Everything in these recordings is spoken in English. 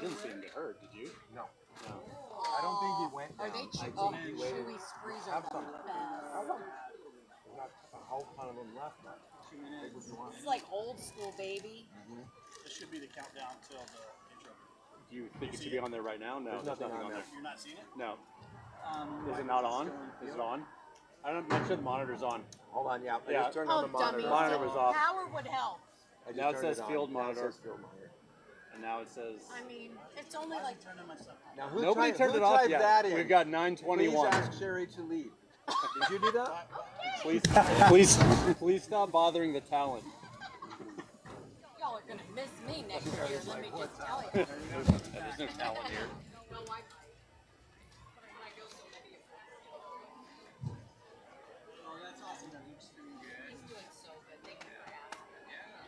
I didn't see him get hurt. Did you? No. No. I don't think he went down. Are they chewy sprees are Have the some. best. Have some. There's not a whole ton of them left, but 2 minutes. It's like old school, baby. This should be the countdown till the intro. Do you think it should be on there right now? No, There's nothing on there. You're not seeing it? No. Is it not on? Is it on? I'm not sure the monitor's on. Hold on, yeah. I Yeah. just turned on the monitor. dummy. Monitor was off. Power would help. I just Now it turned says on. field Now it monitor. says field monitor. And now it says. I mean, it's only like. Turn on my stuff. Now who Nobody turned it who off typed yet. that in? We've got Please 9:21. ask Sherry to leave. Did you do that? Please stop bothering the talent. Y'all are gonna miss me next year. Let me just tell you. There's no talent here. Oh, that's awesome. He's doing good. He's doing so good. Thank you for asking. Yes.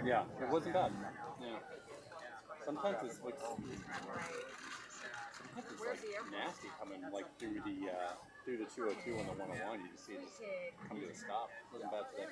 Yeah, it wasn't bad. Yeah. Sometimes it's like nasty coming like through the 202 and the 101. You just see it just come to a stop. It wasn't bad today.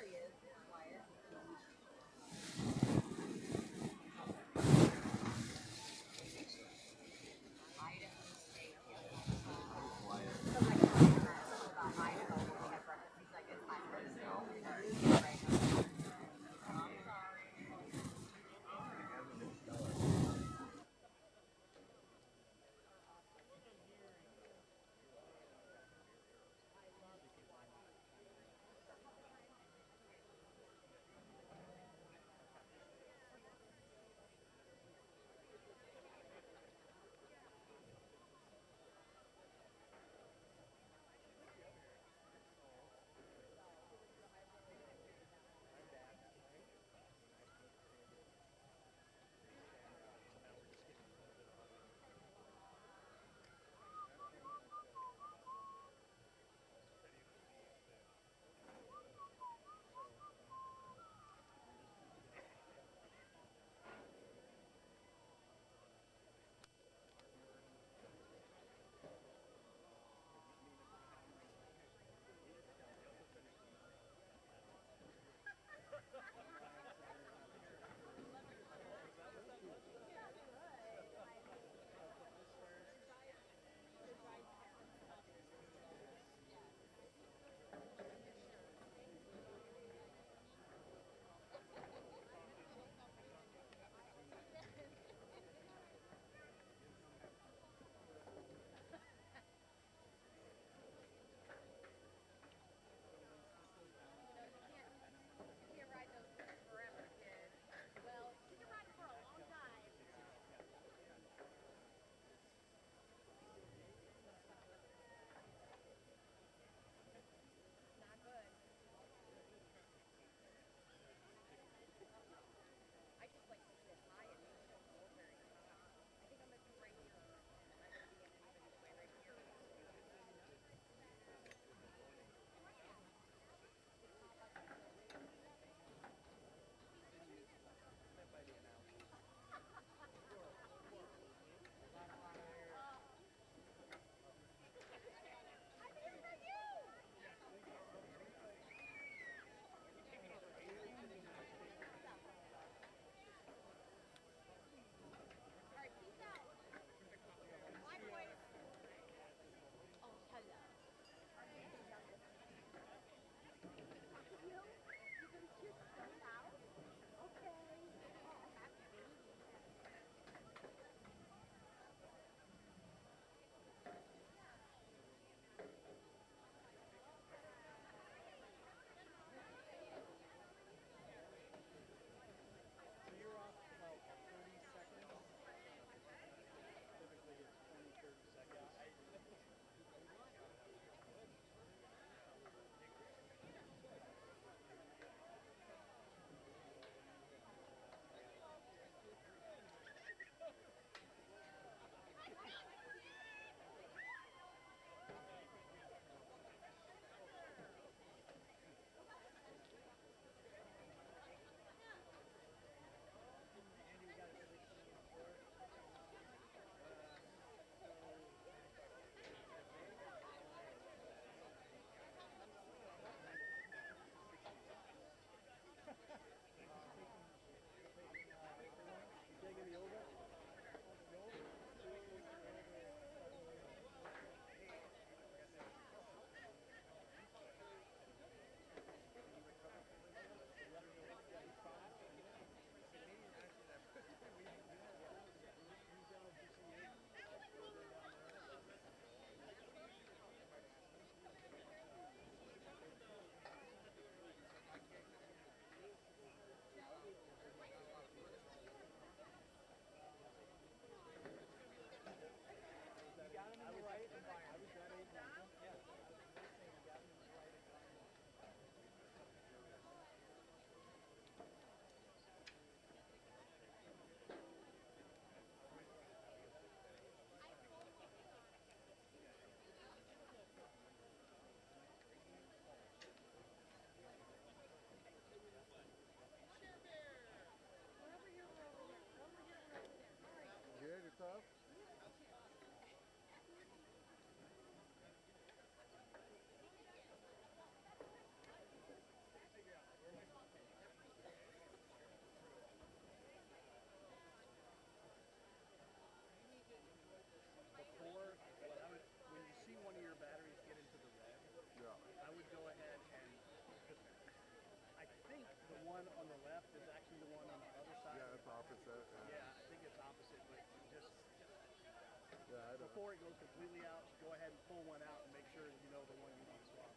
before it goes completely out, go ahead and pull one out and make sure you know the one you want to swap.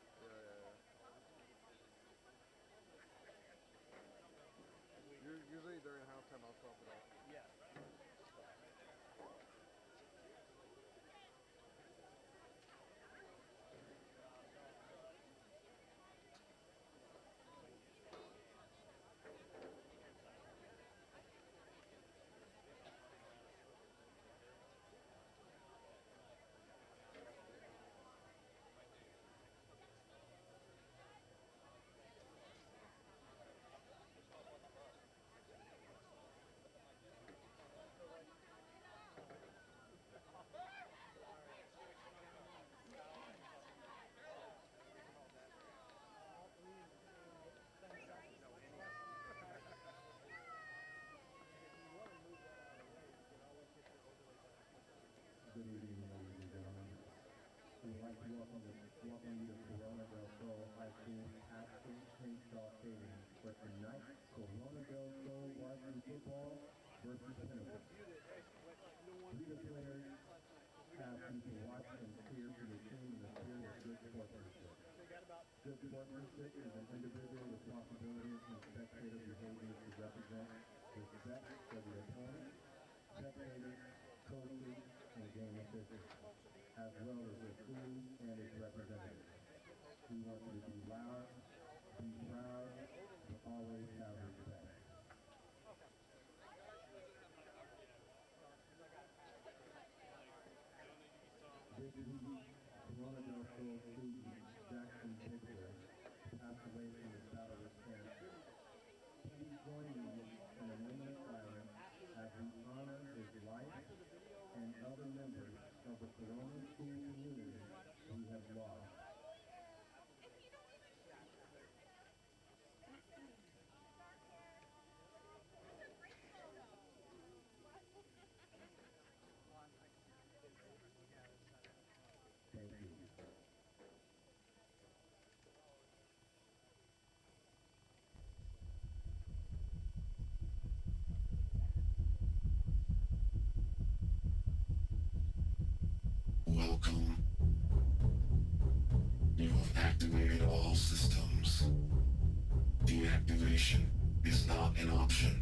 Usually during halftime, I'll swap it out. Yeah. Good evening, ladies and gentlemen. We'd like to welcome you to Corona del Sol High School Aztecs Crenshaw Stadium for tonight's Corona del Sol Varsity football versus Pinnacle. We the players ask you to watch and cheer for the team in the spirit of good sportsmanship. Good sportsmanship is an individual responsibility and spectator behavior to represent respect for the opponent, spectators, coaches, and game officials, as well as the school and its representatives. We want you to be loud, be proud, but always have respect. This week, Corona del Sol student Jackson Pinnacle passed away from his battle with cancer. Please join me in a moment of silence as we honor his life and other members of the Corona school community we have lost. Thank you. Welcome. You have activated all systems. Deactivation is not an option.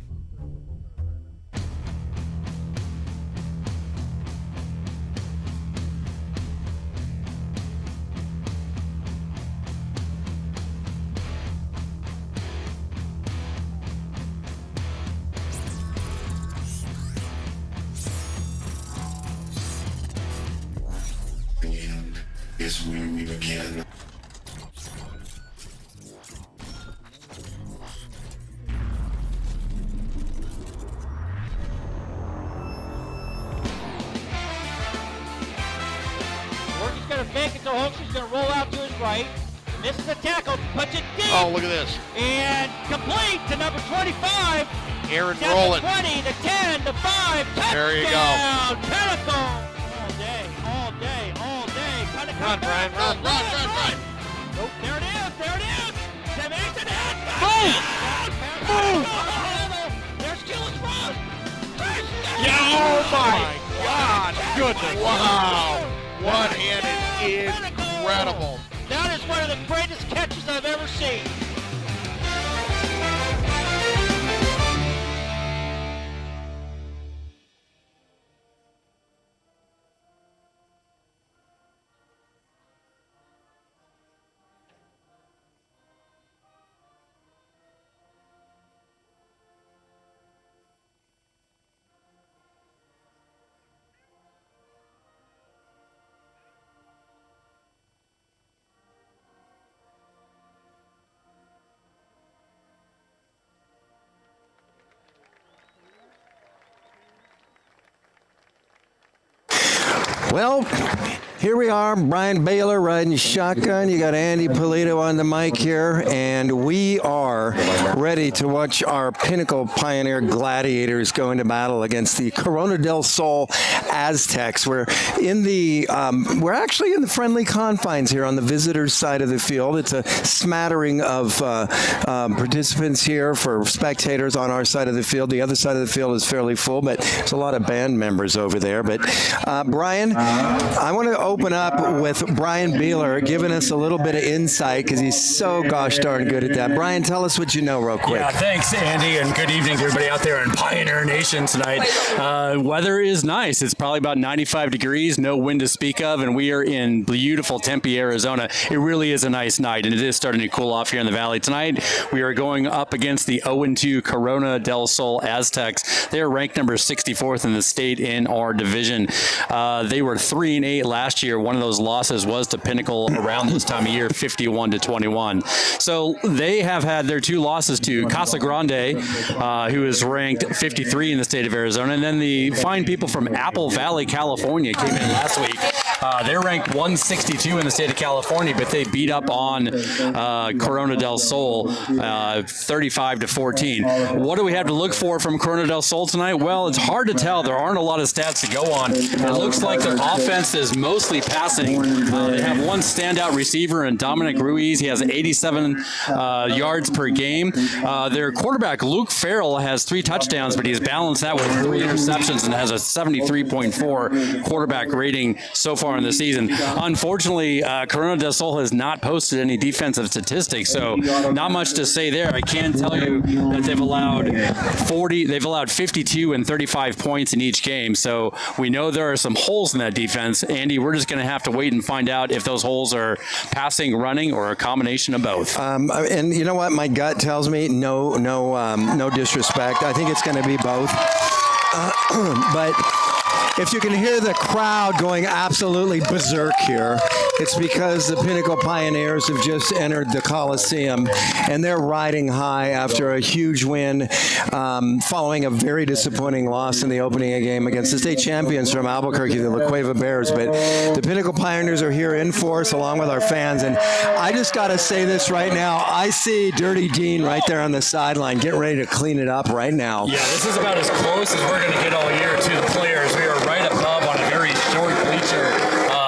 The end is where we begin. We're just going to fake it to Hoax. He's going to roll out to his right. Misses the tackle, puts it deep. Oh, look at this. And complete to number 25. Aaron Down rolling. to 20, the 10, the 5. Touchdown. There you go. Pinnacle. All day, all day, all day. Run, Brian, run. Nope, there it is, there it is. 7, 8 to the head. Move. There's Gillis Ross. Yeah, oh my God. Goodness. Wow. One-handed, incredible. That is one of the greatest catches I've ever seen. Well, Here we are, Brian Baylor riding shotgun. You got Andy Polito on the mic here, and we are ready to watch our Pinnacle Pioneer Gladiators go into battle against the Corona del Sol Aztecs. We're actually in the friendly confines here on the visitors' side of the field. It's a smattering of participants here for spectators on our side of the field. The other side of the field is fairly full, but there's a lot of band members over there. But Brian, I want to open up with Brian Baylor giving us a little bit of insight because he's so gosh darn good at that. Brian, tell us what you know real quick. Yeah, thanks, Andy, and good evening to everybody out there in Pioneer Nation tonight. Weather is nice. It's probably about 95 degrees, no wind to speak of, and we are in beautiful Tempe, Arizona. It really is a nice night, and it is starting to cool off here in the valley. Tonight, we are going up against the 0-2 Corona del Sol Aztecs. They are ranked number 64th in the state in our division. They were 3-8 last year. One of those losses was to Pinnacle around this time of year, 51-21. So they have had their two losses to Casa Grande, who is ranked 53 in the state of Arizona, and then the fine people from Apple Valley, California came in last week. They're ranked 162 in the state of California, but they beat up on Corona del Sol 35-14. What do we have to look for from Corona del Sol tonight? Well, it's hard to tell. There aren't a lot of stats to go on. It looks like their offense is mostly passing. They have one standout receiver in Dominic Ruiz. He has 87 yards per game. Their quarterback, Luke Farrell, has 3 touchdowns, but he's balanced that with 3 interceptions and has a 73.4 quarterback rating so far in the season. Unfortunately, Corona del Sol has not posted any defensive statistics, so not much to say there. I can tell you that they've allowed 52 and 35 points in each game, so we know there are some holes in that defense. Andy, we're just going to have to wait and find out if those holes are passing, running, or a combination of both. And you know what? My gut tells me no disrespect. I think it's going to be both. But if you can hear the crowd going absolutely berserk here, it's because the Pinnacle Pioneers have just entered the Coliseum, and they're riding high after a huge win following a very disappointing loss in the opening game against the state champions from Albuquerque, the La Cueva Bears. But the Pinnacle Pioneers are here in force along with our fans, and I just got to say this right now. I see Dirty Dean right there on the sideline getting ready to clean it up right now. Yeah, this is about as close as we're going to get all year to the players. We are right above on a very short bleacher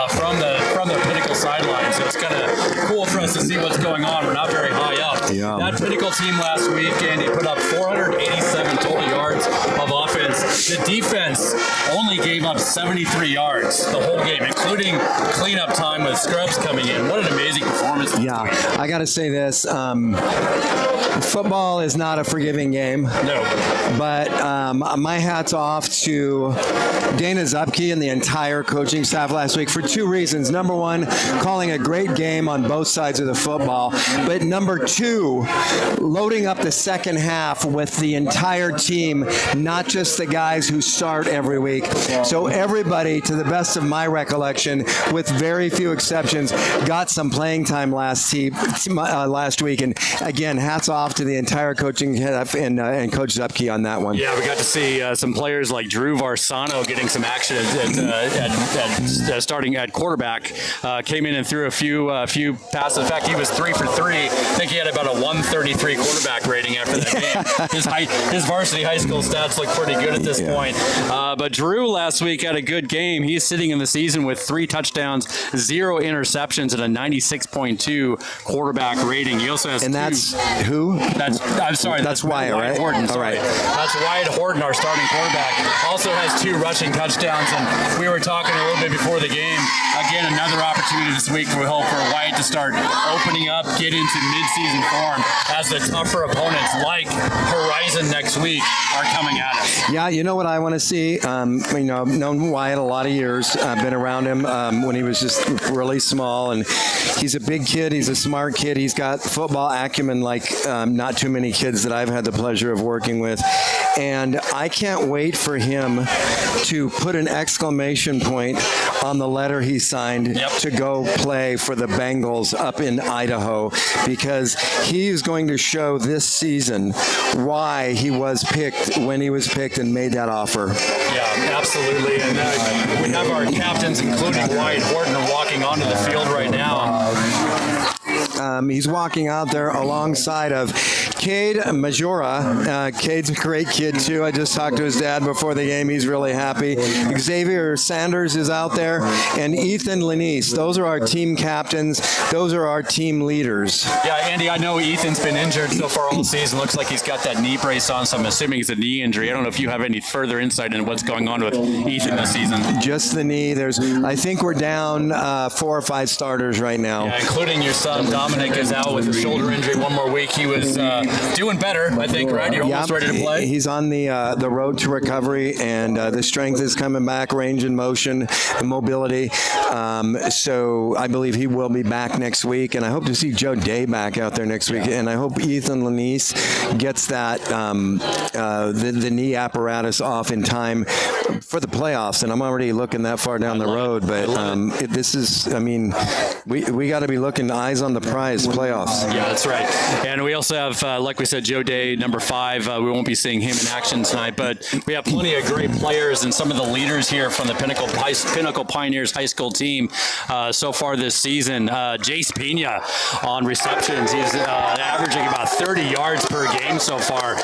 from the Pinnacle sideline, so it's kind of cool for us to see what's going on. We're not very high up. Yeah. That Pinnacle team last week, Andy, put up 487 total yards of offense. The defense only gave up 73 yards the whole game, including cleanup time with Scrubs coming in. What an amazing performance. Yeah, I got to say this. Football is not a forgiving game. No. But my hat's off to Dana Zupke and the entire coaching staff last week for 2 reasons. Number one, calling a great game on both sides of the football. But number 2, loading up the second half with the entire team, not just the guys who start every week. So everybody, to the best of my recollection, with very few exceptions, got some playing time last week. And again, hats off to the entire coaching staff and Coach Zupke on that one. Yeah, we got to see some players like Drew Varsano getting some action starting at quarterback. Came in and threw a few passes. In fact, he was 3 for 3. I think he had about a 133 quarterback rating after that game. His varsity high school stats look pretty good at this point. But Drew last week had a good game. He's sitting in the season with 3 touchdowns, 0 interceptions, and a 96.2 quarterback rating. He also has that's who? That's Wyatt, right? Horton. All right. That's Wyatt Horton, our starting quarterback. Also has 2 rushing touchdowns, and we were talking a little bit before the game. Again, another opportunity this week for Wyatt to start opening up, get into mid-season form as the tougher opponents like Horizon next week are coming at us. Yeah, you know what I want to see? I've known Wyatt a lot of years. I've been around him when he was just really small, and he's a big kid. He's a smart kid. He's got football acumen like not too many kids that I've had the pleasure of working with. and I can't wait for him to put an exclamation point on the letter he signed to go play for the Bengals up in Idaho, because he is going to show this season why he was picked when he was picked and made that offer. Yeah, absolutely. And we have our captains, including Wyatt Horton, walking onto the field right now. He's walking out there alongside of Cade Majora. Cade's a great kid, too. I just talked to his dad before the game. He's really happy. Xavier Sanders is out there, and Ethan Lanice. Those are our team captains. Those are our team leaders. Yeah, Andy, I know Ethan's been injured so far all season. Looks like he's got that knee brace on, so I'm assuming it's a knee injury. I don't know if you have any further insight into what's going on with Ethan this season. Just the knee. I think we're down 4 or 5 starters right now. Yeah, including your son, Dominic, is out with a shoulder injury 1 more week. He was doing better, I think, right? You're almost ready to play? He's on the road to recovery, and the strength is coming back, range and motion, the mobility. So I believe he will be back next week, and I hope to see Joe Day back out there next week, and I hope Ethan Lanice gets that the knee apparatus off in time for the playoffs, and I'm already looking that far down the road, but we got to be looking eyes on the prize, playoffs. Yeah, that's right. And we also have, like we said, Joe Day, number 5. We won't be seeing him in action tonight, but we have plenty of great players and some of the leaders here from the Pinnacle Pioneers High School team so far this season. Jace Pena on receptions. He's averaging about 30 yards per game so far,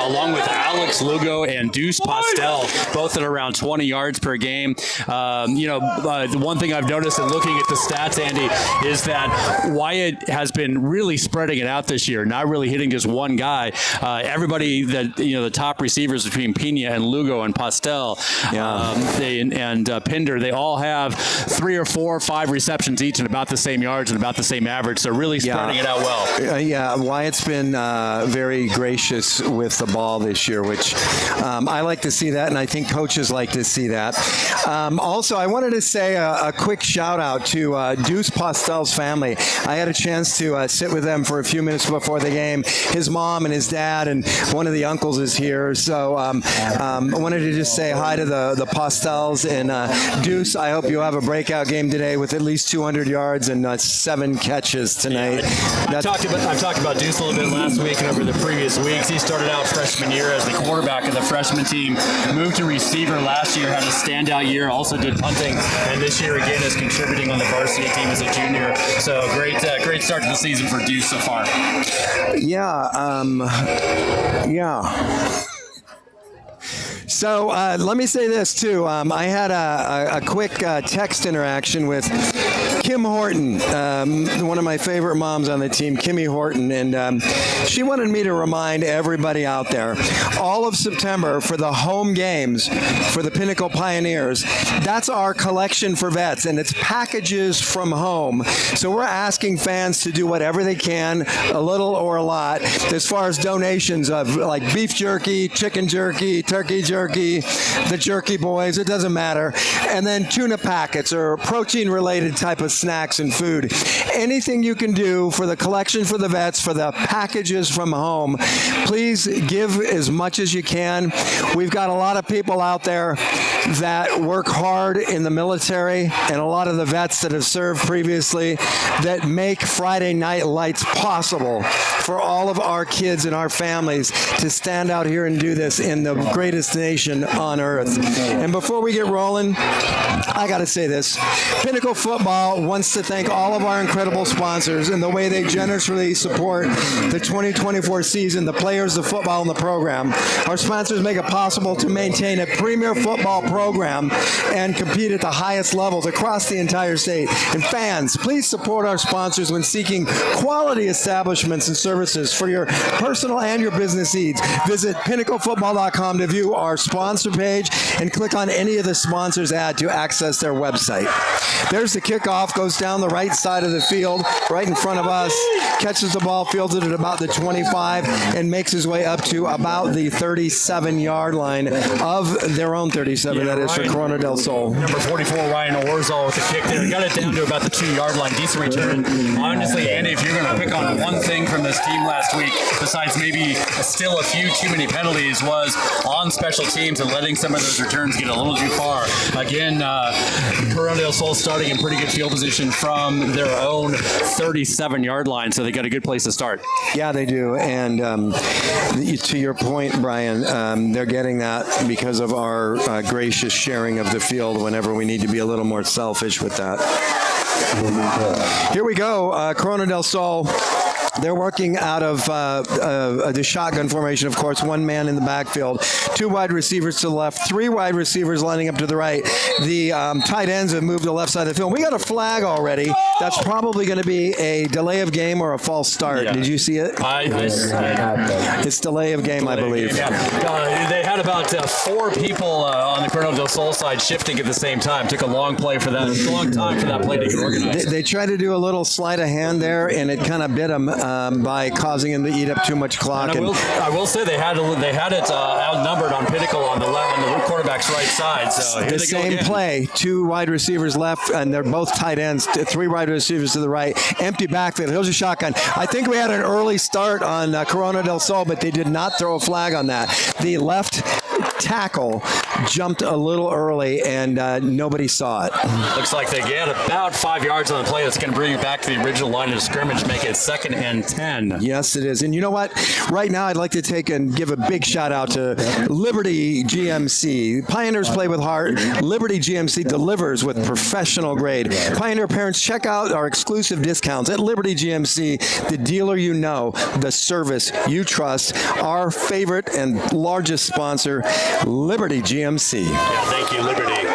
along with Alex Lugo and Deuce Postel, both at around 20 yards per game. The one thing I've noticed in looking at the stats, Andy, is that Wyatt has been really spreading it out this year, not really hitting just one guy. Everybody that, the top receivers between Pena and Lugo and Postel and Pinder, they all have 3 or 4 or 5 receptions each and about the same yards and about the same average. So really spreading it out well. Wyatt's been very gracious with the ball this year, which I like to see that, and I think coaches like to see that. Also, I wanted to say a quick shout out to Deuce Postel's family. I had a chance to sit with them for a few minutes before the game. His mom and his dad and one of the uncles is here. So I wanted to just say hi to the Postels. And Deuce, I hope you have a breakout game today with at least 200 yards and 7 catches tonight. I've talked about Deuce a little bit last week and over the previous weeks. He started out freshman year as the quarterback of the freshman team, moved to receiver last year, had a standout year, also did punting, and this year again is contributing on the varsity team as a junior. So great start to the season for Deuce so far. So let me say this too. I had a quick text interaction with Kim Horton, one of my favorite moms on the team, Kimmy Horton, and she wanted me to remind everybody out there, all of September for the home games for the Pinnacle Pioneers, that's our collection for vets, and it's packages from home. So we're asking fans to do whatever they can, a little or a lot, as far as donations of like beef jerky, chicken jerky, turkey jerky, the jerky boys, it doesn't matter, and then tuna packets or protein-related type of snacks and food. Anything you can do for the collection for the vets, for the packages from home, please give as much as you can. We've got a lot of people out there that work hard in the military and a lot of the vets that have served previously that make Friday Night Lights possible for all of our kids and our families to stand out here and do this in the greatest nation on earth. And before we get rolling, I got to say this. Pinnacle Football wants to thank all of our incredible sponsors and the way they generously support the 2024 season, the players, the football, and the program. Our sponsors make it possible to maintain a premier football program and compete at the highest levels across the entire state. And fans, please support our sponsors when seeking quality establishments and services for your personal and your business needs. Visit pinnaclefootball.com to view our sponsor page and click on any of the sponsors ad to access their website. There's the kickoff, goes down the right side of the field, right in front of us, catches the ball, fields it at about the 25, and makes his way up to about the 37-yard line of their own 37, that is for Corona del Sol. Number 44, Ryan Orzal with the kick there. Got it down to about the 2-yard line. Decent return. Honestly, Andy, if you're going to pick on one thing from this team last week, besides maybe still a few too many penalties, was on special teams and letting some of those returns get a little too far. Again, Corona del Sol starting in pretty good field position from their own 37-yard line, so they got a good place to start. Yeah, they do. And to your point, Brian, they're getting that because of our gracious sharing of the field whenever we need to be a little more selfish with that. Here we go. Corona del Sol. They're working out of the shotgun formation, of course. One man in the backfield, two wide receivers to the left, three wide receivers lining up to the right. The tight ends have moved to the left side of the field. We got a flag already. That's probably going to be a delay of game or a false start. Yeah. Did you see it? It's delay of game, I believe. Yeah. They had about 4 people on the Corona del Sol side shifting at the same time. Took a long time for that play to get organized. They tried to do a little sleight of hand there, and it kind of bit them. By causing him to eat up too much clock. And I will say they had it outnumbered on Pinnacle on the quarterback's right side. So the same play, 2 wide receivers left, and they're both tight ends. 3 wide receivers to the right, empty backfield. Here's a shotgun. I think we had an early start on Corona del Sol, but they did not throw a flag on that. The left tackle jumped a little early, and nobody saw it. Looks like they get about 5 yards on the play. That's going to bring it back to the original line of scrimmage, make it 2nd and 10. Yes, it is. And you know what? Right now, I'd like to take and give a big shout out to Liberty GMC. Pioneers play with heart. Liberty GMC delivers with professional grade. Pioneer parents, check out our exclusive discounts at Liberty GMC, the dealer you know, the service you trust. Our favorite and largest sponsor, Liberty GMC. Yeah, thank you, Liberty.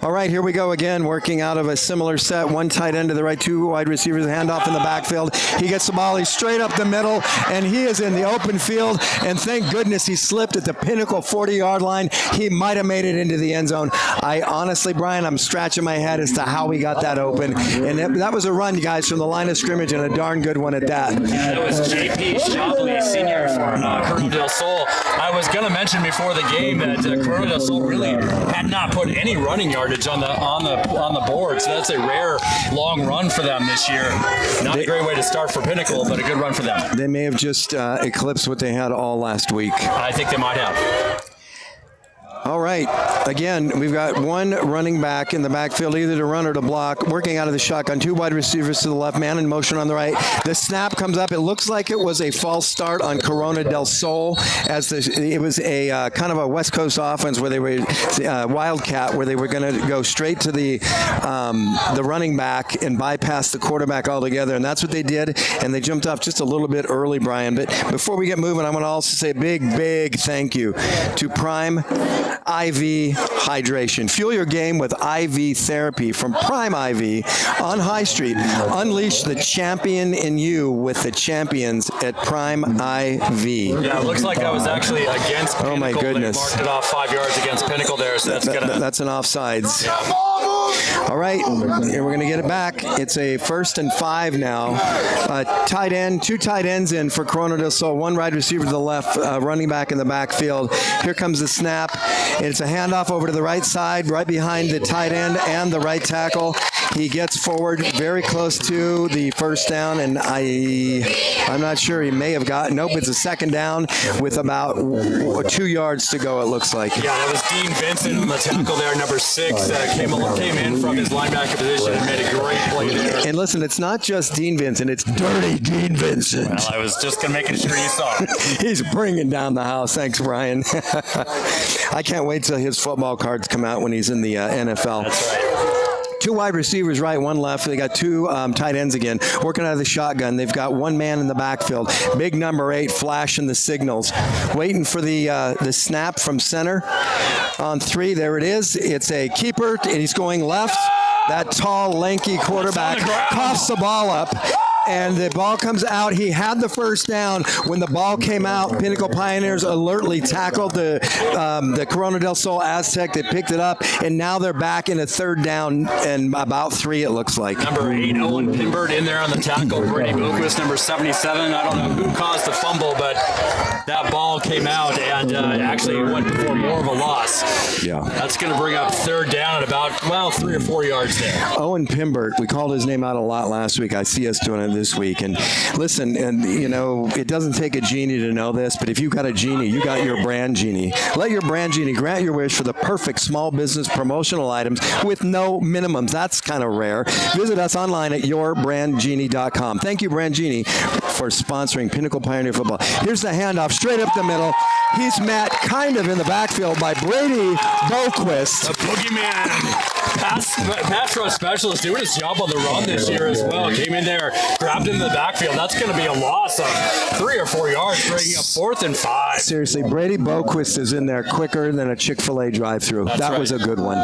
All right, here we go again, working out of a similar set. 1 tight end to the right, 2 wide receivers, handoff in the backfield. He gets the ball, he's straight up the middle, and he is in the open field. And thank goodness he slipped at the Pinnacle 40-yard line. He might have made it into the end zone. I honestly, Brian, I'm scratching my head as to how we got that open. And that was a run, guys, from the line of scrimmage, and a darn good one at that. Yeah, that was J.P. Shopley, senior for Corona del Sol. I was going to mention before the game that Corona del Sol really had not put any running yardage on the board, so that's a rare long run for them this year. Not a great way to start for Pinnacle, but a good run for them. They may have just eclipsed what they had all last week. I think they might have. All right. Again, we've got 1 running back in the backfield, either to run or to block, working out of the shotgun. 2 wide receivers to the left, man in motion on the right. The snap comes up. It looks like it was a false start on Corona del Sol, as it was a kind of a West Coast offense where they were Wildcat, where they were going to go straight to the running back and bypass the quarterback altogether, and that's what they did. And they jumped off just a little bit early, Brian. But before we get moving, I want to also say a big thank you to Prime IV Hydration. Fuel your game with IV therapy from Prime IV on High Street. Unleash the champion in you with the champions at Prime IV. Yeah, it looks like that was actually against Pinnacle. Oh my goodness. They marked it off 5 yards against Pinnacle there, so that's an offsides. Yeah. All right, here we're going to get it back. It's a 1st and 5 now. Tight end, 2 tight ends in for Corona del Sol, 1 wide receiver to the left, running back in the backfield. Here comes the snap. It's a handoff over to the right side, right behind the tight end and the right tackle. He gets forward very close to the first down, and I'm not sure, he may have gotten, nope, it's a 2nd down with about 2 yards to go, it looks like. Yeah, that was Dean Vincent on the tackle there, number 6, came in from his linebacker position and made a great play there. And listen, it's not just Dean Vincent, it's dirty Dean Vincent. Well, I was just making sure you saw it. He's bringing down the house. Thanks, Brian. I can't wait till his football cards come out when he's in the NFL. That's right. 2 wide receivers right, 1 left. They got 2 tight ends again, working out of the shotgun. They've got 1 man in the backfield. Big number 8 flashing the signals, waiting for the snap from center. On 3, there it is. It's a keeper, and he's going left. That tall, lanky quarterback coughs the ball up. And the ball comes out. He had the first down. When the ball came out, Pinnacle Pioneers alertly tackled the Corona del Sol Aztec. They picked it up, and now they're back in a 3rd down and about 3, it looks like. Number 8, Owen Pinbird in there on the tackle. Brady Boquist, number 77. I don't know who caused the fumble, but that ball came out and actually went for more of a loss. Yeah. That's going to bring up 3rd down at about, 3 or 4 yards there. Owen Pinbird, we called his name out a lot last week. I see us doing it this week. And listen, and you know, it doesn't take a genie to know this, but if you got a genie, you got your brand genie. Let your brand genie grant your wish for the perfect small business promotional items with no minimums. That's kind of rare. Visit us online at yourbrandgenie.com. Thank you, Brand Genie, for sponsoring Pinnacle Pioneer Football. Here's the handoff straight up the middle. He's met kind of in the backfield by Brady Boquist. The boogeyman. Pass rush specialist doing his job on the run this year as well. Came in there, grabbed him in the backfield. That's going to be a loss of 3 or 4 yards, breaking up 4th and 5. Seriously, Brady Boquist is in there quicker than a Chick-fil-A drive-through. That was a good one.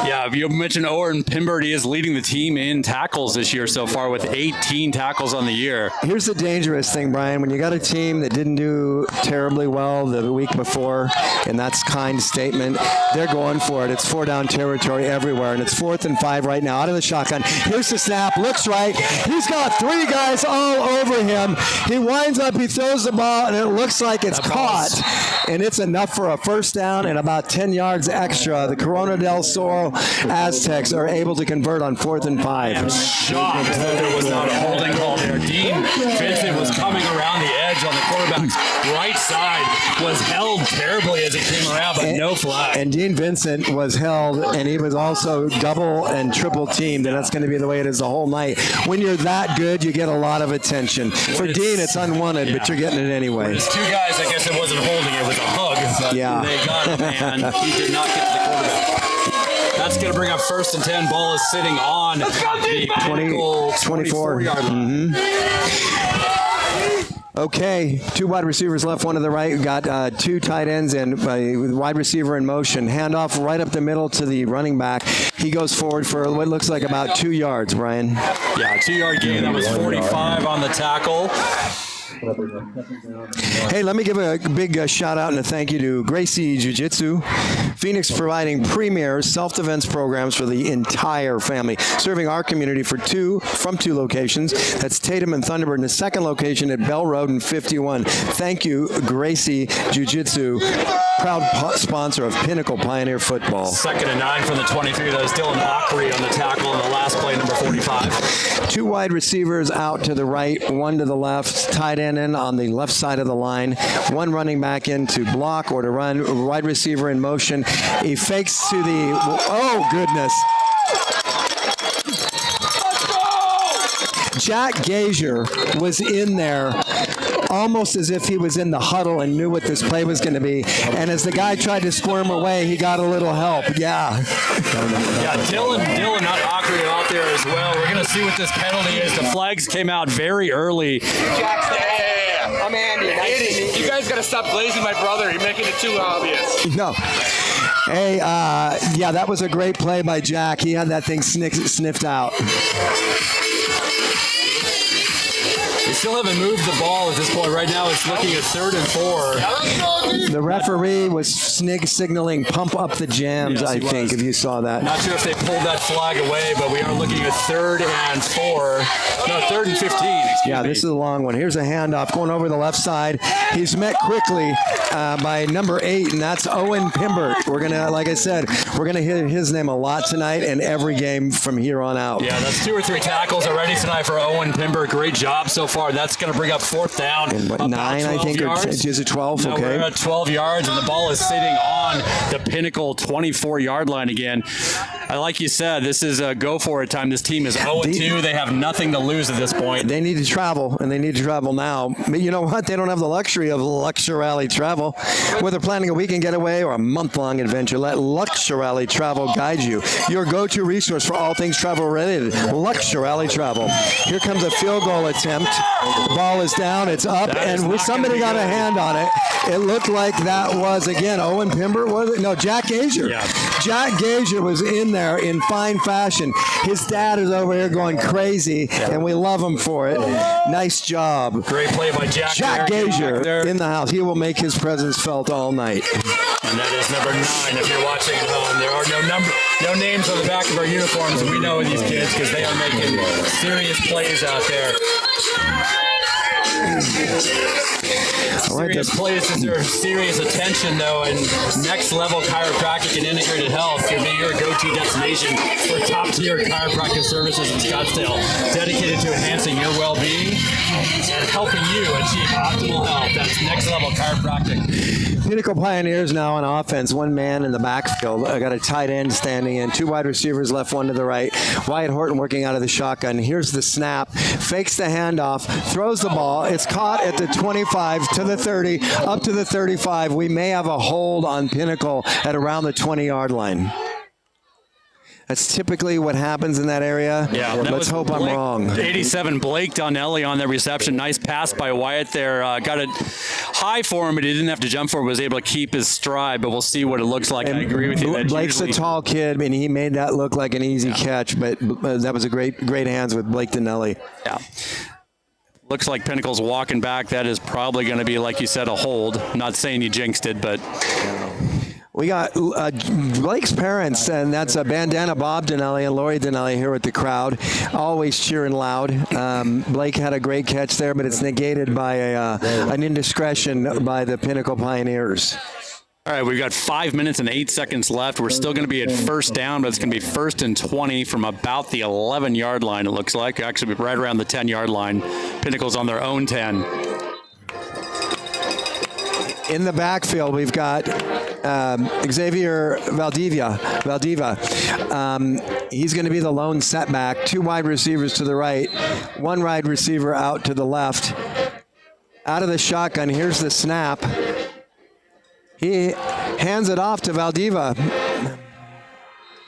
Yeah, you mentioned Owen Pimbert. He is leading the team in tackles this year so far with 18 tackles on the year. Here's the dangerous thing, Brian. When you got a team that didn't do terribly well the week before, and that's kind statement, they're going for it. It's 4-down territory everywhere, and it's 4th and 5 right now out of the shotgun. Here's the snap. Looks right. He's got 3 guys all over him. He winds up, he throws the ball, and it looks like it's caught, and it's enough for a 1st down and about 10 yards extra. The Corona del Sur Aztecs are able to convert on 4th and 5. I'm shocked that there was not a holding call there. Dean Vincent was coming around the edge on the quarterback's right side, was held terribly as it came around, but no flag. And Dean Vincent was held, and he was also double and triple teamed, and that's going to be the way it is the whole night. When you're that good, you get a lot of attention. For Dean, it's unwanted, but you're getting it anyway. It's 2 guys, I guess it wasn't holding, it was a hug. But yeah. They got him, and he did not get to the quarterback. That's going to bring up 1st and 10. Ball is sitting on the 24 yard line. Okay, 2 wide receivers left, 1 to the right. We've got 2 tight ends and wide receiver in motion. Handoff right up the middle to the running back. He goes forward for what looks like about 2 yards, Brian. Yeah, 2-yard gain. That was 45 on the tackle. Hey, let me give a big shout out and a thank you to Gracie Jiu-Jitsu. Phoenix providing premier self-defense programs for the entire family, serving our community from 2 locations. That's Tatum and Thunderbird, and the 2nd location at Bell Road and 51. Thank you, Gracie Jiu-Jitsu, proud sponsor of Pinnacle Pioneer Football. 2nd and 9 from the 23. That was Dylan Ockery on the tackle in the last play, number 45. 2 wide receivers out to the right, 1 to the left, tight end in on the left side of the line, 1 running back in to block or to run, wide receiver in motion. He fakes to the, oh goodness. Jack Gazier was in there almost as if he was in the huddle and knew what this play was going to be. And as the guy tried to squirm away, he got a little help. Yeah. Yeah, Dylan Ockery out there as well. We're going to see what this penalty is. The flags came out very early. I'm Andy. Nice to meet you. You guys got to stop glazing my brother. You're making it too obvious. No. Hey, yeah, that was a great play by Jack. He had that thing sniffed out. They still haven't moved the ball at this point. Right now it's looking at 3rd and 4. The referee was signaling pump up the jams, yes, I think, if you saw that. Not sure if they pulled that flag away, but we are looking at 3rd and 4. No, 3rd and 15. Yeah, this is a long one. Here's a handoff going over the left side. He's met quickly by number 8, and that's Owen Pimbert. We're going to, like I said, we're going to hear his name a lot tonight and every game from here on out. Yeah, that's 2 or 3 tackles already tonight for Owen Pimbert. Great job so far. That's going to bring up 4th down. And what, 9, I think, yards. Or is it 12? No, okay. We're at 12 yards, and the ball is sitting on the Pinnacle 24-yard line again. Like you said, this is a go-for-it time. This team is 0-2. They have nothing to lose at this point. They need to travel, and they need to travel now. But you know what? They don't have the luxury of Luxurally travel. Whether planning a weekend getaway or a month-long adventure, let Luxurally Travel guide you. Your go-to resource for all things travel-related. Luxurally Travel. Here comes a field goal attempt. The ball is down. It's up, and somebody got a hand on it. It looked like that was, again, Owen Pimbert, was it? No, Jack Gazier. Yeah. Jack Gazier was in there in fine fashion. His dad is over here going crazy, and we love him for it. Nice job. Great play by Jack. Jack Gazier in the house. He will make his presence felt all night. And that is number 9 if you're watching at home. There are no names on the back of our uniforms, and we know these kids because they are making serious plays out there. All right. Serious place deserves serious attention, though, and next level chiropractic and integrated health can be your go-to destination for top-tier chiropractic services in Scottsdale, dedicated to enhancing your well-being and helping you achieve optimal health. That's next level chiropractic. Pinnacle Pioneers now on offense. One man in the backfield. I got a tight end standing in. 2 wide receivers left, 1 to the right. Wyatt Horton working out of the shotgun. Here's the snap. Fakes the handoff. Throws the ball. It's caught at the 25 to the 30, up to the 35. We may have a hold on Pinnacle at around the 20-yard line. That's typically what happens in that area. Yeah, let's hope I'm wrong. 87 Blake Donnelly on that reception. Nice pass by Wyatt there. Got it high for him, but he didn't have to jump for it. Was able to keep his stride, but we'll see what it looks like. And I agree with you. Blake's a tall kid, and he made that look like an easy catch, but that was a great hands with Blake Donnelly. Yeah. Looks like Pinnacle's walking back. That is probably going to be, like you said, a hold. Not saying you jinxed it, but... We got Blake's parents, and that's Bandana Bob Donnelly and Lori Donnelly here with the crowd, always cheering loud. Blake had a great catch there, but it's negated by an indiscretion by the Pinnacle Pioneers. All right, we've got 5 minutes and 8 seconds left. We're still going to be at first down, but it's going to be 1st and 20 from about the 11-yard line, it looks like. Actually, right around the 10-yard line. Pinnacle's on their own 10. In the backfield, we've got Xavier Valdivia. He's going to be the lone setback. 2 wide receivers to the right, 1 wide receiver out to the left. Out of the shotgun, here's the snap. He hands it off to Valdivia.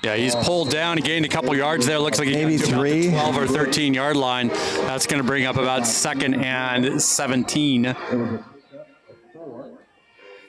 Yeah, he's pulled down. He gained a couple yards there. Looks like he maybe got to 3. About the 12 or 13-yard line. That's going to bring up about 2nd and 17.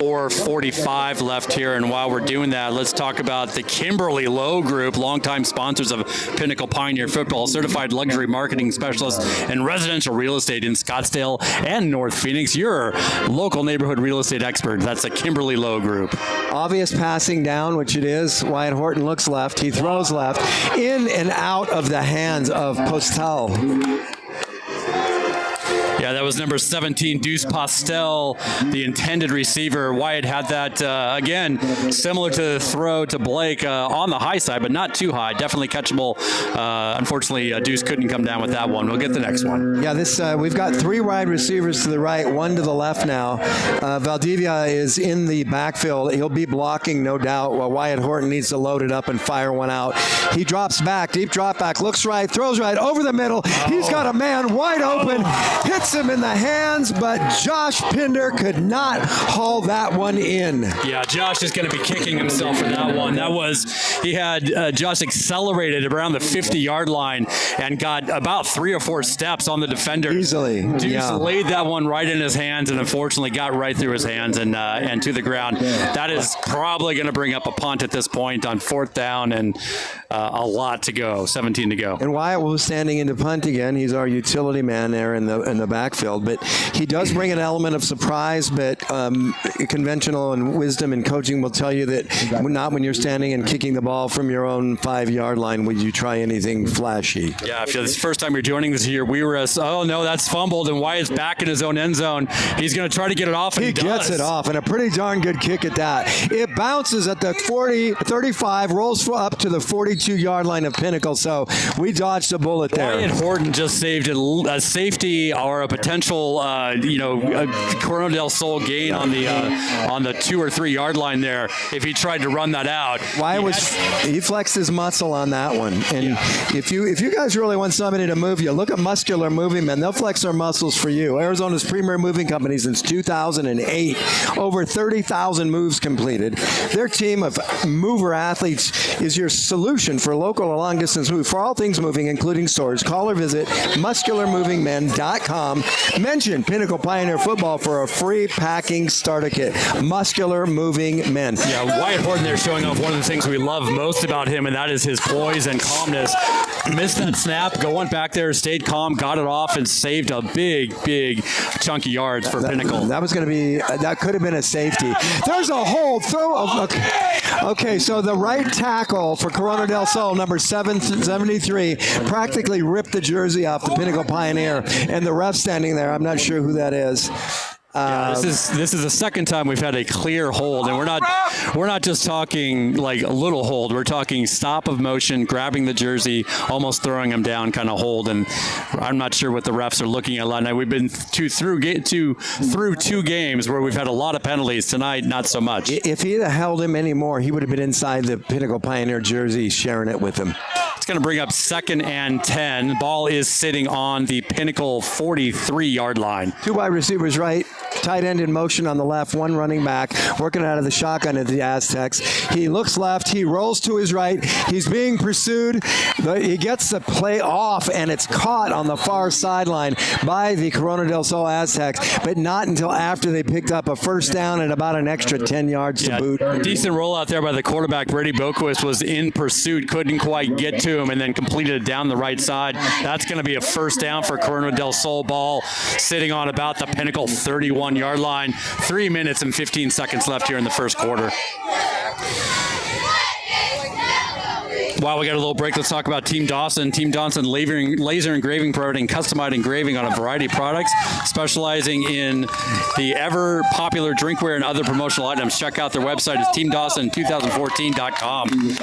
4:45 left here, and while we're doing that, let's talk about the Kimberly Lowe Group, longtime sponsors of Pinnacle Pioneer Football, certified luxury marketing specialist and residential real estate in Scottsdale and North Phoenix. Your local neighborhood real estate expert. That's the Kimberly Lowe Group. Obvious passing down, which it is. Wyatt Horton looks left. He throws left. In and out of the hands of Postel. Yeah, that was number 17, Deuce Postel, the intended receiver. Wyatt had that, again, similar to the throw to Blake on the high side, but not too high. Definitely catchable. Unfortunately, Deuce couldn't come down with that one. We'll get the next one. Yeah, we've got 3 wide receivers to the right, 1 to the left now. Valdivia is in the backfield. He'll be blocking, no doubt, while Wyatt Horton needs to load it up and fire one out. He drops back, deep drop back, looks right, throws right, over the middle. He's got a man wide open, hits him in the hands, but Josh Pinder could not haul that one in. Yeah, Josh is going to be kicking himself for that one. He had Josh accelerated around the 50-yard line and got about 3 or 4 steps on the defender. Easily. Deuce laid that one right in his hands and unfortunately got right through his hands and to the ground. That is probably going to bring up a punt at this point on 4th down and a lot to go, 17 to go. And Wyatt was standing into punt again. He's our utility man there in the backfield, but he does bring an element of surprise, but conventional and wisdom and coaching will tell you that not when you're standing and kicking the ball from your own 5-yard line would you try anything flashy. Yeah, if it's the first time you're joining this year, we were oh no, that's fumbled, and Wyatt's back in his own end zone. He's going to try to get it off, and he gets it off, and a pretty darn good kick at that. It bounces at the 35, rolls up to the 42-yard line of Pinnacle, so we dodged a bullet there. Wyatt Horton just saved a safety or a potential, Corona del Sol gain on the 2 or 3 yard line there. If he tried to run that out, he flexed his muscle on that one. And if you guys really want somebody to move you, look at Muscular Moving Men. They'll flex their muscles for you. Arizona's premier moving company since 2008. Over 30,000 moves completed. Their team of mover athletes is your solution for local or long distance move for all things moving, including stores. Call or visit muscularmovingmen.com. Mention Pinnacle Pioneer Football for a free packing starter kit. Muscular Moving Men. Yeah, Wyatt Horton there showing off one of the things we love most about him, and that is his poise and calmness. Missed that snap, going back there, stayed calm, got it off, and saved a big chunky yards for Pinnacle. That could have been a safety. There's a hold throw. Okay, so the right tackle for Corona del Sol, number 773, practically ripped the jersey off the Pinnacle Pioneer, and the ref standing there, I'm not sure who that is. This is the second time we've had a clear hold, and we're not just talking like a little hold. We're talking stop of motion, grabbing the jersey, almost throwing him down, kind of hold. And I'm not sure what the refs are looking at. Night. We've been through 2 games where we've had a lot of penalties. Tonight, not so much. If he'd have held him anymore, he would have been inside the Pinnacle Pioneer jersey, sharing it with him. It's going to bring up 2nd and 10. The ball is sitting on the Pinnacle 43-yard line. 2 wide receivers right, tight end in motion on the left, 1 running back, working out of the shotgun at the Aztecs. He looks left, he rolls to his right, he's being pursued. He gets the play off, and it's caught on the far sideline by the Corona del Sol Aztecs, but not until after they picked up a first down and about an extra 10 yards to boot. Decent rollout there by the quarterback. Brady Boquist was in pursuit, couldn't quite get to him, and then completed it down the right side. That's going to be a first down for Corona del Sol. Ball sitting on about the Pinnacle 31-yard line. 3 minutes and 15 seconds left here in the first quarter. While we got a little break, let's talk about Team Dawson. Team Dawson laser engraving providing customized engraving on a variety of products, specializing in the ever popular drinkware and other promotional items. Check out their website. It's teamdawson2014.com.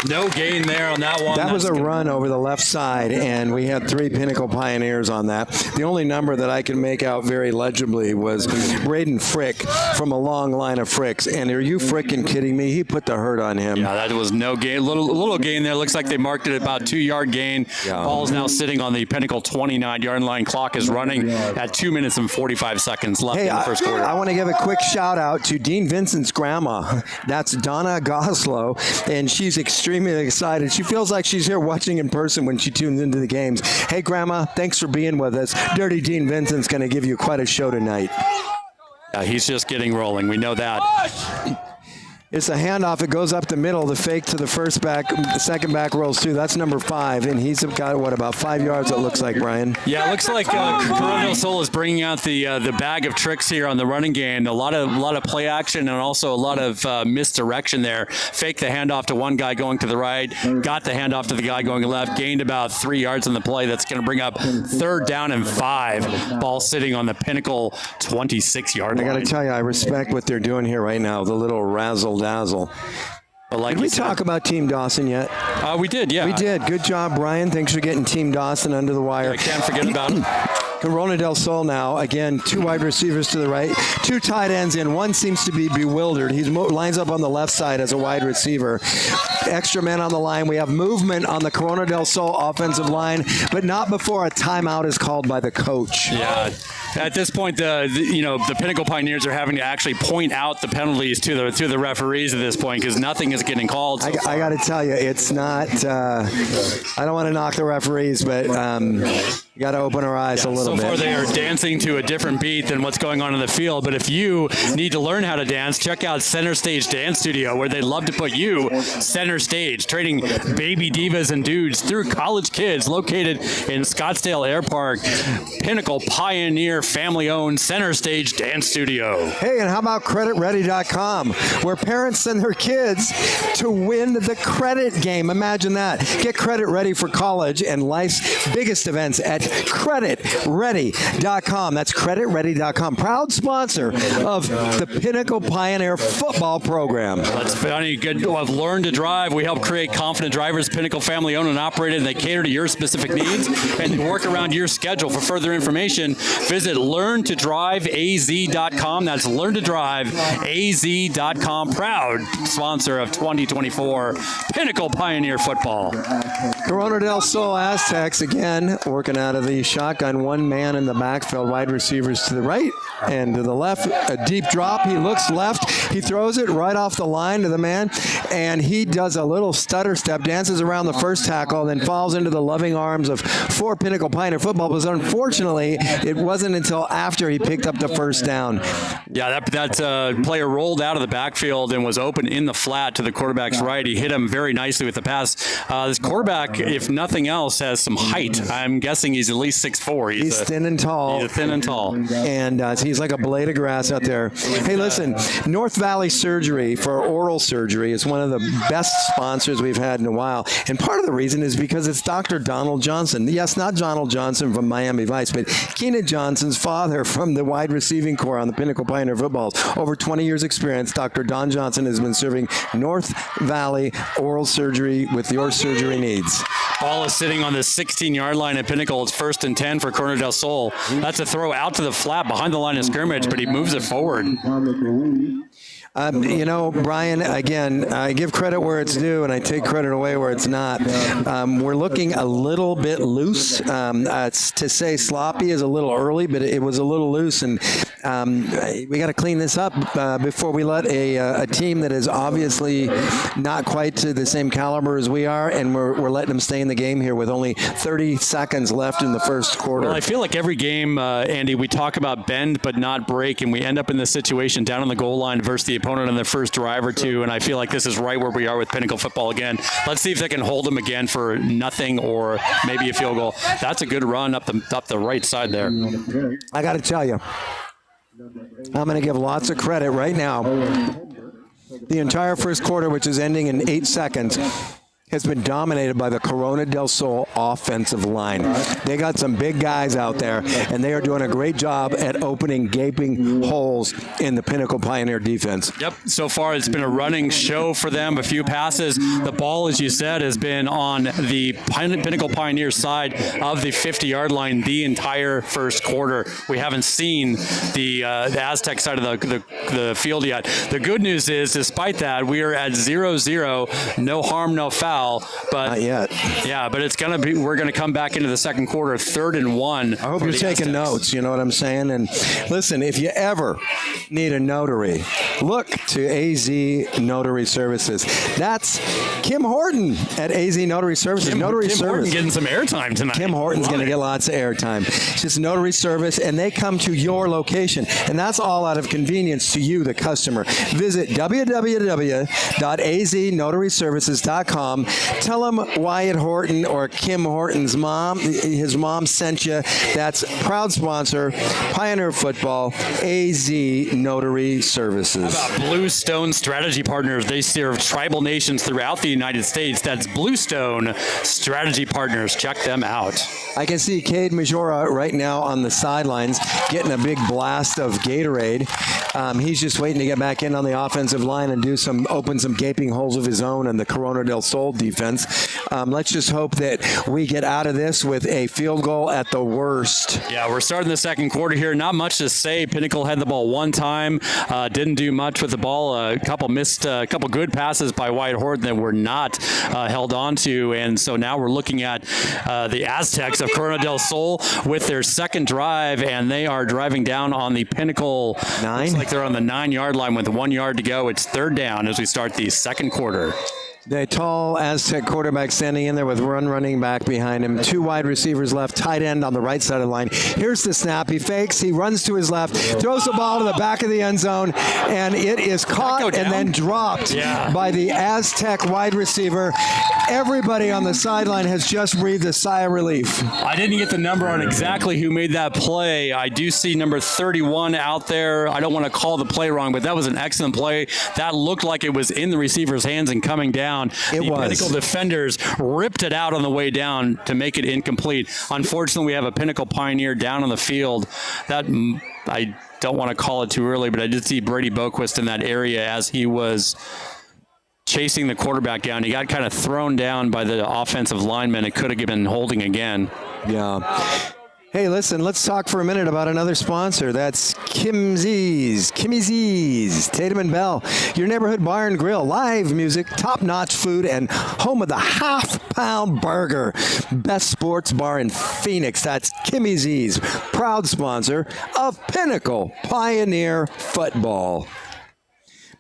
No gain there on that one. That was a run over the left side, and we had 3 Pinnacle Pioneers on that. The only number that I can make out very legibly was Braden Frick from a long line of Fricks. And are you frickin' kidding me? He put the hurt on him. Yeah, that was no gain. Little gain there. Looks like they marked it about 2-yard gain. Yeah. Ball is now sitting on the Pinnacle 29-yard line. Clock is running at 2 minutes and 45 seconds left in the first quarter. I want to give a quick shout out to Dean Vincent's grandma. That's Donna Goslow, and she's extremely excited. She feels like she's here watching in person when she tunes into the games. Hey, Grandma, thanks for being with us. Dirty Dean Vincent's going to give you quite a show tonight. He's just getting rolling. We know that. It's a handoff. It goes up the middle. The fake to the first back. The second back rolls too. That's number 5, and he's got about 5 yards. It looks like, Brian. Yeah, it looks like Corona del Sol is bringing out the bag of tricks here on the running game. A lot of play action and also a lot of misdirection there. Fake the handoff to one guy going to the right. Got the handoff to the guy going left. Gained about 3 yards on the play. That's going to bring up 3rd down and 5. Ball sitting on the Pinnacle 26-yard line. I got to tell you, I respect what they're doing here right now. The little razzle dazzle. Like did we talk about Team Dawson yet? We did, yeah. We did. Good job, Brian. Thanks for getting Team Dawson under the wire. I can't forget about him. Corona del Sol now. Again, 2 wide receivers to the right, 2 tight ends in. One seems to be bewildered. He lines up on the left side as a wide receiver. Extra men on the line. We have movement on the Corona del Sol offensive line, but not before a timeout is called by the coach. Yeah. At this point, the Pinnacle Pioneers are having to actually point out the penalties to the referees at this point because nothing is getting called. I got to tell you, it's not. I don't want to knock the referees, but you got to open our eyes a little bit. So far, they are dancing to a different beat than what's going on in the field. But if you need to learn how to dance, check out Center Stage Dance Studio, where they'd love to put you center stage, trading baby divas and dudes through college kids. Located in Scottsdale Air Park, Pinnacle Pioneer family-owned Center Stage Dance Studio. Hey, and how about CreditReady.com, where parents send their kids to win the credit game? Imagine that. Get credit ready for college and life's biggest events at CreditReady.com. That's CreditReady.com. Proud sponsor of the Pinnacle Pioneer football program. That's funny. Good. I've learned to drive. We help create confident drivers. Pinnacle family owned and operated, and they cater to your specific needs and work around your schedule. For further information, visit LearnToDriveAZ.com. That's LearnToDriveAZ.com. Proud sponsor of 2024 Pinnacle Pioneer football. Corona del Sol Aztecs again working out of the shotgun. 1 man in the backfield. Wide receivers to the right and to the left. A deep drop. He looks left. He throws it right off the line to the man, and he does a little stutter step, dances around the first tackle, then falls into the loving arms of 4 Pinnacle Pioneer football. But unfortunately, it wasn't until after he picked up the first down. Yeah, that player rolled out of the backfield and was open in the flat to the quarterback's right. He hit him very nicely with the pass. This quarterback, if nothing else, has some height. I'm guessing he's at least 6'4". He's thin and tall. He's thin and tall. And he's like a blade of grass out there. Hey, listen, North Valley Surgery for oral surgery is one of the best sponsors we've had in a while. And part of the reason is because it's Dr. Donald Johnson. Yes, not Donald Johnson from Miami Vice, but Keenan Johnson, Johnson's father from the wide receiving corps on the Pinnacle Pioneer footballs. Over 20 years experience, Dr. Don Johnson has been serving North Valley oral surgery with your surgery needs. Ball is sitting on the 16-yard line at Pinnacle. It's 1st and 10 for Corona del Sol. That's a throw out to the flat behind the line of scrimmage, but he moves it forward. You know, Brian, again, I give credit where it's due and I take credit away where it's not. We're looking a little bit loose. To say sloppy is a little early, but it was a little loose, and we got to clean this up before we let a team that is obviously not quite to the same caliber as we are, and we're letting them stay in the game here with only 30 seconds left in the first quarter. Well, I feel like every game, Andy, we talk about bend but not break, and we end up in this situation down on the goal line versus the opponent on the first drive or two, and I feel like this is right where we are with Pinnacle football again. Let's see if they can hold them again for nothing or maybe a field goal. That's a good run up the right side there. I got to tell you, I'm going to give lots of credit right now. The entire first quarter, which is ending in 8 seconds, has been dominated by the Corona del Sol offensive line. They got some big guys out there, and they are doing a great job at opening gaping holes in the Pinnacle Pioneer defense. Yep, so far it's been a running show for them, a few passes. The ball, as you said, has been on the Pinnacle Pioneer side of the 50-yard line the entire first quarter. We haven't seen the Aztec side of the field yet. The good news is, despite that, we are at 0-0, no harm, no foul. But not yet. Yeah, but it's gonna be. We're gonna come back into the second quarter, 3rd and 1. I hope you're taking notes. You know what I'm saying? And listen, if you ever need a notary, look to AZ Notary Services. That's Kim Horton at AZ Notary Services. Kim Service. Horton getting some airtime tonight. Kim Horton's going to get lots of airtime. It's just notary service, and they come to your location, and that's all out of convenience to you, the customer. Visit www.aznotaryservices.com. Tell them Wyatt Horton or Kim Horton's mom, his mom sent you. That's proud sponsor, Pioneer Football, AZ Notary Services. How about Bluestone Strategy Partners? They serve tribal nations throughout the United States. That's Bluestone Strategy Partners. Check them out. I can see Cade Majora right now on the sidelines getting a big blast of Gatorade. He's just waiting to get back in on the offensive line and open some gaping holes of his own in the Corona del Sol defense. Let's just hope that we get out of this with a field goal at the worst. Yeah, we're starting the second quarter here. Not much to say. Pinnacle had the ball one time. Didn't do much with the ball. A couple good passes by Wyatt Horton that were not held on to. And so now we're looking at the Aztecs of Corona del Sol with their second drive, and they are driving down on the Pinnacle 9. Looks like they're on the 9-yard line with 1 yard to go. It's 3rd down as we start the second quarter. The tall Aztec quarterback standing in there with running back behind him. 2 wide receivers left, tight end on the right side of the line. Here's the snap. He fakes. He runs to his left, throws the ball to the back of the end zone, and it is caught and then dropped by the Aztec wide receiver. Everybody on the sideline has just breathed a sigh of relief. I didn't get the number on exactly who made that play. I do see number 31 out there. I don't want to call the play wrong, but that was an excellent play. That looked like it was in the receiver's hands and coming down. The Pinnacle defenders ripped it out on the way down to make it incomplete. Unfortunately, we have a Pinnacle Pioneer down on the field. That I don't want to call it too early, but I did see Brady Boquist in that area as he was chasing the quarterback down. He got kind of thrown down by the offensive lineman. It could have been holding again. Yeah. Hey, listen, let's talk for a minute about another sponsor. That's Kimmy's Tatum and Bell, your neighborhood bar and grill. Live music, top-notch food, and home of the half-pound burger. Best sports bar in Phoenix. That's Kimmy's, proud sponsor of Pinnacle Pioneer Football.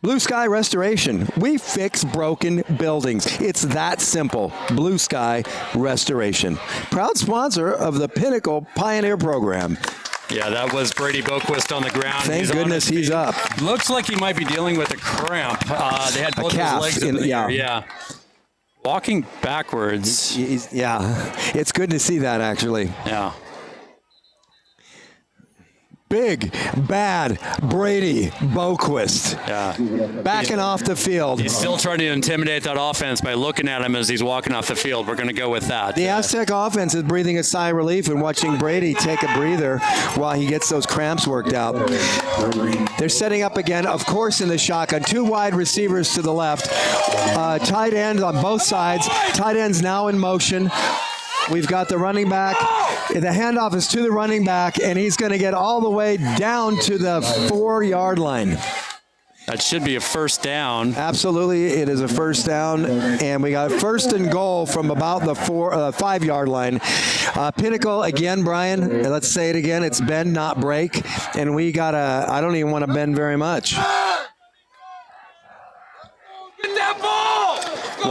Blue Sky Restoration. We fix broken buildings. It's that simple. Blue Sky Restoration. Proud sponsor of the Pinnacle Pioneer Program. Yeah, that was Brady Boquist on the ground. Thank goodness he's up. Looks like he might be dealing with a cramp. They had both calf his legs in the air. Yeah. Walking backwards. It's good to see that, actually. Yeah. Big, bad Brady Boquist. Yeah. Backing off the field. He's still trying to intimidate that offense by looking at him as he's walking off the field. We're going to go with that. The Aztec offense is breathing a sigh of relief and watching Brady take a breather while he gets those cramps worked out. They're setting up again, of course, in the shotgun. 2 wide receivers to the left. Tight end on both sides. Tight end's now in motion. We've got the running back. The handoff is to the running back, and he's going to get all the way down to the 4-yard line. That should be a first down. Absolutely, it is a first down, and we got first and goal from about the 5-yard line. Pinnacle again, Brian. Let's say it again. It's bend, not break, and we got I don't even want to bend very much. Get that ball!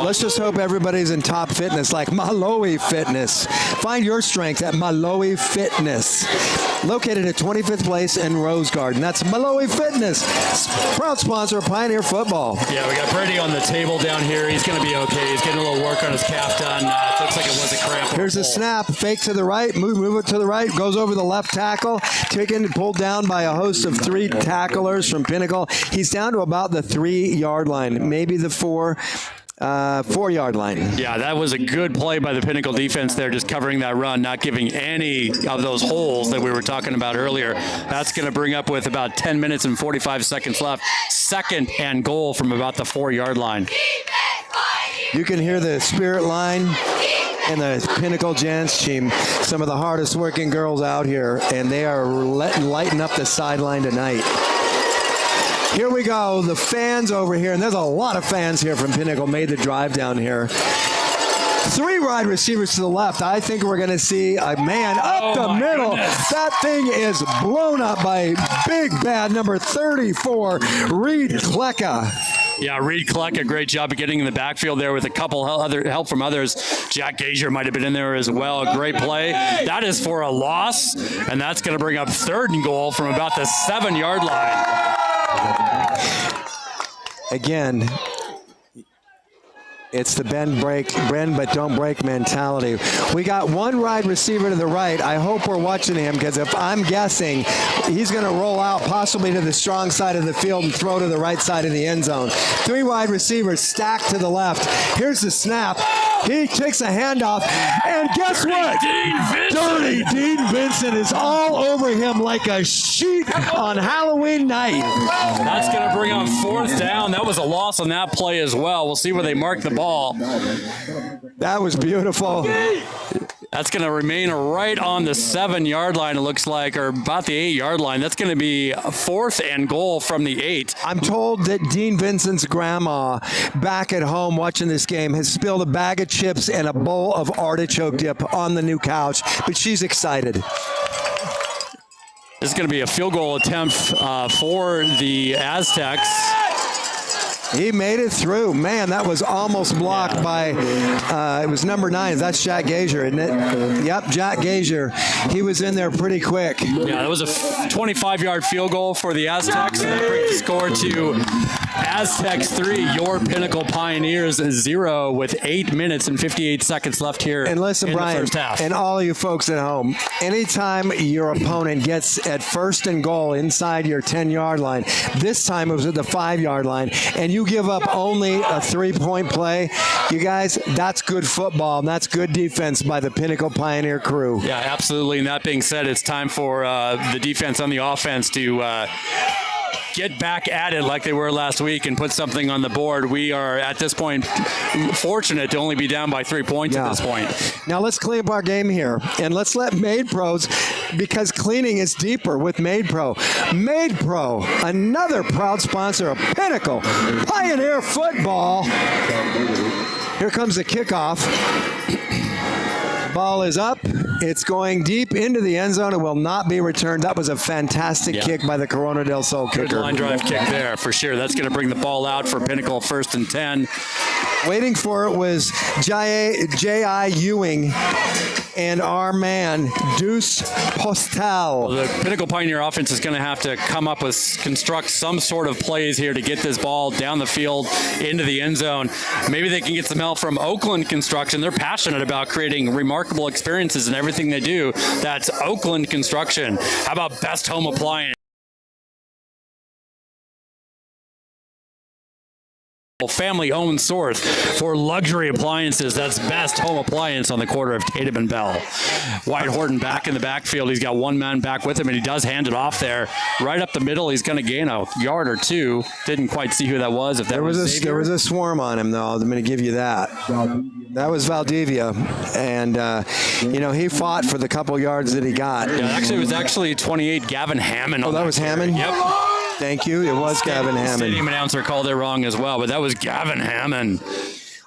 Let's just hope everybody's in top fitness, like Maloe Fitness. Find your strength at Maloe Fitness. Located at 25th Place in Rose Garden. That's Maloe Fitness, proud sponsor of Pioneer Football. Yeah, we got Brady on the table down here. He's going to be okay. He's getting a little work on his calf done. It looks like it was a cramp. Here's a snap. Fake to the right. Move it to the right. Goes over the left tackle. Taken and pulled down by a host of 3 tacklers from Pinnacle. He's down to about the 3-yard line, maybe the 4-yard line. Yeah, that was a good play by the Pinnacle defense there, just covering that run, not giving any of those holes that we were talking about earlier. That's going to bring up with about 10 minutes and 45 seconds left. Second and goal from about the 4-yard line. You can hear the spirit line and the Pinnacle Jans team, some of the hardest working girls out here, and they are lighting up the sideline tonight. Here we go, the fans over here, and there's a lot of fans here from Pinnacle, made the drive down here. 3 wide receivers to the left. I think we're going to see a man up the middle. Goodness. That thing is blown up by big bad number 34, Reed Klecka. Yeah, Reed Kleck, a great job of getting in the backfield there with a couple other help from others. Jack Gazier might have been in there as well. A great play. That is for a loss, and that's going to bring up 3rd and goal from about the 7-yard line. Again, it's the bend but don't break mentality. We got 1 wide receiver to the right. I hope we're watching him, because if I'm guessing, he's going to roll out possibly to the strong side of the field and throw to the right side of the end zone. 3 wide receivers stacked to the left. Here's the snap. He takes a handoff, and guess what? Dirty Dean Vincent is all over him like a sheet on Halloween night. That's going to bring on 4th down. That was a loss on that play as well. We'll see where they mark the ball. That was beautiful. That's going to remain right on the 7-yard line, it looks like, or about the 8-yard line. That's going to be 4th and goal from the 8. I'm told that Dean Vincent's grandma back at home watching this game has spilled a bag of chips and a bowl of artichoke dip on the new couch, but she's excited. This is going to be a field goal attempt for the Aztecs. He made it through. Man, that was almost blocked by, it was number 9. That's Jack Gazier, isn't it? Yep, Jack Gazier. He was in there pretty quick. Yeah, that was a 25-yard field goal for the Aztecs. And that brings the score to Aztecs 3, your Pinnacle Pioneers 0, with 8 minutes and 58 seconds left here and listen, in Brian, the first half. And all you folks at home, anytime your opponent gets at 1st and goal inside your 10-yard line, this time it was at the 5-yard line, and you give up only a 3-point play, you guys, that's good football, and that's good defense by the Pinnacle Pioneer crew. Yeah, absolutely. And that being said, it's time for the defense on the offense to get back at it like they were last week and put something on the board. We are, at this point, fortunate to only be down by 3 points at this point. Now let's clean up our game here, and let's let Made Pros, because cleaning is deeper with Made Pro. Made Pro, another proud sponsor of Pinnacle Pioneer Football. Here comes the kickoff. Ball is up. It's going deep into the end zone. It will not be returned. That was a fantastic kick by the Corona del Sol kicker. Good line drive kick there, for sure. That's going to bring the ball out for Pinnacle, 1st and 10. Waiting for it was J.I. Ewing, and our man, Deuce Postal. The Pinnacle Pioneer offense is going to have to construct some sort of plays here to get this ball down the field into the end zone. Maybe they can get some help from Oakland Construction. They're passionate about creating remarkable experiences in everything they do. That's Oakland Construction. How about Best Home Appliance? Family-owned source for luxury appliances. That's Best Home Appliance on the corner of Tatum and Bell. Wyatt Horton back in the backfield. He's got one man back with him, and he does hand it off there. Right up the middle, he's going to gain a yard or two. Didn't quite see who that was. If that was there was a swarm on him, though. I'm going to give you that. That was Valdivia, and he fought for the couple yards that he got. Yeah, actually, it was actually 28 Gavin Hammond. Oh, that was Hammond? Yep. Thank you. It was Gavin Hammond. Stadium announcer called it wrong as well, but that was Gavin Hammond.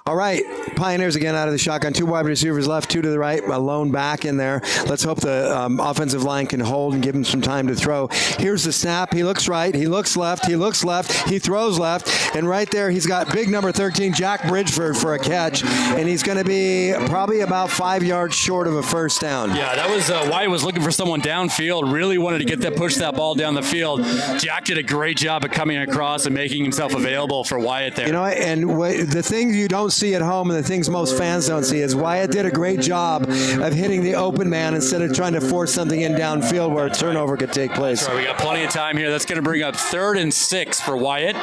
All right, Pioneers again out of the shotgun. 2 wide receivers left, 2 to the right, a lone back in there. Let's hope the offensive line can hold and give him some time to throw. Here's the snap. He looks right. He looks left. He looks left. He throws left. And right there, he's got big number 13, Jack Bridgeford, for a catch. And he's going to be probably about 5 yards short of a first down. Yeah, that was Wyatt was looking for someone downfield. Really wanted to push that ball down the field. Jack did a great job of coming across and making himself available for Wyatt there. And the things you don't see at home and the things most fans don't see is Wyatt did a great job of hitting the open man instead of trying to force something in downfield where a turnover could take place. That's right. We got plenty of time here. That's going to bring up 3rd and 6 for Wyatt.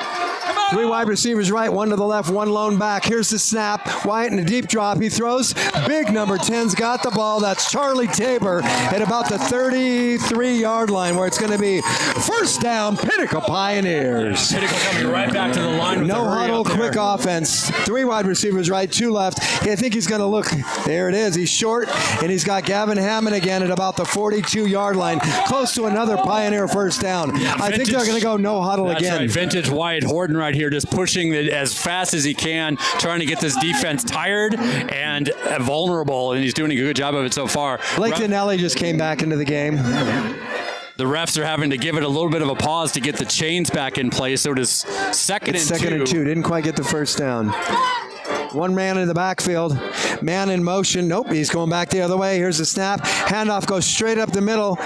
3 wide receivers right, 1 to the left, 1 lone back. Here's the snap. Wyatt in a deep drop. He throws. Big number 10's got the ball. That's Charlie Tabor at about the 33-yard line, where it's going to be first down, Pinnacle Pioneers. Pinnacle coming right back to the line. No huddle, quick offense. 3 wide receivers right, 2 left. I think he's going to look. There it is. He's short, and he's got Gavin Hammond again at about the 42-yard line, close to another Pioneer first down. I think they're going to go no huddle again. Right. Vintage Wyatt Horton right here, just pushing it as fast as he can, trying to get this defense tired and vulnerable, and he's doing a good job of it so far. Blake Dinelli just came back into the game. The refs are having to give it a little bit of a pause to get the chains back in place, so it is second and two. Didn't quite get the first down. 1 man in the backfield. Man in motion. Nope, he's going back the other way. Here's the snap. Handoff goes straight up the middle.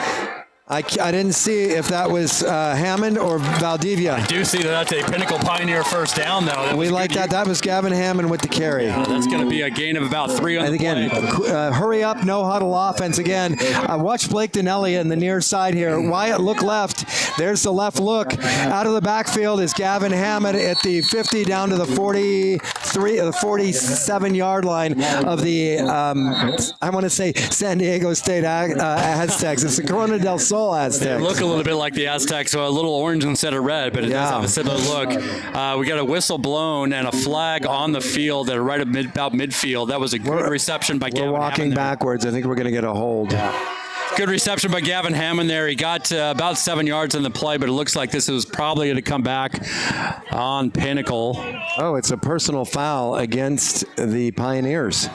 I didn't see if that was Hammond or Valdivia. I do see that that's a Pinnacle Pioneer first down, though. We like that. That was Gavin Hammond with the carry. Yeah, that's going to be a gain of about 3 on the play. Hurry up, no huddle offense again. Watch Blake Dinelli in the near side here. Wyatt, look left. There's the left look. Out of the backfield is Gavin Hammond at the 50 down to the 47-yard line of the, I want to say, San Diego State Aztecs. It's the Corona del Sol Aztecs. They look a little bit like the Aztecs, so a little orange instead of red, but it does have a similar look. We got a whistle blown and a flag on the field at right about midfield. That was a good reception by Gavin Hammond. We're walking backwards. I think we're going to get a hold. Good reception by Gavin Hammond there. He got about 7 yards in the play, but it looks like this was probably going to come back on Pinnacle. Oh, it's a personal foul against the Pioneers.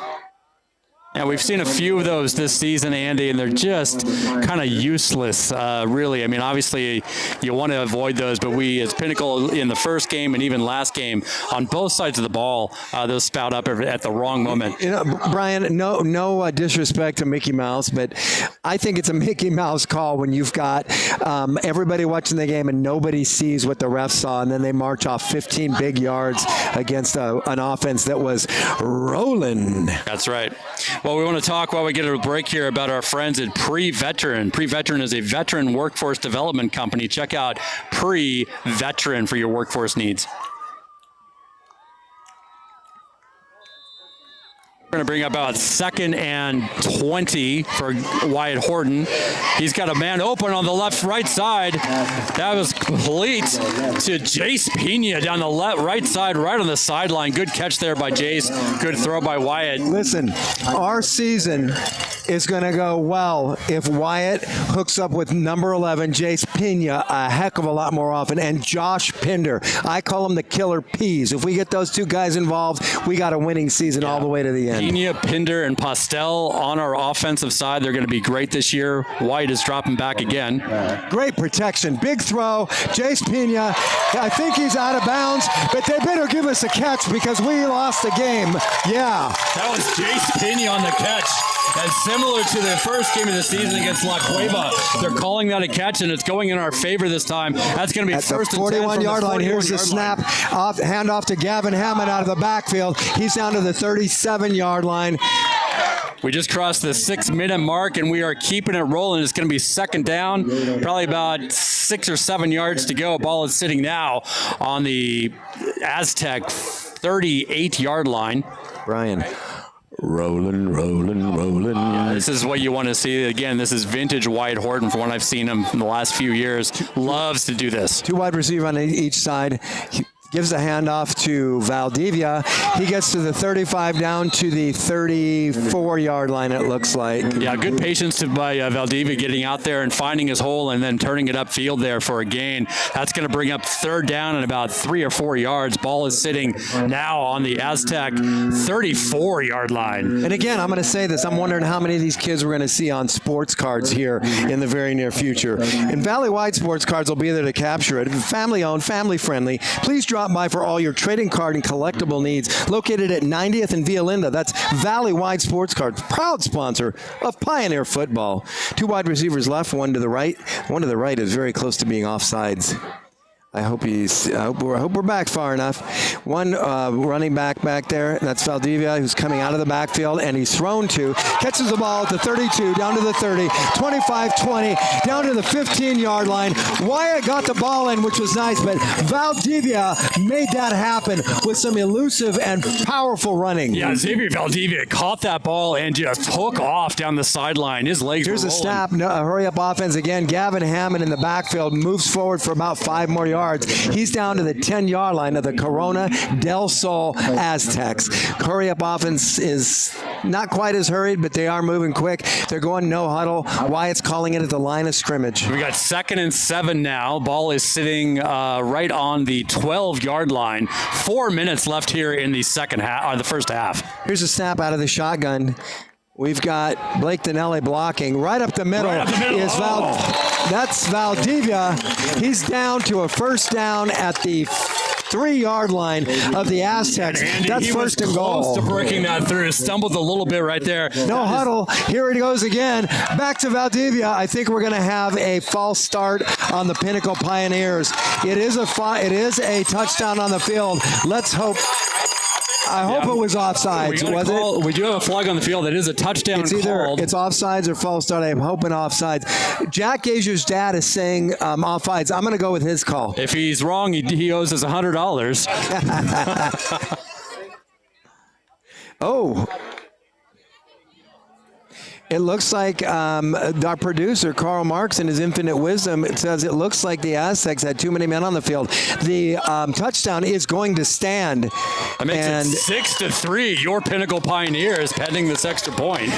Yeah, we've seen a few of those this season, Andy, and they're just kind of useless, really. I mean, obviously, you want to avoid those, but we, as Pinnacle, in the first game and even last game, on both sides of the ball, those spout up at the wrong moment. Brian, no disrespect to Mickey Mouse, but I think it's a Mickey Mouse call when you've got everybody watching the game and nobody sees what the refs saw, and then they march off 15 big yards against an offense that was rolling. That's right. Well, we want to talk while we get a break here about our friends at Pre-Veteran. Pre-Veteran is a veteran workforce development company. Check out Pre-Veteran for your workforce needs. We're going to bring up about 2nd and 20 for Wyatt Horton. He's got a man open on the right side. That was complete to Jace Pena down the right side, right on the sideline. Good catch there by Jace. Good throw by Wyatt. Listen, our season is going to go well if Wyatt hooks up with number 11, Jace Pena, a heck of a lot more often, and Josh Pinder. I call them the killer peas. If we get those 2 guys involved, we got a winning season all the way to the end. Pena, Pinder, and Postel on our offensive side. They're going to be great this year. Wyatt is dropping back again. Great protection. Big throw. Jace Pena, I think he's out of bounds, but they better give us a catch because we lost the game. Yeah. That was Jace Pena on the catch. And similar to the first game of the season against La Cueva, they're calling that a catch, and it's going in our favor this time. That's going to be At first the and 10 from 41-yard line. Here's the 41-yard line. snap. Hand off to Gavin Hammond out of the backfield. He's down to the 37-yard line. We just crossed the 6-minute mark, and we are keeping it rolling. It's going to be second down, probably about 6 or 7 yards to go. Ball is sitting now on the Aztec 38-yard line. Brian. Rolling. Yeah, this is what you want to see. Again, this is vintage Wyatt Horton from what I've seen him in the last few years. Loves to do this. 2 wide receiver on each side. He gives the handoff to Valdivia. He gets to the 35 down to the 34-yard line, it looks like. Yeah, good patience by Valdivia getting out there and finding his hole and then turning it upfield there for a gain. That's going to bring up third down and about 3 or 4 yards. Ball is sitting now on the Aztec 34-yard line. And again, I'm going to say this. I'm wondering how many of these kids we're going to see on sports cards here in the very near future. And Valley-wide sports cards will be there to capture it. Family-owned, family-friendly. Please drop by for all your trading card and collectible needs. Located at 90th and Via Linda. That's Valley-wide sports cards. Proud sponsor of Pioneer football. 2 wide receivers left, 1 to the right. 1 to the right is very close to being offsides. I hope we're back far enough. 1 running back there. That's Valdivia, who's coming out of the backfield, and he's thrown to. Catches the ball at the 32, down to the 30, 25, 20, down to the 15-yard line. Wyatt got the ball in, which was nice, but Valdivia made that happen with some elusive and powerful running. Yeah, Xavier Valdivia caught that ball and just took off down the sideline. His legs Here's were a rolling. snap. No, hurry-up offense again. Gavin Hammond in the backfield moves forward for about 5 more yards. He's down to the 10-yard line of the Corona del Sol Aztecs. Hurry-up offense is not quite as hurried, but they are moving quick. They're going no huddle. Wyatt's calling it at the line of scrimmage. We got 2nd and 7 now. Ball is sitting right on the 12-yard line. 4 minutes left here in the second half, or the first half. Here's a snap out of the shotgun. We've got Blake Donnelly blocking. Right up the middle, is that's Valdivia. He's down to a first down at the 3-yard line of the Aztecs. That's first and goal. Close to breaking that through. Stumbled a little bit right there. No huddle. Here it goes again. Back to Valdivia. I think we're going to have a false start on the Pinnacle Pioneers. It is a touchdown on the field. Let's hope. I hope it was offsides. Was it? We do have a flag on the field. It is a touchdown it's either called. It's offsides or false start. I'm hoping offsides. Jack Gazier's dad is saying offsides. I'm going to go with his call. If he's wrong, he owes us $100. Oh. It looks like our producer, Carl Marks, in his infinite wisdom, says it looks like the Aztecs had too many men on the field. The touchdown is going to stand. That makes it 6-3. Your Pinnacle Pioneers pending this extra point.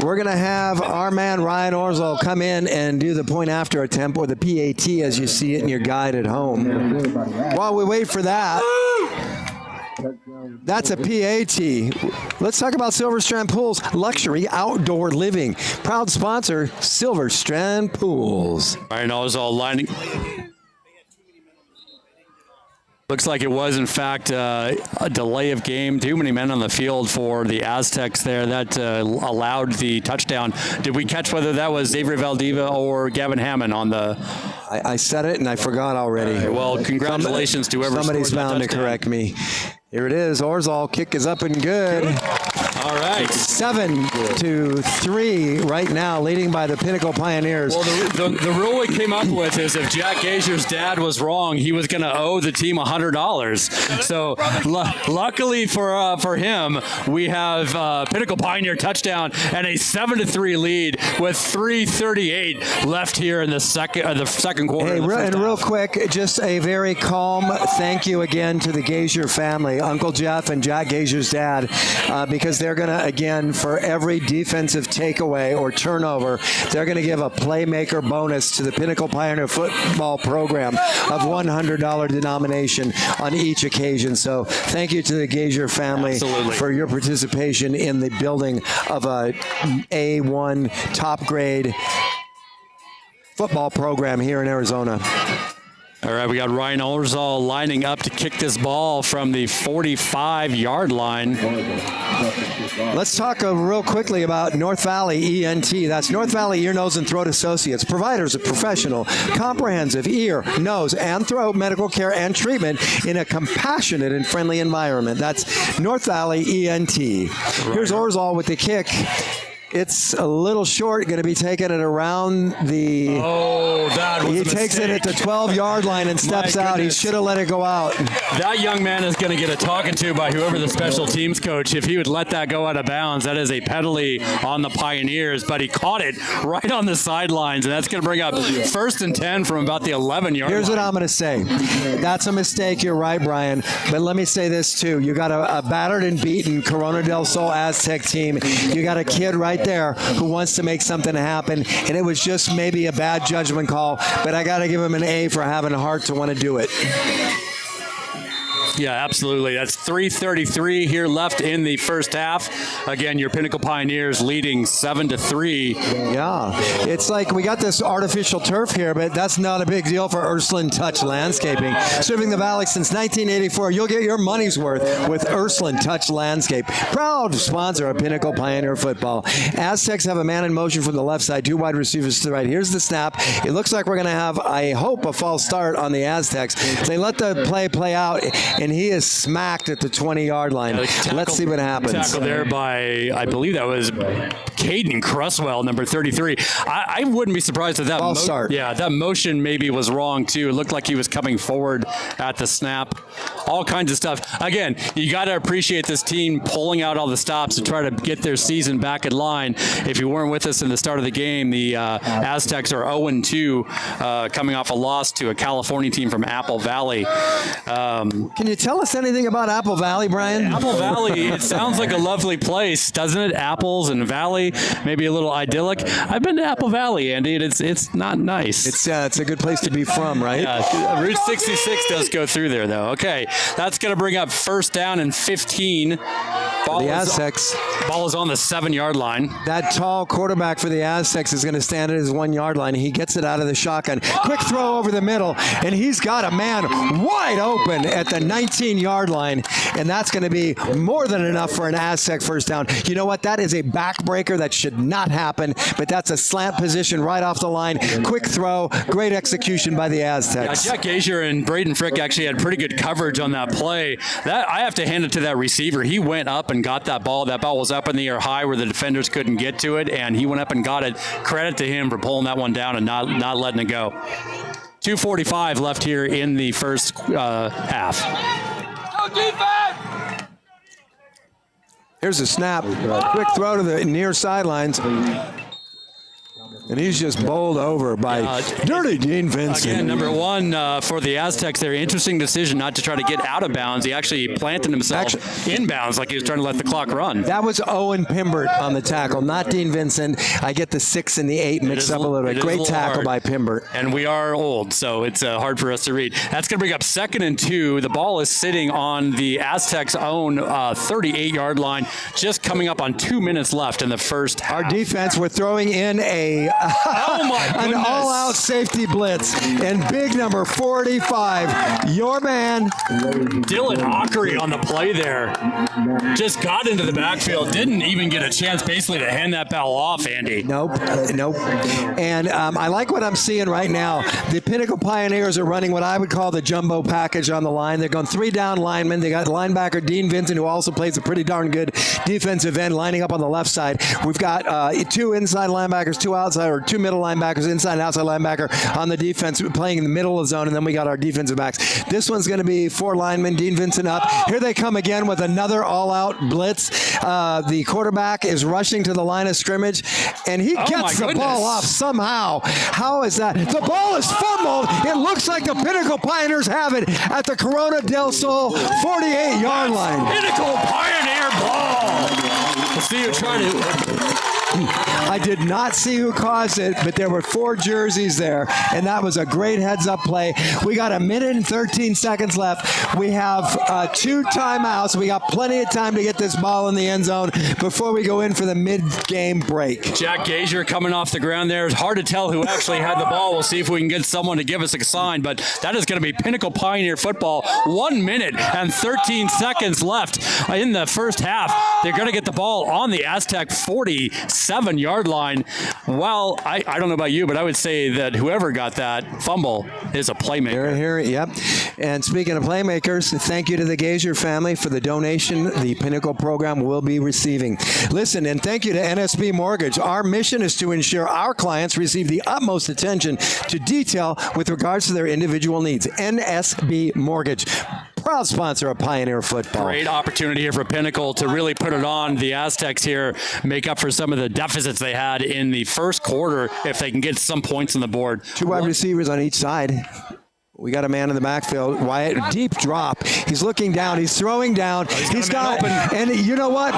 We're going to have our man Ryan Orzel come in and do the point after attempt, or the PAT as you see it in your guide at home. While we wait for that, that's a PAT. Let's talk about Silver Strand Pools, luxury outdoor living. Proud sponsor, Silver Strand Pools. Ryan Orzel lining. Looks like it was, in fact, a delay of game. Too many men on the field for the Aztecs there. That allowed the touchdown. Did we catch whether that was Xavier Valdivia or Gavin Hammond on the... I said it and I forgot already. Right, well, congratulations to whoever Somebody's scored that bound to touchdown. correct me. Here it is. Orzel kick is up and good. All right. 7-3 right now, leading by the Pinnacle Pioneers. Well, the rule we came up with is if Jack Gazier's dad was wrong, he was going to owe the team $100. So luckily for him, we have Pinnacle Pioneer touchdown and a 7-3 lead with 3:38 left here in the second quarter. Hey, of the first real half. quick, just a very calm thank you again to the Gazier family, Uncle Jeff and Jack Gazier's dad, because they're going to, again, for every defensive takeaway or turnover, they're going to give a playmaker bonus to the Pinnacle Pioneer football program of $100 denomination on each occasion. So thank you to the Gazier family for your participation in the building of a A1 top grade football program here in Arizona. All right, we got Ryan Olrzal lining up to kick this ball from the 45-yard line. Let's talk real quickly about North Valley ENT. That's North Valley Ear, Nose, and Throat Associates, providers of professional, comprehensive ear, nose, and throat medical care and treatment in a compassionate and friendly environment. That's North Valley ENT. Here's Olrzal with the kick. It's a little short, going to be taking it around the... Oh, that was a mistake. He takes it at the 12-yard line and steps out. He should have let it go out. That young man is going to get a talking to by whoever the special teams coach. If he would let that go out of bounds, that is a penalty on the Pioneers, but he caught it right on the sidelines, and that's going to bring up 1st and 10 from about the 11-yard line. Here's what I'm going to say. That's a mistake. You're right, Brian. But let me say this, too. You got a battered and beaten Corona del Sol Aztec team. You got a kid right there who wants to make something happen, and it was just maybe a bad judgment call, but I got to give him an A for having a heart to want to do it. Yeah, absolutely. That's 3:33 here left in the first half. Again, your Pinnacle Pioneers leading 7-3. Yeah, it's like we got this artificial turf here, but that's not a big deal for Ursuline Touch Landscaping. Serving the Valley since 1984, you'll get your money's worth with Ursuline Touch Landscape. Proud sponsor of Pinnacle Pioneer football. Aztecs have a man in motion from the left side, 2 wide receivers to the right. Here's the snap. It looks like we're going to have, I hope, a false start on the Aztecs. They let the play out, and he is smacked at the 20-yard line. Let's see what happens. Tackle there by, I believe that was Caden Cresswell, number 33. I wouldn't be surprised if that false start. Yeah, that motion maybe was wrong too. It looked like he was coming forward at the snap. All kinds of stuff. Again, you got to appreciate this team pulling out all the stops to try to get their season back in line. If you weren't with us in the start of the game, the Aztecs are 0-2, coming off a loss to a California team from Apple Valley. Can you tell us anything about Apple Valley, Brian? Apple Valley, it sounds like a lovely place, doesn't it? Apples and valley, maybe a little idyllic. I've been to Apple Valley, Andy, and it's not nice. It's a good place to be from, right? Yeah, Route 66 does go through there, though. Okay, that's going to bring up 1st down and 15. The Aztecs. Ball is on the 7-yard line. That tall quarterback for the Aztecs is going to stand at his 1-yard line. He gets it out of the shotgun. Quick throw over the middle, and he's got a man wide open at the 19-yard line, and that's going to be more than enough for an Aztec first down. You know what? That is a backbreaker. That should not happen, but that's a slant position right off the line. Quick throw, great execution by the Aztecs. Jack Gazier and Braden Frick actually had pretty good coverage on that play. That I have to hand it to that receiver. He went up and got that ball. That ball was up in the air high where the defenders couldn't get to it, and he went up and got it. Credit to him for pulling that one down and not letting it go. 2:45 left here in the first half. Go defense! Here's a snap. Quick throw to the near sidelines. And he's just bowled over by Dirty Dean Vincent. Again, number one for the Aztecs there. Interesting decision not to try to get out of bounds. He actually planted himself inbounds like he was trying to let the clock run. That was Owen Pimbert on the tackle, not Dean Vincent. I get the 6 and the 8 mixed up a little bit. Great tackle by Pimbert. And we are old, so it's hard for us to read. That's going to bring up 2nd and 2. The ball is sitting on the Aztecs' own 38-yard line, just coming up on 2 minutes left in the first half. Our defense, we're throwing in an all-out safety blitz, and big number 45, your man Dylan Ockery on the play there, just got into the backfield, didn't even get a chance basically to hand that ball off, Andy. Nope. And I like what I'm seeing right now. The Pinnacle Pioneers are running what I would call the jumbo package on the line. They're going 3 down linemen. They got linebacker Dean Vincent, who also plays a pretty darn good defensive end, lining up on the left side. We've got 2 inside linebackers, 2 outside, or 2 middle linebackers, inside and outside linebacker on the defense, playing in the middle of the zone, and then we got our defensive backs. This one's going to be 4 linemen, Dean Vincent up. Here they come again with another all-out blitz. The quarterback is rushing to the line of scrimmage, and he gets the ball off somehow. How is that? The ball is fumbled. It looks like the Pinnacle Pioneers have it at the Corona del Sol 48-yard line. Pinnacle Pioneer ball. Let's see you trying to I did not see who caused it, but there were 4 jerseys there, and that was a great heads-up play. We got 1 minute and 13 seconds left. We have 2 timeouts. We got plenty of time to get this ball in the end zone before we go in for the mid-game break. Jack Gazier coming off the ground there. It's hard to tell who actually had the ball. We'll see if we can get someone to give us a sign, but that is going to be Pinnacle Pioneer football. 1 minute and 13 seconds left in the first half. They're going to get the ball on the Aztec 47-yard line. Well, I don't know about you, but I would say that whoever got that fumble is a playmaker. Here, yep. And speaking of playmakers, thank you to the Gazier family for the donation the Pinnacle program will be receiving. Listen, and thank you to NSB Mortgage. Our mission is to ensure our clients receive the utmost attention to detail with regards to their individual needs. NSB Mortgage, proud sponsor of Pioneer football. Great opportunity here for Pinnacle to really put it on the Aztecs here, make up for some of the deficits they had in the first quarter if they can get some points on the board. 2 wide receivers on each side. We got a man in the backfield. Wyatt, deep drop. He's looking down. He's throwing down. He's got, and you know what?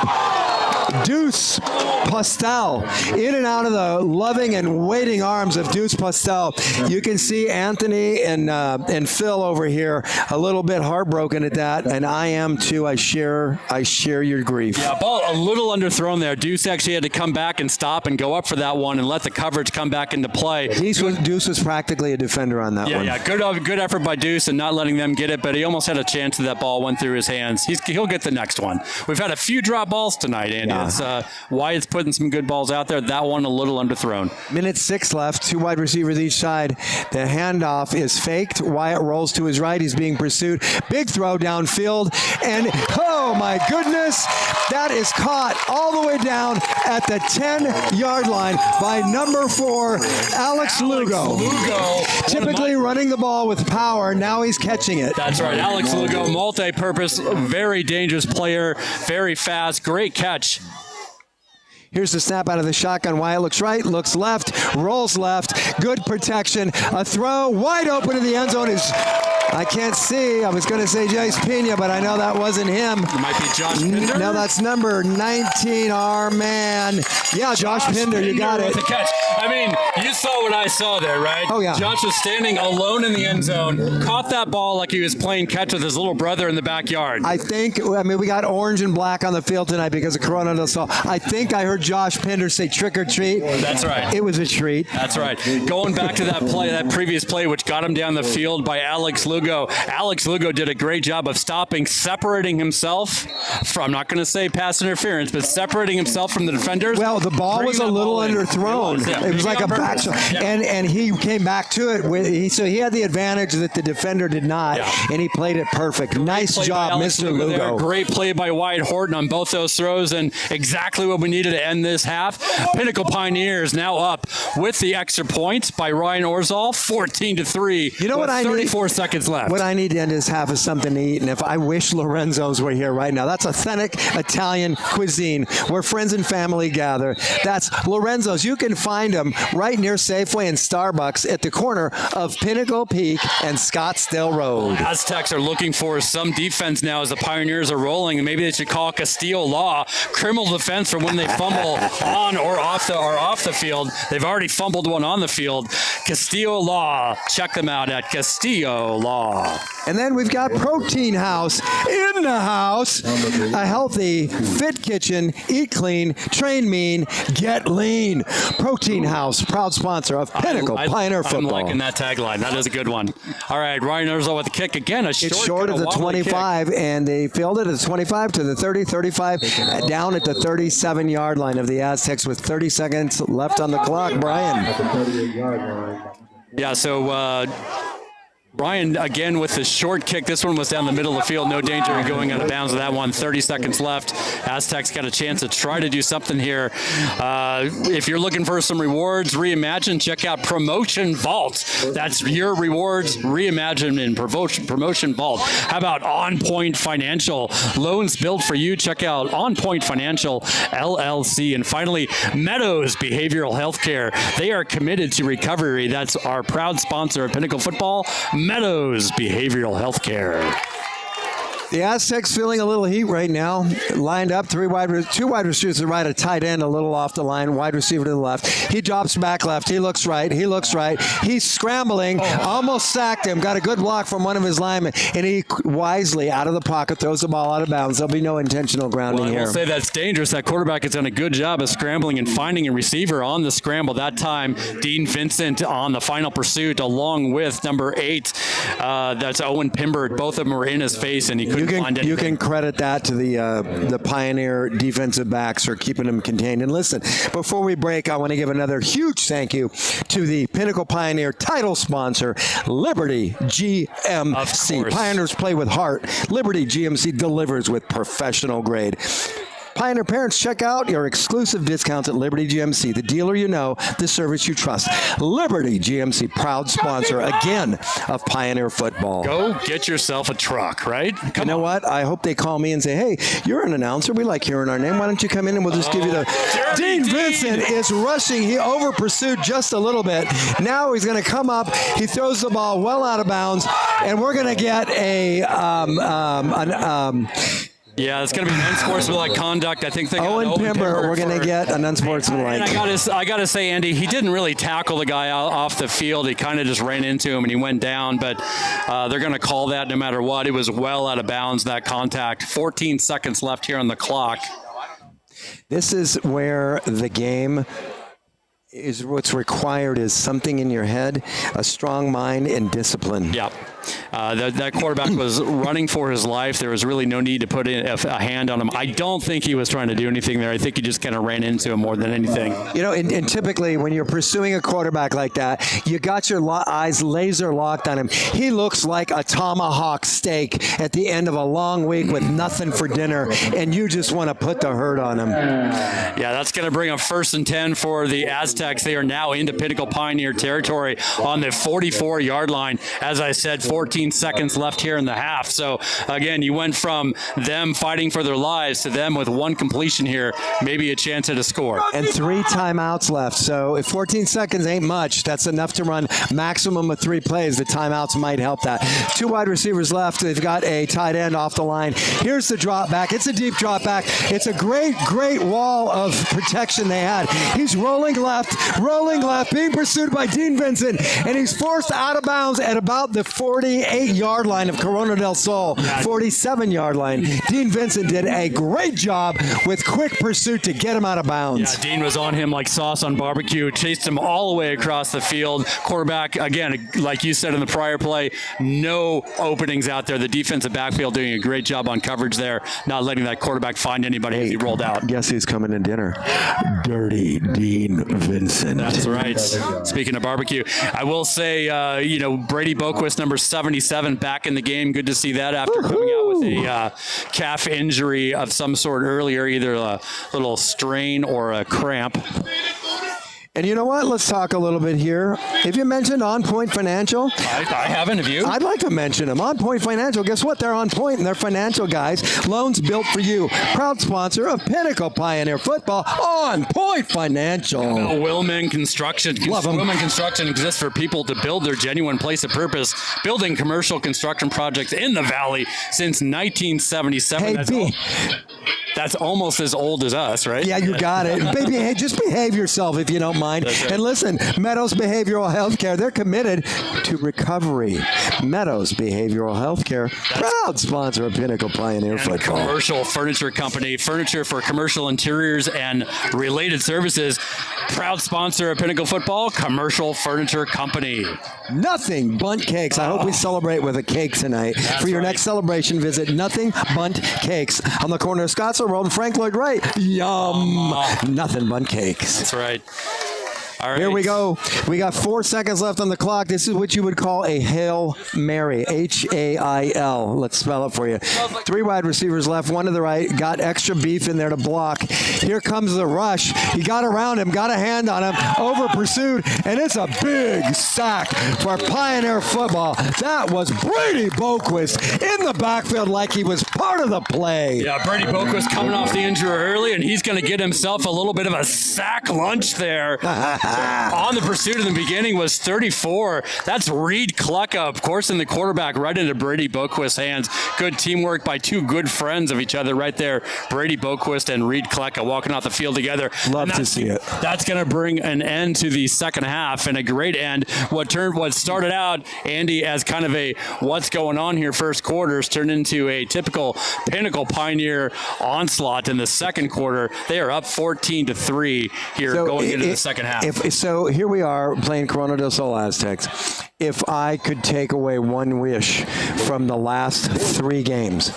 Deuce Postel in and out of the loving and waiting arms of Deuce Postel. You can see Anthony and Phil over here a little bit heartbroken at that, and I am too. I share your grief. Yeah, ball a little underthrown there. Deuce actually had to come back and stop and go up for that one and let the coverage come back into play. Deuce was practically a defender on that one. Yeah, good effort by Deuce and not letting them get it, but he almost had a chance that that ball went through his hands. He'll get the next one. We've had a few drop balls tonight, Andy. Yeah. It's Wyatt's putting some good balls out there. That one a little underthrown. 1:06 left. 2 wide receivers each side. The handoff is faked. Wyatt rolls to his right. He's being pursued. Big throw downfield. And, oh, my goodness, that is caught all the way down at the 10-yard line by number 4, Alex Lugo. Typically running the ball with power. Now he's catching it. That's right. Alex Lugo, multi-purpose, very dangerous player, very fast, great catch. Here's the snap out of the shotgun. Wyatt looks right, looks left, rolls left. Good protection. A throw wide open in the end zone is, I can't see. I was going to say Jace Pena, but I know that wasn't him. It might be Josh Pinder. No, that's number 19, our man. Yeah, Josh Pinder, you got it. With the catch. I mean, you saw what I saw there, right? Oh, yeah. Josh was standing alone in the end zone, caught that ball like he was playing catch with his little brother in the backyard. I mean, we got orange and black on the field tonight because of Corona del Sol. I think I heard Josh Pinder say trick or treat. That's right. It was a treat. That's right. Going back to that play, that previous play, which got him down the field by Alex Lugo. Alex Lugo did a great job of stopping, separating himself from, I'm not going to say pass interference, but separating himself from the defenders. Well, the ball was a little underthrown. It was like a back shot. Yeah. And he came back to it. So he had the advantage that the defender did not, and he played it perfect. Nice job, Mr. Lugo. Great play by Wyatt Horton on both those throws, and exactly what we needed to end this half. Pinnacle Pioneers now up with the extra points by Ryan Orzal, 14-3. You know what I need? 34 seconds left. What I need to end this half is something to eat, and if I wish Lorenzo's were here right now. That's authentic Italian cuisine where friends and family gather. That's Lorenzo's. You can find them right near Safeway and Starbucks at the corner of Pinnacle Peak and Scottsdale Road. Aztecs are looking for some defense now as the Pioneers are rolling. Maybe they should call Castillo Law criminal defense for when they fumble on or off the field. They've already fumbled one on the field. Castillo Law. Check them out at Castillo Law. And then we've got Protein House in the house. A healthy, fit kitchen. Eat clean, train mean, get lean. Protein House, proud sponsor of Pinnacle Pioneer football. I'm liking that tagline. That is a good one. All right, Ryan Orzal with the kick again. It's short of the 25, kick. And they fielded at the 25 to the 30, 35, down at the 37-yard line of the Aztecs with 30 seconds left on the clock. Brian. Yeah, so Brian again with the short kick. This one was down the middle of the field. No danger in going out of bounds with that one. 30 seconds left. Aztecs got a chance to try to do something here. If you're looking for some rewards, reimagine, check out Promotion Vault. That's your rewards reimagined in Promotion Vault. How about On Point Financial? Loans built for you. Check out On Point Financial LLC. And finally, Meadows Behavioral Healthcare. They are committed to recovery. That's our proud sponsor of Pinnacle Football. Meadows Behavioral Healthcare. The Aztecs feeling a little heat right now. Lined up, two wide receivers to the right, a tight end a little off the line, wide receiver to the left. He drops back left. He looks right. He's scrambling, almost sacked him. Got a good block from one of his linemen, and he wisely out of the pocket throws the ball out of bounds. There'll be no intentional grounding here. I will say that's dangerous. That quarterback has done a good job of scrambling and finding a receiver on the scramble. That time, Dean Vincent on the final pursuit, along with number 8. That's Owen Pimbert. Both of them were in his face, and he couldn't find anything. You can credit that to the Pioneer defensive backs for keeping them contained. And listen, before we break, I want to give another huge thank you to the Pinnacle Pioneer title sponsor, Liberty GMC. Pioneers play with heart. Liberty GMC delivers with professional grade. Pioneer parents, check out your exclusive discounts at Liberty GMC, the dealer you know, the service you trust. Liberty GMC, proud sponsor, again, of Pioneer football. Go get yourself a truck, right? You know what? I hope they call me and say, hey, you're an announcer. We like hearing our name. Why don't you come in and we'll just give you the... Dean Vincent is rushing. He over-pursued just a little bit. Now he's going to come up. He throws the ball well out of bounds, and we're going to get yeah, it's going to be an unsportsmanlike conduct. I think they got Owen Pimbert. We're going to get an unsportsmanlike. And I got to say, Andy, he didn't really tackle the guy off the field. He kind of just ran into him and he went down. But they're going to call that no matter what. It was well out of bounds, that contact. 14 seconds left here on the clock. This is where the game is. What's required is something in your head, a strong mind, and discipline. Yeah. That quarterback was running for his life. There was really no need to put in a hand on him. I don't think he was trying to do anything there. I think he just kind of ran into him more than anything. You know, and typically when you're pursuing a quarterback like that, you got your eyes laser locked on him. He looks like a tomahawk steak at the end of a long week with nothing for dinner, and you just want to put the hurt on him. Yeah, that's going to bring up 1st and 10 for the Aztecs. They are now into Pinnacle Pioneer territory on the 44-yard line. As I said, 14 seconds left here in the half. So, again, you went from them fighting for their lives to them with one completion here, maybe a chance at a score. And 3 timeouts left. So if 14 seconds ain't much, that's enough to run maximum of 3 plays. The timeouts might help that. 2 wide receivers left. They've got a tight end off the line. Here's the drop back. It's a deep drop back. It's a great wall of protection they had. He's rolling left, being pursued by Dean Vincent, and he's forced out of bounds at about the 48-yard line of Corona del Sol, 47-yard line. Dean Vincent did a great job with quick pursuit to get him out of bounds. Yeah, Dean was on him like sauce on barbecue, chased him all the way across the field. Quarterback, again, like you said in the prior play, no openings out there. The defensive backfield doing a great job on coverage there, not letting that quarterback find anybody as he rolled out. Guess who's coming to dinner? Dirty Dean Vincent. That's right. Speaking of barbecue, I will say, Brady Boquist, number 77, back in the game. Good to see that after coming out with a calf injury of some sort earlier, either a little strain or a cramp. And you know what? Let's talk a little bit here. Have you mentioned On Point Financial? I haven't. Have you? I'd like to mention them. On Point Financial. Guess what? They're on point, and they're financial guys. Loans built for you. Proud sponsor of Pinnacle Pioneer Football. On Point Financial. Willman Construction. Love them. Willman Construction exists for people to build their genuine place of purpose, building commercial construction projects in the Valley since 1977. That's almost as old as us, right? Yeah, you got it. Baby, hey, just behave yourself if you don't mind. Right. And listen, Meadows Behavioral Healthcare, they're committed to recovery. Meadows Behavioral Healthcare, proud sponsor of Pinnacle Pioneer Football. Commercial Furniture Company, furniture for commercial interiors and related services. Proud sponsor of Pinnacle Football, Commercial Furniture Company. Nothing Bundt Cakes. I hope we celebrate with a cake tonight. That's For your right. next celebration, visit Nothing Bundt Cakes on the corner of Scottsdale Road and Frank Lloyd Wright. Yum. Nothing Bundt Cakes. That's right. All right. Here we go. We got 4 seconds left on the clock. This is what you would call a Hail Mary. Hail. Let's spell it for you. 3 wide receivers left, 1 to the right. Got extra beef in there to block. Here comes the rush. He got around him, got a hand on him, over pursued, and it's a big sack for Pioneer Football. That was Brady Boquist in the backfield like he was part of the play. Yeah, Brady Boquist coming off the injury early, and he's going to get himself a little bit of a sack lunch there. On the pursuit in the beginning was 34. That's Reed Klucka, of course, in the quarterback, right into Brady Boquist's hands. Good teamwork by two good friends of each other right there. Brady Boquist and Reed Klucka walking off the field together. Love to see it. That's going to bring an end to the second half, and a great end. What started out, Andy, as kind of a what's going on here first quarters turned into a typical Pinnacle Pioneer onslaught in the second quarter. They are up 14-3 here going into the second half. So here we are playing Corona del Sol Aztecs. If I could take away one wish from the last 3 games,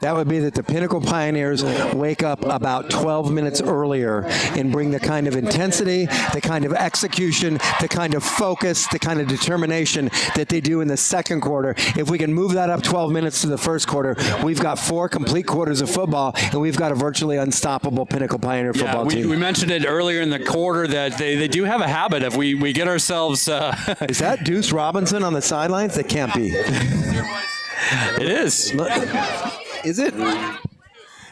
that would be that the Pinnacle Pioneers wake up about 12 minutes earlier and bring the kind of intensity, the kind of execution, the kind of focus, the kind of determination that they do in the second quarter. If we can move that up 12 minutes to the first quarter, we've got 4 complete quarters of football, and we've got a virtually unstoppable Pinnacle Pioneer football team. We mentioned it earlier in the quarter that they do have a habit of we get ourselves. Is that Deuce Robinson on the sidelines? That can't be. It is. Is it?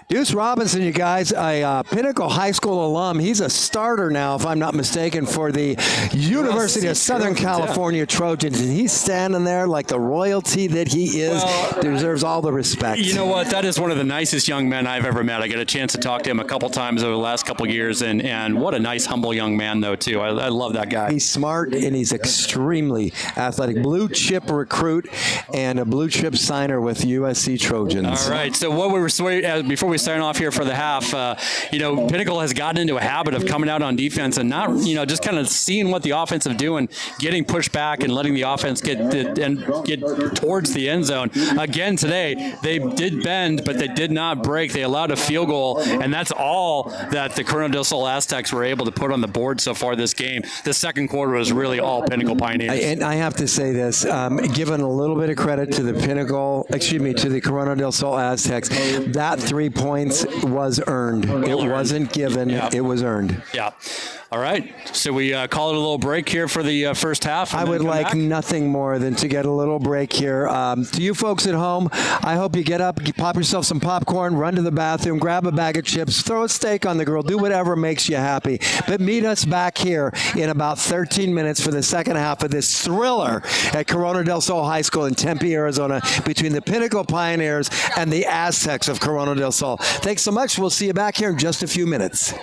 Deuce Robinson, you guys, a Pinnacle High School alum. He's a starter now, if I'm not mistaken, for the University of Southern California Trojans. And he's standing there like the royalty that he is. Deserves all the respect. You know what? That is one of the nicest young men I've ever met. I got a chance to talk to him a couple times over the last couple of years. And what a nice, humble young man, though, too. I love that guy. He's smart, and he's extremely athletic. Blue chip recruit and a blue chip signer with USC Trojans. All right. So what we were before we start off here for the half, Pinnacle has gotten into a habit of coming out on defense and not, just kind of seeing what the offense is doing, getting pushed back and letting the offense get towards the end zone. Again today, they did bend, but they did not break. They allowed a field goal, and that's all that the Corona del Sol Aztecs were able to put on the board so far this game. The second quarter was really all Pinnacle Pioneers. And I have to say this, giving a little bit of credit to the Corona del Sol Aztecs, that 3 points was earned. It wasn't given. Yeah. It was earned. Yeah. All right. So we call it a little break here for the first half. I would like nothing more than to get a little break here. To you folks at home, I hope you get up, you pop yourself some popcorn, run to the bathroom, grab a bag of chips, throw a steak on the grill, do whatever makes you happy. But meet us back here in about 13 minutes for the second half of this thriller at Corona del Sol High School in Tempe, Arizona, between the Pinnacle Pioneers and the Aztecs of Corona del Sol. Thanks so much. We'll see you back here in just a few minutes.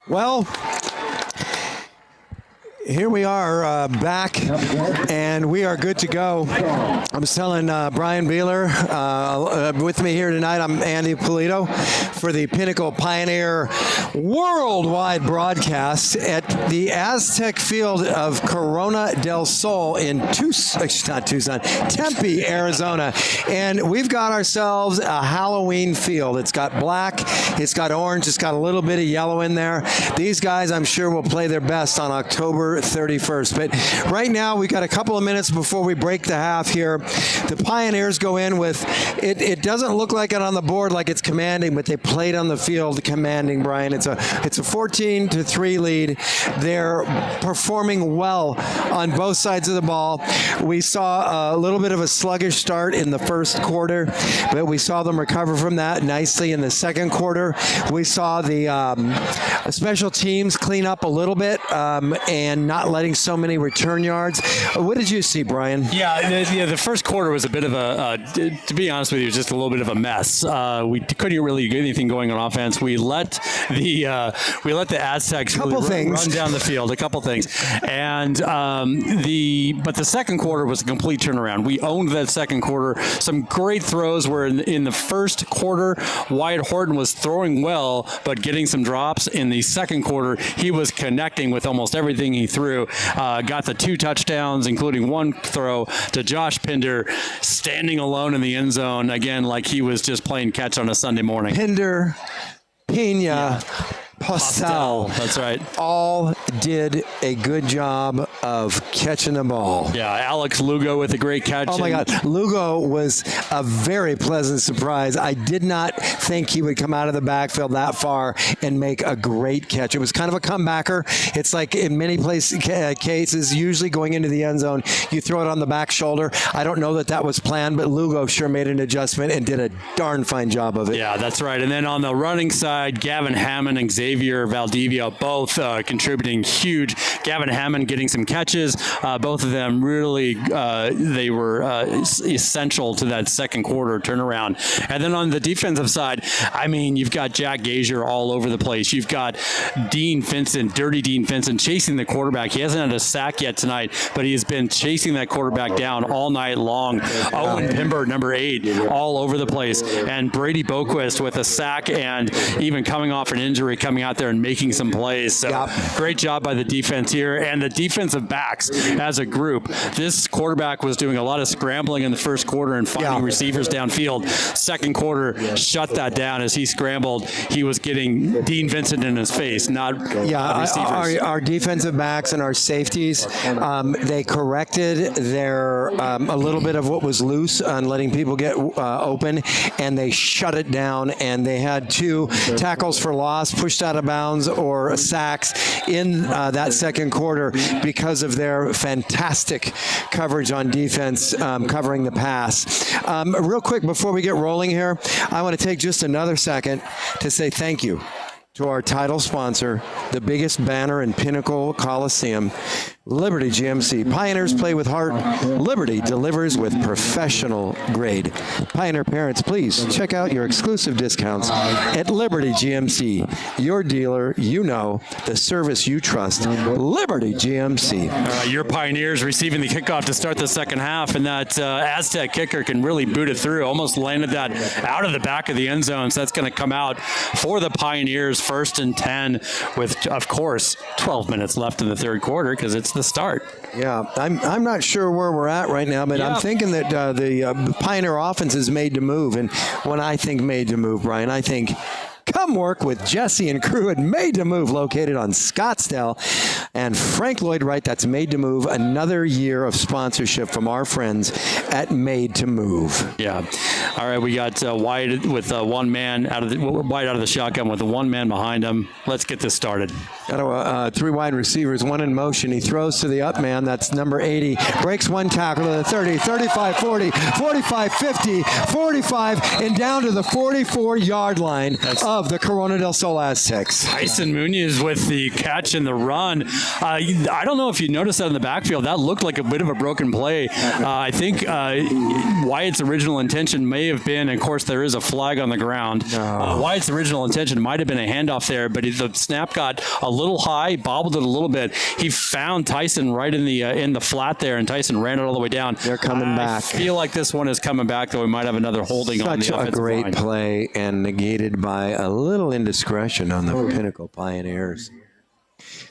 Well, here we are back, and we are good to go. I was telling Brian Beeler, with me here tonight, I'm Andy Polito for the Pinnacle Pioneer worldwide broadcast at the Aztec field of Corona del Sol in Tempe, Arizona. And we've got ourselves a Halloween field. It's got black, it's got orange, it's got a little bit of yellow in there. These guys, I'm sure, will play their best on October 31st. But right now, we got a couple of minutes before we break the half here. The Pioneers go in with, it doesn't look like it on the board like it's commanding, but they played on the field commanding, Brian. It's a 14-3 lead. They're performing well on both sides of the ball. We saw a little bit of a sluggish start in the first quarter, but we saw them recover from that nicely in the second quarter. We saw the special teams clean up a little bit and not letting so many return yards. What did you see, Brian? Yeah, the first quarter was a bit of to be honest with you, just a little bit of a mess. We couldn't really get anything going on offense. We let the Aztecs really run down the field, a couple things, and but the second quarter was a complete turnaround. We owned that second quarter. Some great throws were in the first quarter. Wyatt Horton was throwing well, but getting some drops. In the second quarter, he was connecting with almost everything he threw. Got the 2 touchdowns, including one throw to Josh Pinder, standing alone in the end zone again, like he was just playing catch on a Sunday morning. Pinder, Pena, Postel. That's right. All did a good job of catching the ball. Yeah, Alex Lugo with a great catch. Oh, my God. Lugo was a very pleasant surprise. I did not think he would come out of the backfield that far and make a great catch. It was kind of a comebacker. It's like in many cases, usually going into the end zone, you throw it on the back shoulder. I don't know that was planned, but Lugo sure made an adjustment and did a darn fine job of it. Yeah, that's right. And then on the running side, Gavin Hammond and Xavier Valdivia both contributing huge. Gavin Hammond getting some catches. Both of them really, they were essential to that second quarter turnaround. And then on the defensive side, I mean, you've got Jack Gazier all over the place. You've got Dean Vincent, Dirty Dean Vincent, chasing the quarterback. He hasn't had a sack yet tonight, but he has been chasing that quarterback down all night long. Owen Pimber, number 8, all over the place. And Brady Boquist with a sack and even coming off an injury, coming out there and making some plays. So great job by the defense here. And the defensive backs as a group. This quarterback was doing a lot of scrambling in the first quarter and finding receivers downfield. Second quarter, shut that down as he scrambled. He was getting Dean Vincent in his face, not receivers. Our defensive backs and our safeties, they corrected their a little bit of what was loose on letting people get open, and they shut it down, and they had 2 tackles for loss, pushed out of bounds, or sacks in that second quarter because of their fantastic coverage on defense, covering the pass. Real quick, before we get rolling here, I want to take just another second to say thank you to our title sponsor, the biggest banner in Pinnacle Coliseum, Liberty GMC. Pioneers play with heart. Liberty delivers with professional grade. Pioneer parents, please check out your exclusive discounts at Liberty GMC. Your dealer, you know, the service you trust. Liberty GMC. Your Pioneers receiving the kickoff to start the second half, and that Aztec kicker can really boot it through. Almost landed that out of the back of the end zone, so that's going to come out for the Pioneers, 1st and 10, with, of course, 12 minutes left in the third quarter because it's the start. Yeah, I'm not sure where we're at right now, but I'm thinking that the Pioneer offense is made to move. And when I think made to move, Brian, I think come work with Jesse and crew at Made to Move, located on Scottsdale. And Frank Lloyd Wright, that's Made to Move. Another year of sponsorship from our friends at Made to Move. Yeah. All right, we got Wyatt with one man Wyatt out of the shotgun with the one man behind him. Let's get this started. Got 3 wide receivers, 1 in motion. He throws to the up man. That's number 80. Breaks 1 tackle to the 30, 35, 40, 45, 50, 45, and down to the 44-yard line of of the Corona del Sol Aztecs. Tyson Munoz with the catch and the run. I don't know if you noticed that in the backfield. That looked like a bit of a broken play. I think Wyatt's original intention may have been, of course, there is a flag on the ground. Wyatt's original intention might have been a handoff there, but the snap got a little high, bobbled it a little bit. He found Tyson right in the flat there, and Tyson ran it all the way down. They're coming back. I feel like this one is coming back, though we might have another holding on the offensive line. Such a great play, and negated by a little indiscretion on the Pinnacle Pioneers.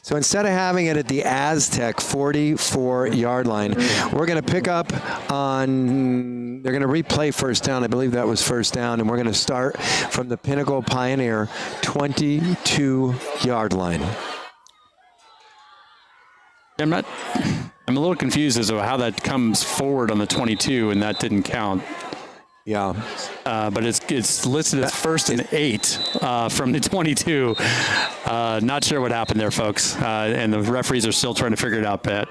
So instead of having it at the Aztec 44-yard line, we're going to pick up on, they're going to replay first down. I believe that was first down, and we're going to start from the Pinnacle Pioneer 22-yard line. I'm a little confused as to how that comes forward on the 22, and that didn't count. Yeah. But it's listed as 1st and 8 from the 22. Not sure what happened there, folks. And the referees are still trying to figure it out, Pat.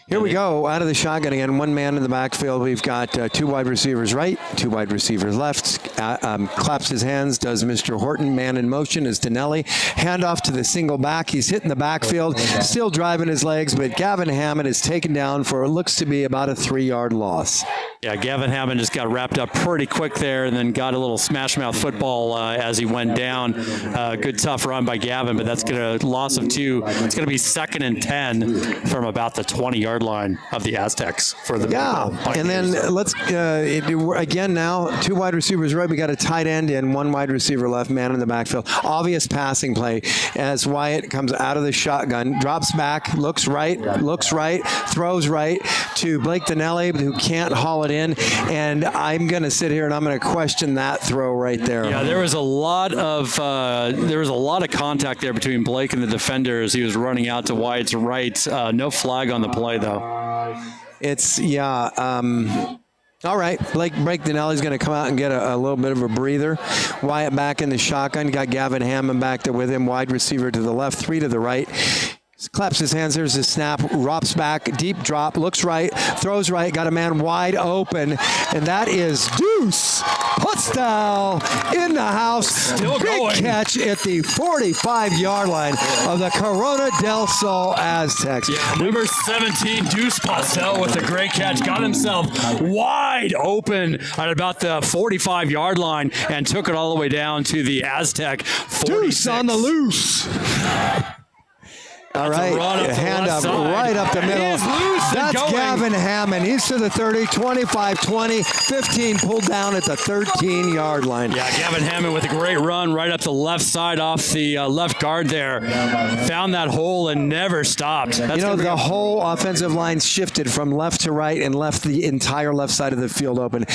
Here we go, out of the shotgun again. One man in the backfield. We've got 2 wide receivers right, 2 wide receivers left. Claps his hands, does Mr. Horton. Man in motion is Dinelli. Handoff to the single back. He's hitting the backfield, still driving his legs, but Gavin Hammond is taken down for what looks to be about a 3-yard loss. Yeah, Gavin Hammond just got wrapped up pretty quick there and then got a little smash mouth football as he went down. Good tough run by Gavin, but that's going to loss of 2. It's going to be 2nd and 10 from about the 20-yard line of the Aztecs for the and then let's again now 2 wide receivers right. We got a tight end and 1 wide receiver left, man in the backfield. Obvious passing play as Wyatt comes out of the shotgun, drops back, looks right, throws right to Blake Dinelli, who can't haul it in. And I'm going to sit here and I'm going to question that throw right there. Yeah, there was a lot of contact there between Blake and the defender as he was running out to Wyatt's right. No flag on the play though. It's all right, Blake Dinelli's going to come out and get a little bit of a breather. Wyatt back in the shotgun. Got Gavin Hammond back there with him. Wide receiver to the left, 3 to the right. Claps his hands. There's his snap. Drops back. Deep drop. Looks right. Throws right. Got a man wide open. And that is Deuce Putzdal in the house. Still Big going. Catch at the 45-yard line of the Corona del Sol Aztecs. Yeah, number 17, Deuce Putzdal with a great catch. Got himself wide open at about the 45-yard line and took it all the way down to the Aztec 46. Deuce on the loose. All right, hand up right up the middle. That's Gavin Hammond. He's to the 30, 25, 20, 15, pulled down at the 13-yard line. Yeah, Gavin Hammond with a great run right up the left side off the left guard there. Found that hole and never stopped. That's the whole offensive line shifted from left to right and left the entire left side of the field open.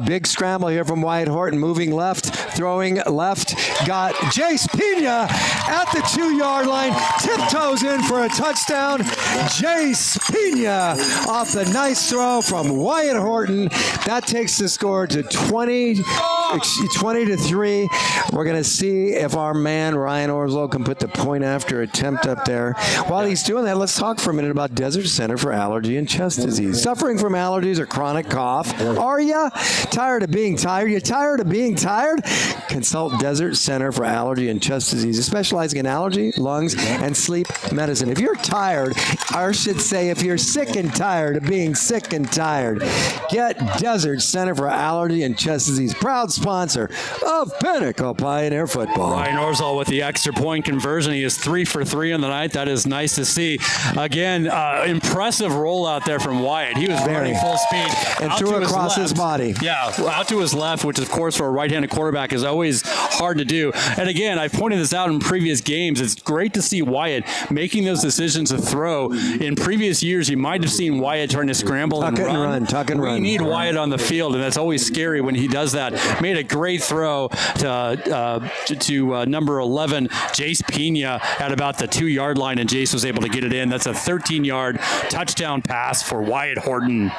Big scramble here from Wyatt Horton, moving left, throwing left. Got Jace Pena at the 2-yard line, tiptoes in for a touchdown. Jace Pena off the nice throw from Wyatt Horton. That takes the score to 20 to 3. We're going to see if our man Ryan Orslow can put the point after attempt up there. While he's doing that, let's talk for a minute about Desert Center for Allergy and Chest Disease. Suffering from allergies or chronic cough? Are you tired of being tired? You tired of being tired? Consult Desert Center for Allergy and Chest Disease, specializing in allergy, lungs, and sleep medicine. If you're tired, or I should say if you're sick and tired of being sick and tired, get Desert Center for Allergy and Chest Disease, proud sponsor of Pinnacle Pioneer Football. Ryan Orslow with the extra point conversion. He is 3 for 3 on the night. That is nice to see. Again, impressive rollout there from Wyatt. He was running full speed. And threw across his body. Yeah, out to his left, which of course for a right-handed quarterback is always hard to do. And again, I've pointed this out in previous games. It's great to see Wyatt making those decisions to throw. In previous years, you might have seen Wyatt trying to scramble and run. Tuck and run. We need Wyatt on the field, and that's always scary when he does that. Made a great throw to number 11, Jace Pena, at about the 2-yard line, and Jace was able to get it in. That's a 13-yard touchdown pass for Wyatt Horton.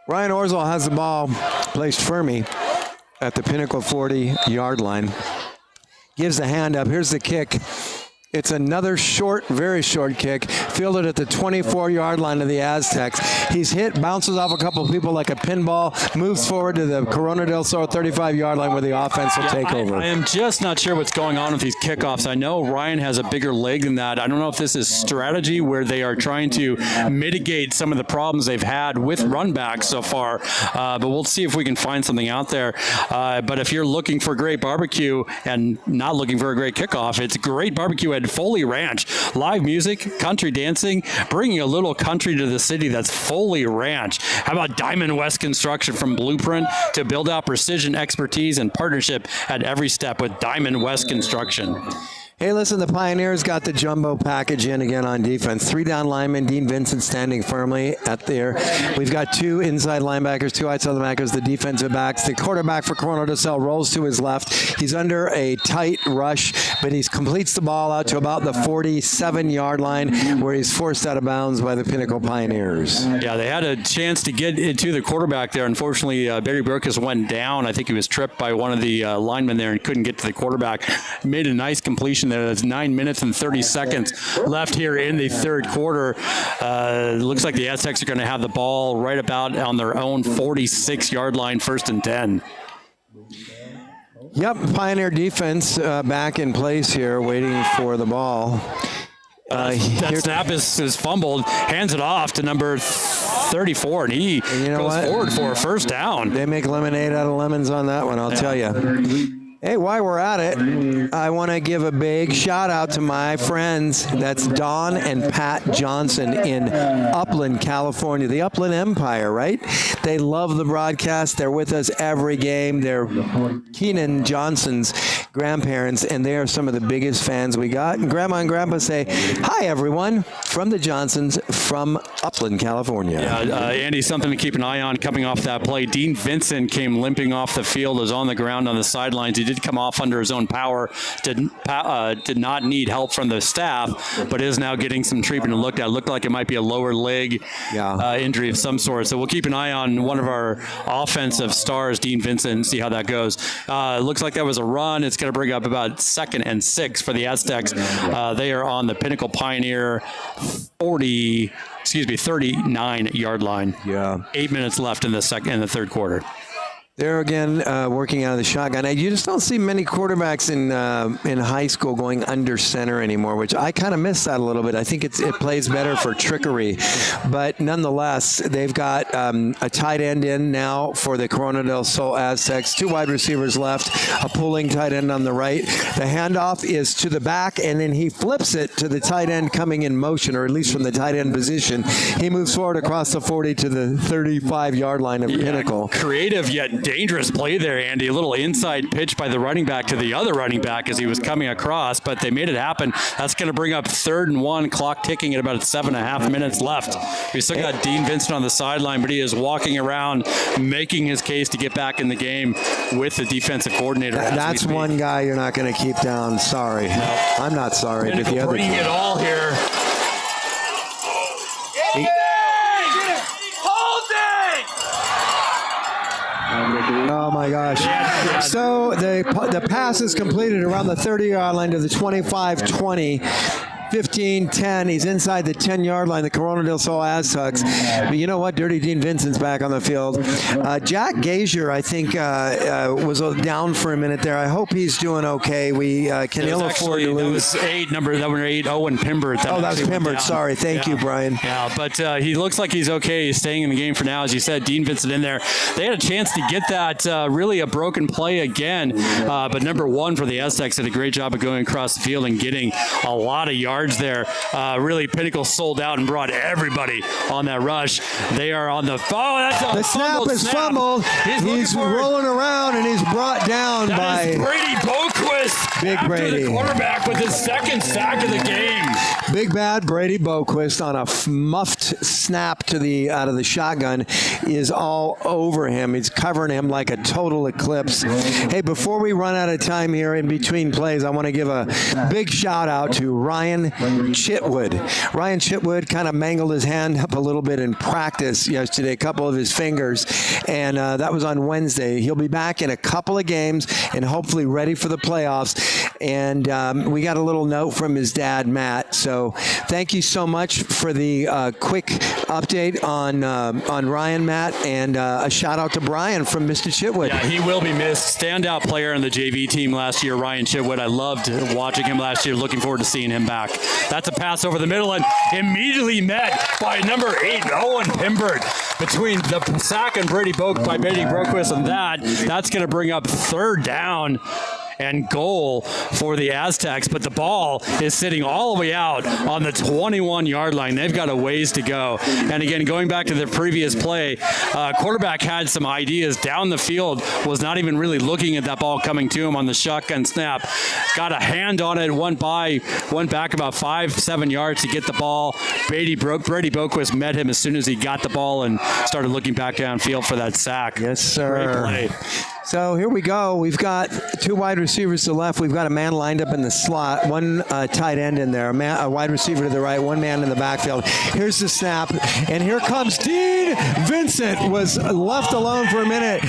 Ryan Orslow has the ball placed firmly at the Pinnacle 40-yard line. Gives the hand up. Here's the kick. It's another short, very short kick, fielded at the 24-yard line of the Aztecs. He's hit, bounces off a couple of people like a pinball, moves forward to the Corona del Sol 35-yard line where the offense will take over. I am just not sure what's going on with these kickoffs. I know Ryan has a bigger leg than that. I don't know if this is strategy where they are trying to mitigate some of the problems they've had with run backs so far, but we'll see if we can find something out there. But if you're looking for great barbecue and not looking for a great kickoff, it's great barbecue at Foley Ranch. Live music, country dancing, bringing a little country to the city. That's Foley Ranch. How about Diamond West Construction, from blueprint to build out precision, expertise, and partnership at every step with Diamond West Construction. Hey, listen, the Pioneers got the jumbo package in again on defense. 3 down linemen, Dean Vincent standing firmly at there. We've got 2 inside linebackers, 2 outside linebackers, the defensive backs. The quarterback for Corona del Sol rolls to his left. He's under a tight rush, but he completes the ball out to about the 47-yard line where he's forced out of bounds by the Pinnacle Pioneers. Yeah, they had a chance to get into the quarterback there. Unfortunately, Barry Burkus went down. I think he was tripped by one of the linemen there and couldn't get to the quarterback. Made a nice completion there. There's 9 minutes and 30 seconds left here in the third quarter. Looks like the Aztecs are going to have the ball right about on their own 46-yard line, 1st and 10. Yep, Pioneer defense back in place here, waiting for the ball. That snap is fumbled, hands it off to number 34, and he goes forward for a first down. They make lemonade out of lemons on that one, I'll tell you. Hey, while we're at it, I want to give a big shout out to my friends. That's Don and Pat Johnson in Upland, California. The Upland Empire, right? They love the broadcast. They're with us every game. They're Keenan Johnson's grandparents, and they are some of the biggest fans we got. And Grandma and Grandpa say, hi, everyone, from the Johnsons from Upland, California. Yeah, Andy, something to keep an eye on coming off that play. Dean Vincent came limping off the field, was on the ground on the sidelines. He did come off under his own power, did not need help from the staff, but is now getting some treatment and looked at. Looked like it might be a lower leg injury of some sort. So we'll keep an eye on one of our offensive stars, Dean Vincent, and see how that goes. Looks like that was a run. It's going to bring up about 2nd and 6 for the Aztecs. They are on the Pinnacle Pioneer 39-yard line. Yeah. 8 minutes left in the third quarter. They're again working out of the shotgun. You just don't see many quarterbacks in high school going under center anymore, which I kind of miss that a little bit. I think it plays better for trickery, but nonetheless, they've got a tight end in now for the Corona del Sol Aztecs. 2 wide receivers left, a pulling tight end on the right. The handoff is to the back, and then he flips it to the tight end coming in motion, or at least from the tight end position. He moves forward across the 40 to the 35-yard line of Pinnacle. Creative yet dangerous play there, Andy. A little inside pitch by the running back to the other running back as he was coming across, but they made it happen. That's going to bring up 3rd and 1, clock ticking at about 7.5 minutes left. We still got Dean Vincent on the sideline, but he is walking around, making his case to get back in the game with the defensive coordinator. That's one guy you're not going to keep down. Sorry. No. I'm not sorry, but the other. Bringing it all here. Oh my gosh. So the pass is completed around the 30-yard line to the 25-20. 15-10. He's inside the 10-yard line, the Corona del Sol Aztecs. But you know what? Dirty Dean Vincent's back on the field. Jack Gazier, I think, was down for a minute there. I hope he's doing okay. We can ill afford to lose. That was number 8, Owen Pimbert. That's Pimbert. Sorry. Thank you, Brian. Yeah, but he looks like he's okay. He's staying in the game for now. As you said, Dean Vincent in there. They had a chance to get that really a broken play again. But number 1 for the Aztecs did a great job of going across the field and getting a lot of yards there. Really, Pinnacle sold out and brought everybody on that rush. They are on the... the snap is fumbled. He's rolling around, and he's brought down by... Brady Boquist. Big Brady. The quarterback with his 2nd sack of the game. Big bad Brady Boquist on a muffed snap to the out of the shotgun is all over him. He's covering him like a total eclipse. Hey, before we run out of time here in between plays, I want to give a big shout out to Ryan Chitwood. Ryan Chitwood kind of mangled his hand up a little bit in practice yesterday, a couple of his fingers, and that was on Wednesday. He'll be back in a couple of games and hopefully ready for the playoffs. And we got a little note from his dad, Matt. So thank you so much for the quick update on Ryan, Matt, and a shout out to Brian from Mr. Chitwood. Yeah, he will be missed. Standout player on the JV team last year, Ryan Chitwood. I loved watching him last year. Looking forward to seeing him back. That's a pass over the middle and immediately met by number 8, Owen Pimbert. Between the sack and Brady Boquist and that's going to bring up third down and goal for the Aztecs, but the ball is sitting all the way out on the 21-yard line. They've got a ways to go. And again, going back to the previous play, quarterback had some ideas down the field, was not even really looking at that ball coming to him on the shotgun snap. Got a hand on it, went back about 5-7 yards to get the ball. Brady Boquist met him as soon as he got the ball and started looking back downfield for that sack. Yes, sir. Great play. So here we go. We've got 2 wide receivers to the left. We've got a man lined up in the slot, 1 tight end in there, a wide receiver to the right, 1 man in the backfield. Here's the snap, and here comes Dean Vincent. Was left alone for a minute.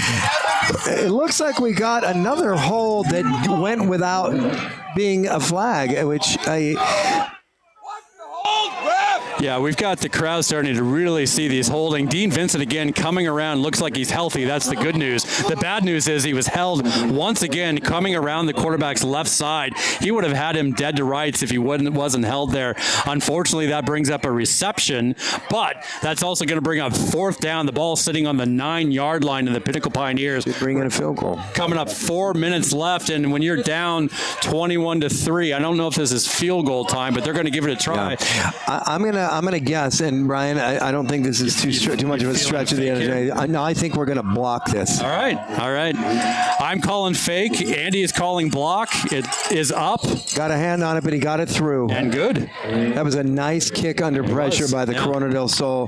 It looks like we got another hold that went without being a flag, which yeah, we've got the crowd starting to really see these holding. Dean Vincent again coming around, looks like he's healthy. That's the good news. The bad news is he was held once again coming around the quarterback's left side. He would have had him dead to rights if he wasn't held there. Unfortunately, that brings up a reception, but that's also going to bring up 4th down. The ball sitting on the 9-yard line, and the Pinnacle Pioneers bring in a field goal. Coming up 4 minutes left, and when you're down 21-3, I don't know if this is field goal time, but they're going to give it a try. Yeah. I'm gonna guess, and Brian, I don't think this is too much of a stretch at the end of the day. No, I think we're gonna block this. All right. I'm calling fake. Andy is calling block. It is up. Got a hand on it, but he got it through. And good. That was a nice kick under pressure by the Corona del Sol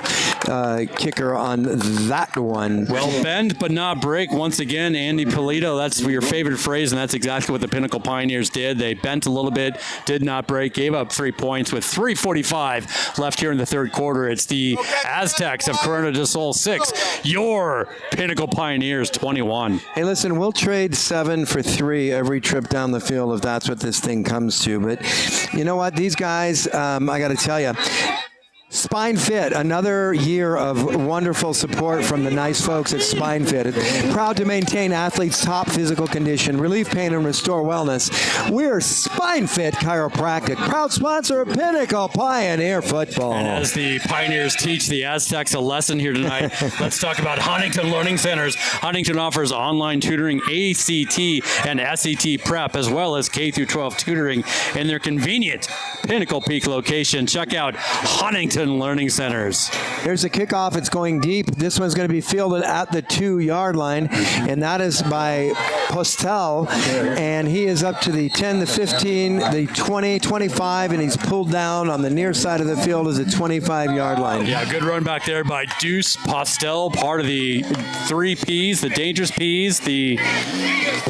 kicker on that one. Well, bend but not break. Once again, Andy Polito, that's your favorite phrase, and that's exactly what the Pinnacle Pioneers did. They bent a little bit, did not break, gave up 3 points with 3:45 left here in the third quarter. It's the Aztecs of Corona del Sol 6, your Pinnacle Pioneers 21. Hey, listen, we'll trade 7 for 3 every trip down the field if that's what this thing comes to. But you know what? These guys, I got to tell you, Spine Fit, another year of wonderful support from the nice folks at Spine Fit. Proud to maintain athletes' top physical condition, relieve pain, and restore wellness. We're Spine Fit Chiropractic, proud sponsor of Pinnacle Pioneer Football. And as the Pioneers teach the Aztecs a lesson here tonight, let's talk about Huntington Learning Centers. Huntington offers online tutoring, ACT and SET prep, as well as K-12 tutoring in their convenient Pinnacle Peak location. Check out Huntington Learning Centers. Here's a kickoff. It's going deep. This one's going to be fielded at the 2-yard line, and that is by Postel, and he is up to the 10, the 15, the 20, 25, and he's pulled down on the near side of the field as a 25-yard line. Yeah, good run back there by Deuce Postel, part of the 3 Ps, the dangerous Ps, the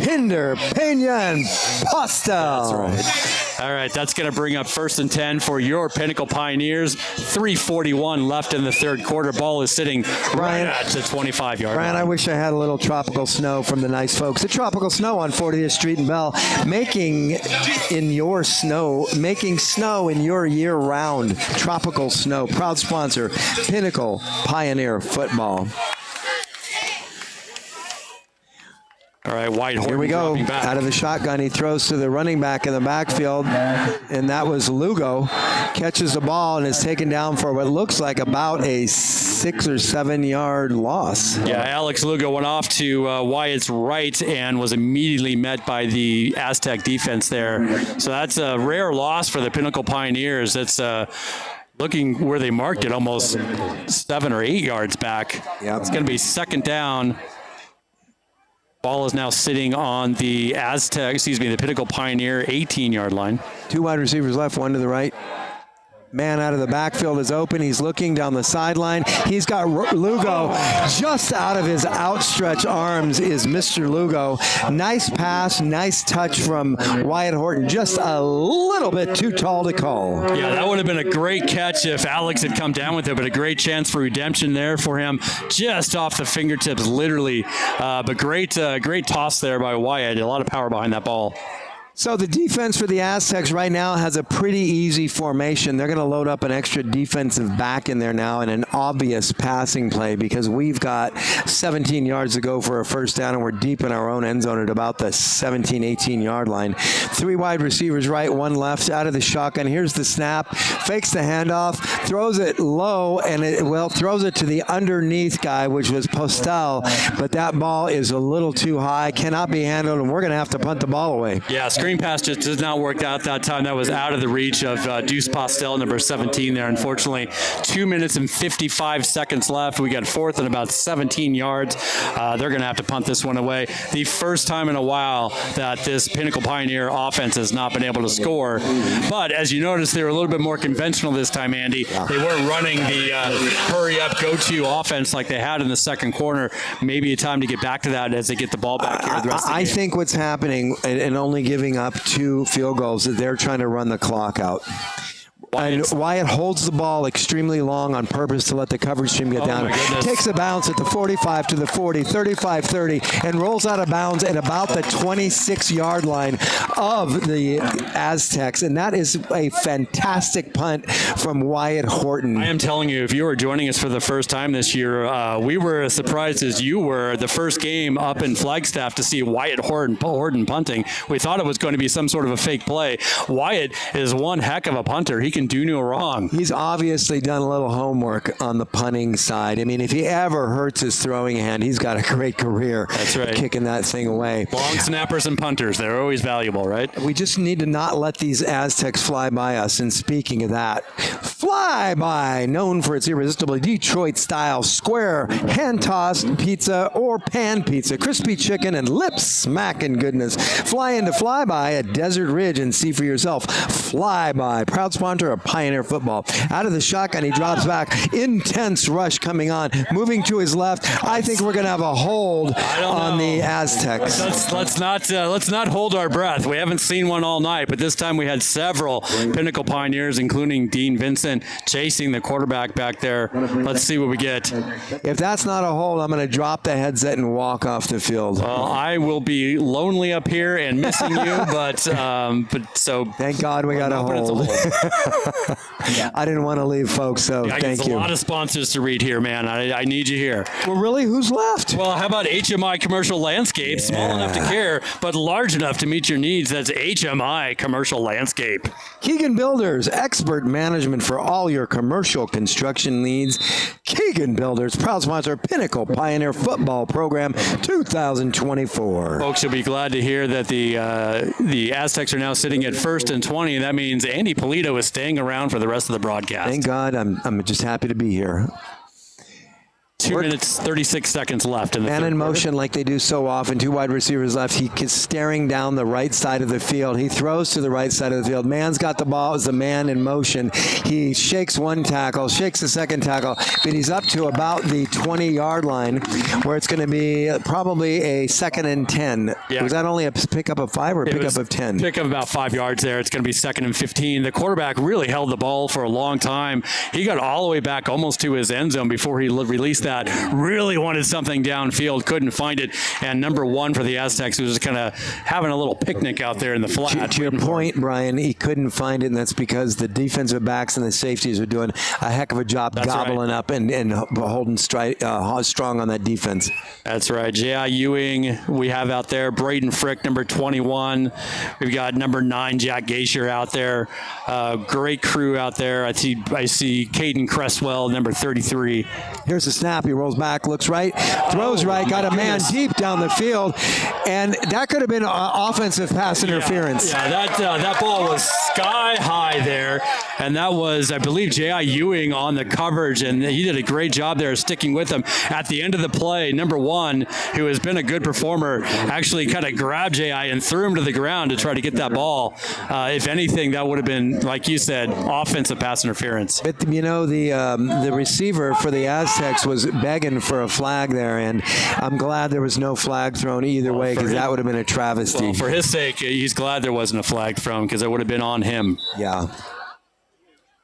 Pinder, Pena, and Postel. That's right. All right, that's going to bring up 1st and 10 for your Pinnacle Pioneers. 3:41 left in the third quarter. Ball is sitting right at the 25-yard line. Brian, I wish I had a little tropical snow from the nice folks at Tropical Snow on 40th Street and Bell, making snow in your year-round. Tropical Snow, proud sponsor, Pinnacle Pioneer Football. All right, Whitehorn. Here we go. Out of the shotgun, he throws to the running back in the backfield, and that was Lugo. Catches the ball and is taken down for what looks like about a 6 or 7 yard loss. Yeah, Alex Lugo went off to Wyatt's right and was immediately met by the Aztec defense there. So that's a rare loss for the Pinnacle Pioneers. It's looking where they marked it, almost 7 or 8 yards back. Yep. It's going to be 2nd down. Ball is now sitting on the the Pinnacle Pioneer 18-yard line. 2 wide receivers left, 1 to the right. Man out of the backfield is open. He's looking down the sideline. He's got Lugo just out of his outstretched arms is Mr. Lugo. Nice pass, nice touch from Wyatt Horton. Just a little bit too tall to call. Yeah, that would have been a great catch if Alex had come down with it, but a great chance for redemption there for him. Just off the fingertips, literally. But great toss there by Wyatt. A lot of power behind that ball. So the defense for the Aztecs right now has a pretty easy formation. They're going to load up an extra defensive back in there now and an obvious passing play because we've got 17 yards to go for a first down, and we're deep in our own end zone at about the 17, 18-yard line. 3 wide receivers right, 1 left, out of the shotgun. Here's the snap, fakes the handoff, throws it low, and throws it to the underneath guy, which was Postal, but that ball is a little too high, cannot be handled, and we're going to have to punt the ball away. Yeah, screen pass just did not work out that time. That was out of the reach of Deuce Postel, number 17 there, unfortunately. 2 minutes and 55 seconds left. We got 4th and about 17 yards. They're going to have to punt this one away. The first time in a while that this Pinnacle Pioneer offense has not been able to score. But as you notice, they were a little bit more conventional this time, Andy. They weren't running the hurry-up, go-to offense like they had in the second quarter. Maybe a time to get back to that as they get the ball back here the rest of the game. I think what's happening, and only giving up 2 field goals, is they're trying to run the clock out. And Wyatt holds the ball extremely long on purpose to let the coverage team get down. Takes a bounce at the 45 to the 40, 35-30, and rolls out of bounds at about the 26-yard line of the Aztecs. And that is a fantastic punt from Wyatt Horton. I am telling you, if you are joining us for the first time this year, we were as surprised as you were the first game up in Flagstaff to see Wyatt Horton punting. We thought it was going to be some sort of a fake play. Wyatt is one heck of a punter. He can do no wrong. He's obviously done a little homework on the punting side. I mean, if he ever hurts his throwing hand, he's got a great career. That's right. Kicking that thing away. Long snappers and punters, they're always valuable, right? We just need to not let these Aztecs fly by us. And speaking of that, fly by, known for its irresistible Detroit-style square hand-tossed pizza or pan pizza, crispy chicken, and lip-smacking goodness. Fly into Fly By at Desert Ridge and see for yourself. Fly By, proud sponsor of Pioneer football. Out of the shotgun, he drops back. Intense rush coming on. Moving to his left. I think we're going to have a hold on the Aztecs. Let's not hold our breath. We haven't seen one all night, but this time we had several Pinnacle Pioneers, including Dean Vincent, chasing the quarterback back there. Let's see what we get. If that's not a hold, I'm going to drop the headset and walk off the field. Well, I will be lonely up here and missing you, but so thank God we got a hold. I didn't want to leave, folks, so thank you. A lot of sponsors to read here, man. I need you here. Well, really? Who's left? Well, how about HMI Commercial Landscape? Small enough to care, but large enough to meet your needs. That's HMI Commercial Landscape. Keegan Builders, expert management for all your commercial construction needs. Keegan Builders, proud sponsor, Pinnacle Pioneer Football Program 2024. Folks, you'll be glad to hear that the Aztecs are now sitting at 1st and 20, and that means Andy Polito is staying around for the rest of the broadcast. Thank God. I'm just happy to be here. 2 minutes, 36 seconds left in the man third in quarter. motion like they do so often. 2 wide receivers left. He is staring down the right side of the field. He throws to the right side of the field. Man's got the ball as the man in motion. He shakes one tackle, shakes the second tackle, but he's up to about the 20-yard line where it's going to be probably a 2nd and 10. Yeah. Was that only a pickup of 5 or a pickup of 10? Pick up about 5 yards there. It's going to be 2nd and 15. The quarterback really held the ball for a long time. He got all the way back almost to his end zone before he released that. Really wanted something downfield, couldn't find it. And number 1 for the Aztecs was kind of having a little picnic out there in the flat. To your point, Brian, he couldn't find it, and that's because the defensive backs and the safeties are doing a heck of a job gobbling up and holding strong on that defense. That's right. J.I. Ewing we have out there. Braden Frick, number 21. We've got number 9, Jack Gaisher out there. Great crew out there. I see Caden Cresswell, number 33. Here's the snap. He rolls back, looks right, throws right, got a man deep down the field, and that could have been offensive pass interference. Yeah, that ball was sky high there, and that was, I believe, J.I. Ewing on the coverage, and he did a great job there sticking with him. At the end of the play, number one, who has been a good performer, actually kind of grabbed J.I. and threw him to the ground to try to get that ball. If anything, that would have been, like you said, offensive pass interference. But, the receiver for the Aztecs was begging for a flag there, and I'm glad there was no flag thrown either way, because that would have been a travesty. Well, for his sake, he's glad there wasn't a flag thrown, because it would have been on him. Yeah.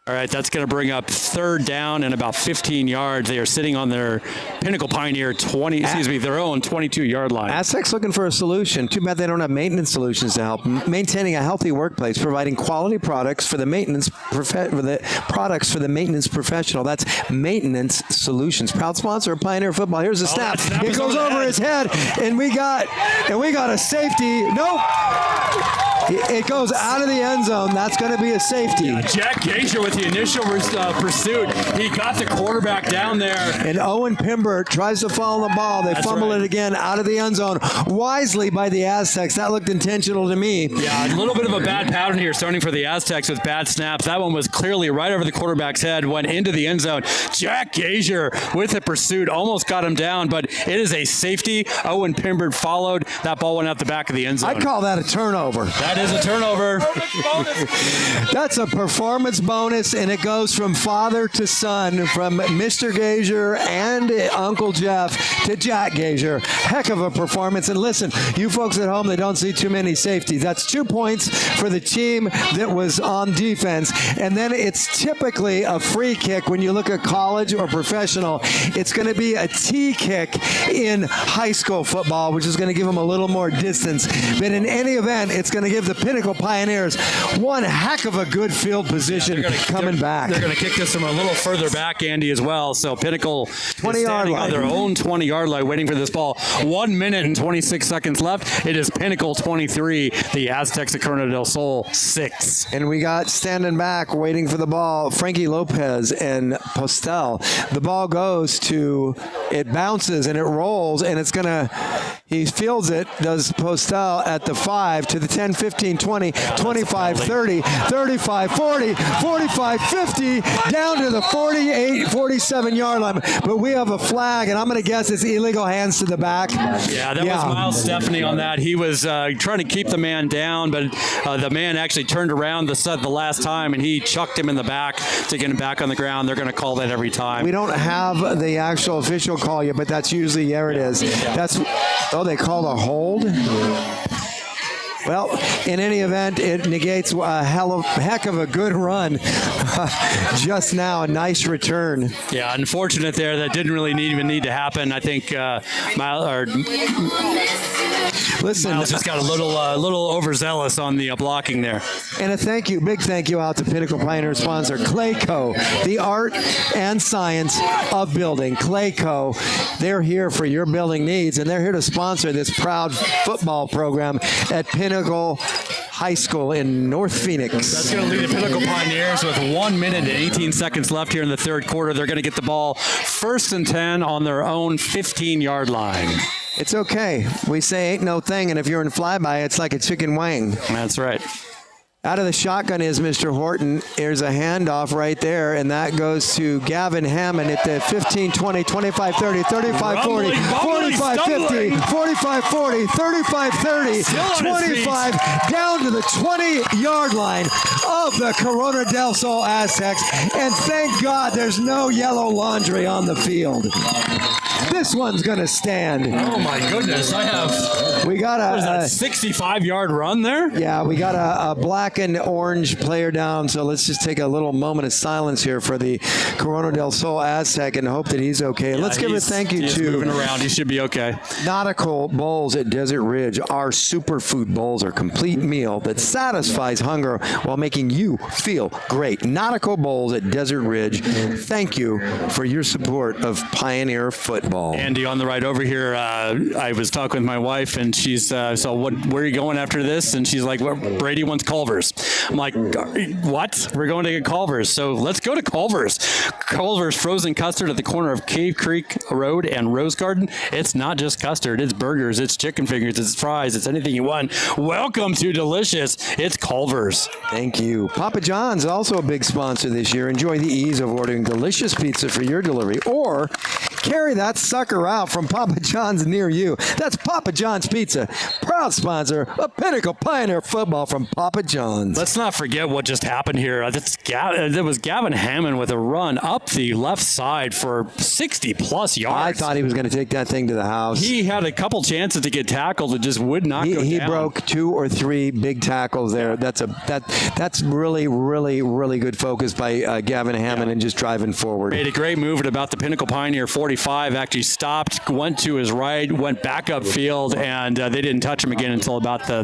All right, that's going to bring up third down and about 15 yards. They are sitting on their Pinnacle Pioneer their own 22-yard line. Aztecs looking for a solution. Too bad they don't have maintenance solutions to help. Maintaining a healthy workplace, providing quality products for the maintenance professional. That's Maintenance Solutions. Proud sponsor of Pioneer Football. Here's a snap. It goes over his head, and we got a safety. Nope. It goes out of the end zone. That's going to be a safety. Yeah, Jack Gager with the initial pursuit. He got the quarterback down there. And Owen Pimbert tries to follow the ball. They fumble it again out of the end zone. Wisely by the Aztecs. That looked intentional to me. Yeah, a little bit of a bad pattern here starting for the Aztecs with bad snaps. That one was clearly right over the quarterback's head, went into the end zone. Jack Gager with the pursuit almost got him down, but it is a safety. Owen Pimbert followed. That ball went out the back of the end zone. I call that a turnover. That is a turnover. That's a performance bonus, and it goes from father to son, from Mr. Gager and Uncle Jeff to Jack Gager. Heck of a performance. And listen, you folks at home that don't see too many safeties, that's 2 points for the team that was on defense. And then it's typically a free kick when you look at college or professional. It's going to be a tee kick in high school football, which is going to give them a little more distance. But in any event, it's going to give the Pinnacle Pioneers one heck of a good field position coming back. They're going to kick this from a little further back, Andy, as well. So Pinnacle 20-yard line. On their own 20-yard line waiting for this ball. 1 minute and 26 seconds left. It is Pinnacle 23, the Aztecs of Corona del Sol 6. And we got standing back waiting for the ball, Frankie Lopez and Postel. The ball goes to, it bounces and it rolls, and it's going to, he fields it, does Postel at the 5 to the 10, 15, 20, 25, 30, 35, 40, 45, 50, down to the 48, 47-yard line. But we have a flag, and I'm going to guess it's illegal hands to the back. Yeah, that was Miles Stephanie on that. He was trying to keep the man down, but the man actually turned around the last time, and he chucked him in the back to get him back on the ground. They're going to call that every time. We don't have the actual official call yet, but that's usually, there it is. They called a hold? Well, in any event, it negates a heck of a good run just now. A nice return. Yeah, unfortunate there. That didn't really even need to happen. I think Miles just got a little overzealous on the blocking there. And a big thank you out to Pinnacle Pioneer sponsor, Clayco, the art and science of building. Clayco, they're here for your building needs, and they're here to sponsor this proud football program at Pinnacle High School in North Phoenix. That's going to lead the Pinnacle Pioneers with 1 minute and 18 seconds left here in the third quarter. They're going to get the ball 1st and 10 on their own 15-yard line. It's okay. We say ain't no thing, and if you're in flyby, it's like a chicken wing. That's right. Out of the shotgun is Mr. Horton. There's a handoff right there, and that goes to Gavin Hammond at the 15, 20, 25, 30, 35, 40, 45, 50, 45, 40, 35, 30, 25, down to the 20-yard line of the Corona del Sol Aztecs. And thank God there's no yellow laundry on the field. This one's going to stand. Oh, my goodness. We got a 65-yard run there? Yeah, we got a black and orange player down, so let's just take a little moment of silence here for the Corona del Sol Aztec and hope that he's okay. Yeah, let's give a thank you he's to moving around. He should be okay. Nautical Bowls at Desert Ridge. Our superfood bowls are a complete meal that satisfies hunger while making you feel great. Nautical Bowls at Desert Ridge. Thank you for your support of Pioneer football. football. Andy, on the ride over here, I was talking with my wife, and she's so where are you going after this? And she's like, well, Brady wants Culver's. I'm like, what? We're going to get Culver's. So let's go to Culver's. Culver's frozen custard at the corner of Cave Creek Road and Rose Garden. It's not just custard. It's burgers. It's chicken fingers. It's fries. It's anything you want. Welcome to Delicious. It's Culver's. Thank you. Papa John's, also a big sponsor this year. Enjoy the ease of ordering delicious pizza for your delivery, or carry that sucker out from Papa John's near you. That's Papa John's Pizza, proud sponsor of Pinnacle Pioneer Football from Papa John's. Let's not forget what just happened here. There was Gavin Hammond with a run up the left side for 60-plus yards. I thought he was going to take that thing to the house. He had a couple chances to get tackled. It just would not go down. He broke 2 or 3 big tackles there. That's really, really, really good focus by Gavin Hammond and just driving forward. Made a great move at about the Pinnacle Pioneer 45. Actually stopped, went to his right, went back upfield, and they didn't touch him again until about the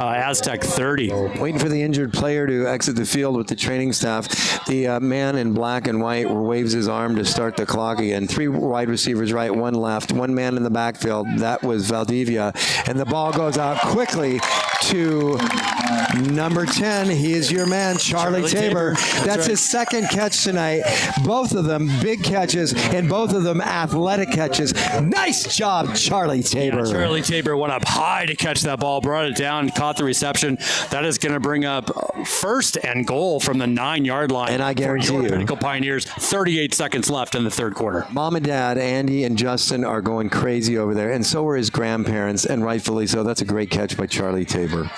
Aztec 30. Waiting for the injured player to exit the field with the training staff. The man in black and white waves his arm to start the clock again. 3 wide receivers right, 1 left, 1 man in the backfield. That was Valdivia. And the ball goes out quickly to number 10. He is your man, Charlie Tabor. That's his second catch tonight. Both of them big catches, and both of them athletic catches. Nice job, Charlie Tabor. Yeah, Charlie Tabor went up high to catch that ball, brought it down, caught the reception. That is going to bring up 1st and goal from the 9-yard line. And I guarantee you, Pinnacle Pioneers, 38 seconds left in the 3rd quarter. Mom and Dad, Andy and Justin, are going crazy over there, and so are his grandparents, and rightfully so. That's a great catch by Charlie Tabor.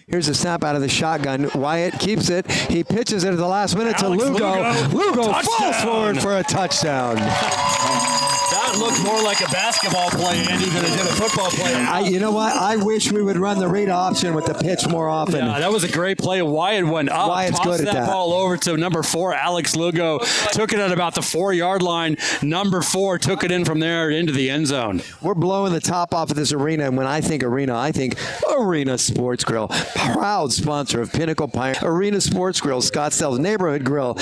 Here's a snap out of the shotgun. Wyatt keeps it. He pitches it at the last minute to Lugo. Lugo falls forward for a touchdown. That looked more like a basketball play, Andy, than it did a football play. You know what? I wish we would run the read option with the pitch more often. Yeah, that was a great play. Wyatt went up, Wyatt's tossed good at that ball over to number 4, Alex Lugo. Took it at about the 4-yard line. Number 4 took it in from there into the end zone. We're blowing the top off of this arena, and when I think arena, I think Arena Sports Grill. Proud sponsor of Pinnacle Pioneer. Arena Sports Grill, Scottsdale's neighborhood grill.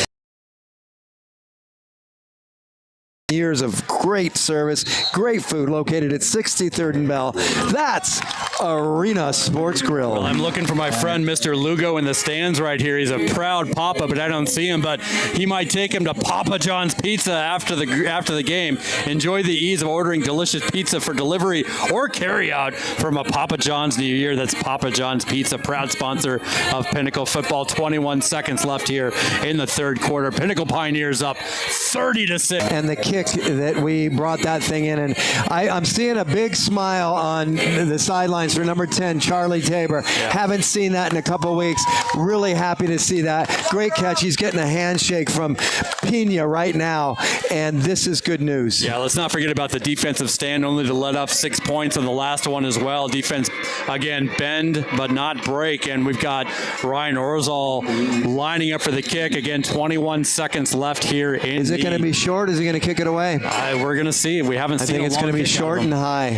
Years of great service, great food, located at 63rd and Bell. That's Arena Sports Grill. Well, I'm looking for my friend Mr. Lugo in the stands right here. He's a proud Papa, but I don't see him. But he might take him to Papa John's Pizza after the game. Enjoy the ease of ordering delicious pizza for delivery or carry out from a Papa John's near you. That's Papa John's Pizza, proud sponsor of Pinnacle football. 21 seconds left here in the 3rd quarter. Pinnacle Pioneers up 30-6. And the kick that we brought that thing in, and I'm seeing a big smile on the sidelines for number 10, Charlie Tabor. Yeah. Haven't seen that in a couple weeks. Really happy to see that. Great catch. He's getting a handshake from Pena right now, and this is good news. Yeah, let's not forget about the defensive stand, only to let up 6 points on the last one as well. Defense, again, bend but not break, and we've got Ryan Orzal lining up for the kick. Again, 21 seconds left here. Is it going to be short? Is he going to kick it away? We're going to see. We haven't seen. I think it's going to be short and high.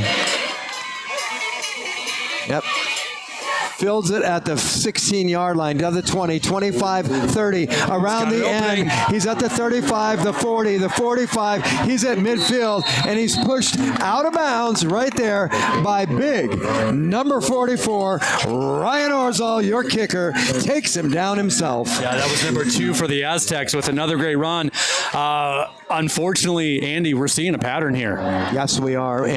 Yep. Fields it at the 16-yard line, down the 20, 25, 30, around the end. He's at the 35, the 40, the 45. He's at midfield, and he's pushed out of bounds right there by big number 44, Ryan Orzal, your kicker, takes him down himself. Yeah, that was number 2 for the Aztecs with another great run. Unfortunately, Andy, we're seeing a pattern here. Yes, we are.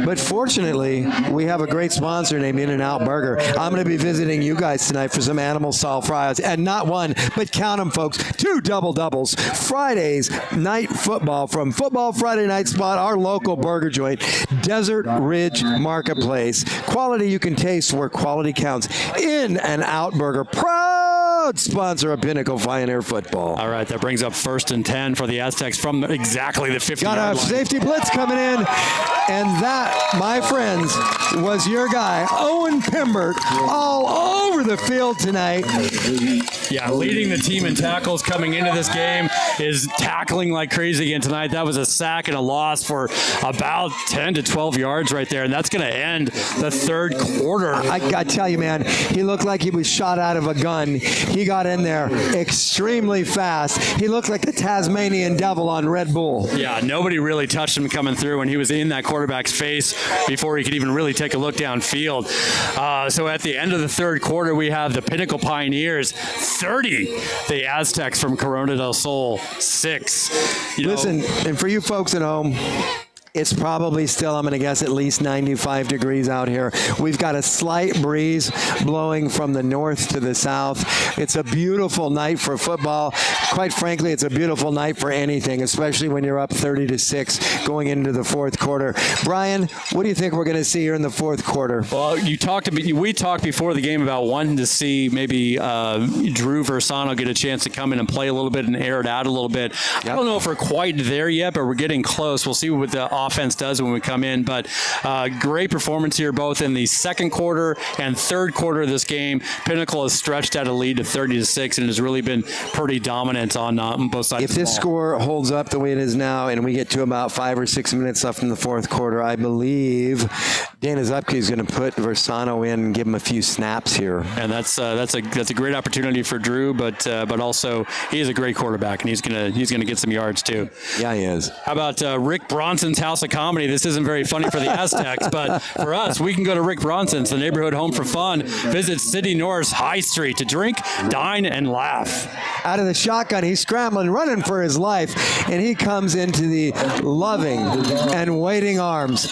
But fortunately, we have a great sponsor named In-N-Out Burger. I'm going to be visiting you guys tonight for some animal style fries, and not one, but count them, folks, 2 double-doubles. Fridays night football from Football Friday Night Spot, our local burger joint, Desert Ridge Marketplace. Quality you can taste where quality counts. In-N-Out Burger, proud sponsor of Pinnacle Pioneer football. All right, that brings up 1st and 10 for the Aztecs from exactly the 50-yard line. Got a safety blitz coming in, and that, my friends, was your guy, Owen Pimbert, all over the field tonight. Yeah, leading the team in tackles coming into this game, is tackling like crazy again tonight. That was a sack and a loss for about 10 to 12 yards right there, and that's going to end the third quarter. I got to tell you, man, he looked like he was shot out of a gun. He got in there extremely fast. He looked like the Tasmanian devil on Red Bull. Yeah, nobody really touched him coming through, and he was in that quarterback's face before he could even really take a look downfield. So at the end of the third quarter, we have the Pinnacle Pioneers 30, the Aztecs from Corona del Sol 6. Listen, and for you folks at home, it's probably still, I'm going to guess, at least 95 degrees out here. We've got a slight breeze blowing from the north to the south. It's a beautiful night for football. Quite frankly, it's a beautiful night for anything, especially when you're up 30-6 going into the fourth quarter. Brian, what do you think we're going to see here in the fourth quarter? Well, we talked before the game about wanting to see maybe Drew Versano get a chance to come in and play a little bit and air it out a little bit. Yep. I don't know if we're quite there yet, but we're getting close. We'll see what the offense does when we come in, but great performance here both in the second quarter and third quarter of this game. Pinnacle has stretched out a lead to 30-6 and has really been pretty dominant on both sides. If this score holds up the way it is now and we get to about 5 or 6 minutes left in the fourth quarter, I believe Dana Zupke is going to put Versano in and give him a few snaps here. And that's a great opportunity for Drew, but also he is a great quarterback and he's gonna get some yards too. Yeah, he is. How about Rick Bronson's House of Comedy? This isn't very funny for the Aztecs, but for us, we can go to Rick Bronson's, the neighborhood home for fun. Visit City North's High Street to drink, dine, and laugh. Out of the shotgun, he's scrambling, running for his life, and he comes into the loving and waiting arms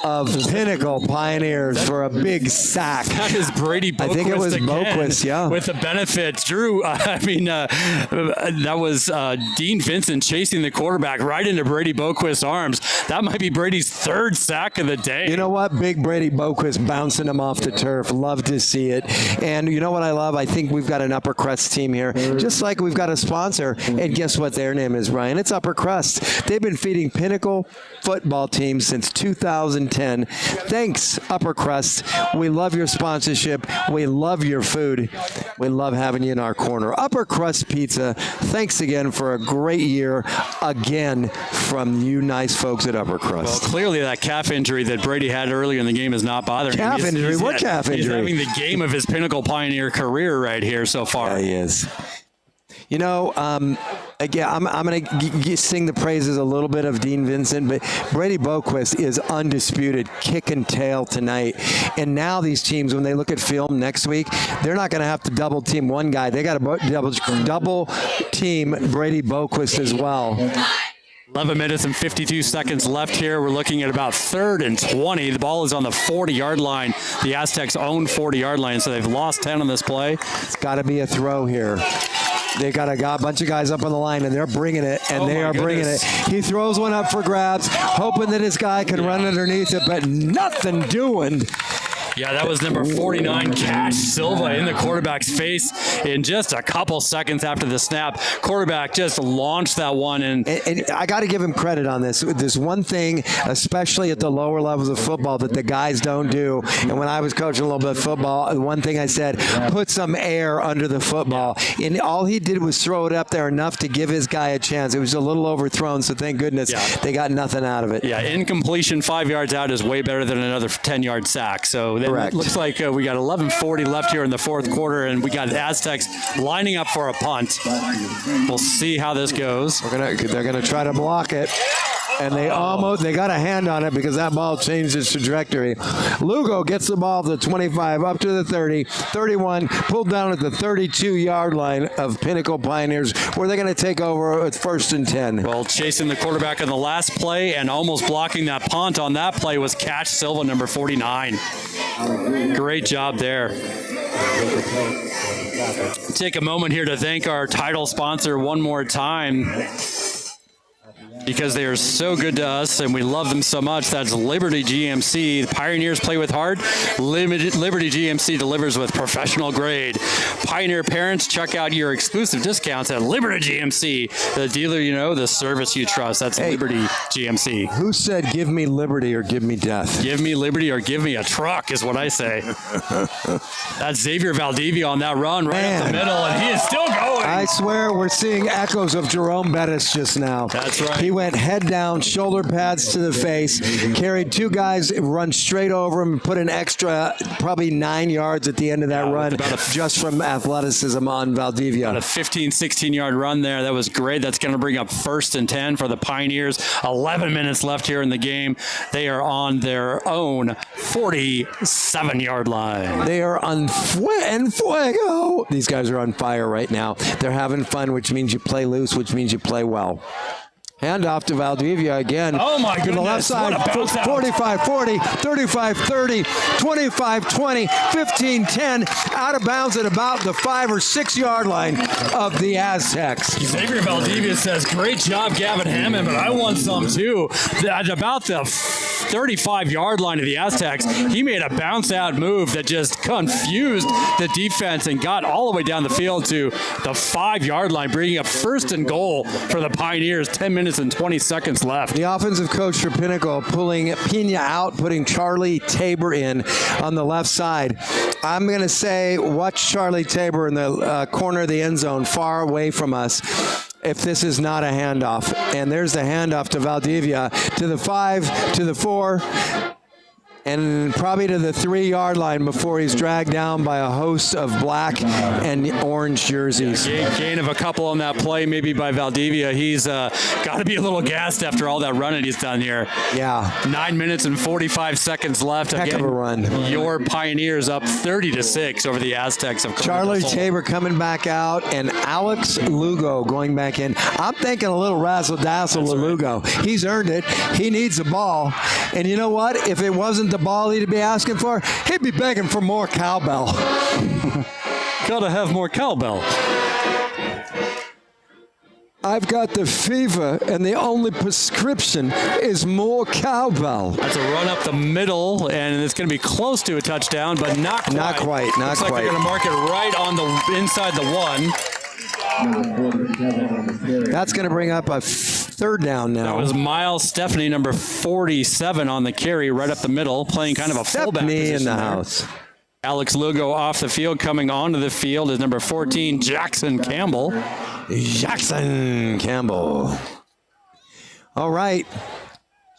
of Pinnacle Pioneers for a big sack. That is Brady Boquist. I think it was Boquist, yeah. With the benefits. Drew, that was Dean Vincent chasing the quarterback right into Brady Boquist's arms. That might be Brady's third sack of the day. You know what? Big Brady Boquist bouncing him off the turf. Love to see it. And you know what I love? I think we've got an Upper Crust team here, just like we've got a sponsor. And guess what their name is, Brian? It's Upper Crust. They've been feeding Pinnacle football teams since 2010. Thanks, Upper Crust. We love your sponsorship. We love your food. We love having you in our corner. Upper Crust Pizza, thanks again for a great year again from you nice folks at Upper Crust. Well, clearly that calf injury that Brady had earlier in the game is not bothering him. Calf injury? What calf injury? He's having the game of his Pinnacle Pioneer career right here so far. Yeah, he is. You know, again, I'm going to sing the praises a little bit of Dean Vincent, but Brady Boquist is undisputed kick and tail tonight. And now these teams, when they look at film next week, they're not going to have to double team one guy. They got to double team Brady Boquist as well. 11 minutes and 52 seconds left here. We're looking at about 3rd and 20. The ball is on the 40-yard line. The Aztecs own 40-yard line, so they've lost 10 on this play. It's got to be a throw here. They got a bunch of guys up on the line, and they're bringing it, and they are bringing it. He throws one up for grabs, hoping that his guy can run underneath it, but nothing doing. Yeah, that was number 49, Cash Silva, in the quarterback's face in just a couple seconds after the snap. Quarterback just launched that one. And I got to give him credit on this. There's one thing, especially at the lower levels of football, that the guys don't do. And when I was coaching a little bit of football, one thing I said, put some air under the football. And all he did was throw it up there enough to give his guy a chance. It was a little overthrown, so thank goodness they got nothing out of it. Yeah, incompletion 5 yards out is way better than another 10-yard sack. So it looks like we got 11:40 left here in the fourth quarter, and we got Aztecs lining up for a punt. We'll see how this goes. They're gonna try to block it. And they got a hand on it because that ball changed its trajectory. Lugo gets the ball to the 25, up to the 30, 31, pulled down at the 32-yard line of Pinnacle Pioneers, where they're going to take over at 1st and 10. Well, chasing the quarterback on the last play and almost blocking that punt on that play was Cash Silva, number 49. Great job there. Take a moment here to thank our title sponsor one more time. because they are so good to us and we love them so much. That's Liberty GMC. The Pioneers play with heart. Liberty GMC delivers with professional grade. Pioneer parents, check out your exclusive discounts at Liberty GMC. The dealer you know, the service you trust. That's Liberty GMC. Who said give me liberty or give me death? Give me liberty or give me a truck is what I say. That's Xavier Valdivia on that run right up the middle, and he is still going. I swear we're seeing echoes of Jerome Bettis just now. That's right. He went head down, shoulder pads to the face, carried two guys, run straight over him, put an extra probably 9 yards at the end of that run just from athleticism on Valdivia. About a 15, 16-yard run there. That was great. That's going to bring up 1st and 10 for the Pioneers. 11 minutes left here in the game. They are on their own 47-yard line. They are on fuego. These guys are on fire right now. They're having fun, which means you play loose, which means you play well. Hand off to Valdivia again. Oh, my To the left goodness. side, What a bounce out. 45-40, 35-30, 25-20, 15-10, out of bounds at about the 5 or 6 yard line of the Aztecs. Xavier Valdivia says, great job, Gavin Hammond, but I want some too. At about the 35-yard line of the Aztecs, he made a bounce-out move that just confused the defense and got all the way down the field to the 5-yard line, bringing up 1st and goal for the Pioneers. 10 minutes and 20 seconds left. The offensive coach for Pinnacle pulling Pina out, putting Charlie Tabor in on the left side. I'm going to say watch Charlie Tabor in the corner of the end zone, far away from us, if this is not a handoff. And there's the handoff to Valdivia, to the 5, to the 4, and probably to the 3-yard line before he's dragged down by a host of black and orange jerseys. Gain of a couple on that play, maybe by Valdivia. He's got to be a little gassed after all that running he's done here. Yeah. 9 minutes and 45 seconds left. Heck of a run. Your Pioneers up 30-6 over the Aztecs of Charlie Tabor coming back out, and Alex Lugo going back in. I'm thinking a little razzle-dazzle to Lugo. He's earned it. He needs the ball. And you know what? If it wasn't the ball he'd be asking for, he'd be begging for more cowbell. Gotta have more cowbell. I've got the fever, and the only prescription is more cowbell. That's a run up the middle, and it's going to be close to a touchdown, but not quite. Not quite. Looks like they're going to mark it right on the inside the 1. That's going to bring up a 3rd down now. That was Miles Stephanie, number 47 on the carry, right up the middle, playing kind of a fullback position in the there. house. Alex Lugo off the field. Coming onto the field is number 14, Jackson Campbell. Jackson Campbell. All right.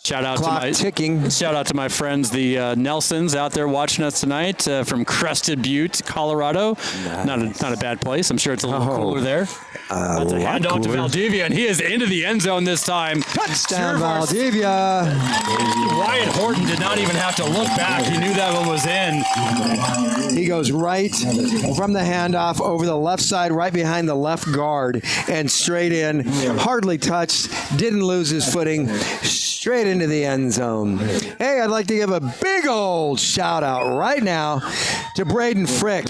Shout out Clock to my ticking. Shout out to my friends, the Nelsons, out there watching us tonight from Crested Butte, Colorado. Nice. Not a bad place. I'm sure it's a little cooler there. That's a handoff to Valdivia, and he is into the end zone this time. Touchdown, Valdivia. Wyatt Horton did not even have to look back. He knew that one was in. He goes right from the handoff over the left side, right behind the left guard, and straight in. Hardly touched. Didn't lose his footing. Straight into the end zone. Hey, I'd like to give a big old shout out right now to Braden Frick.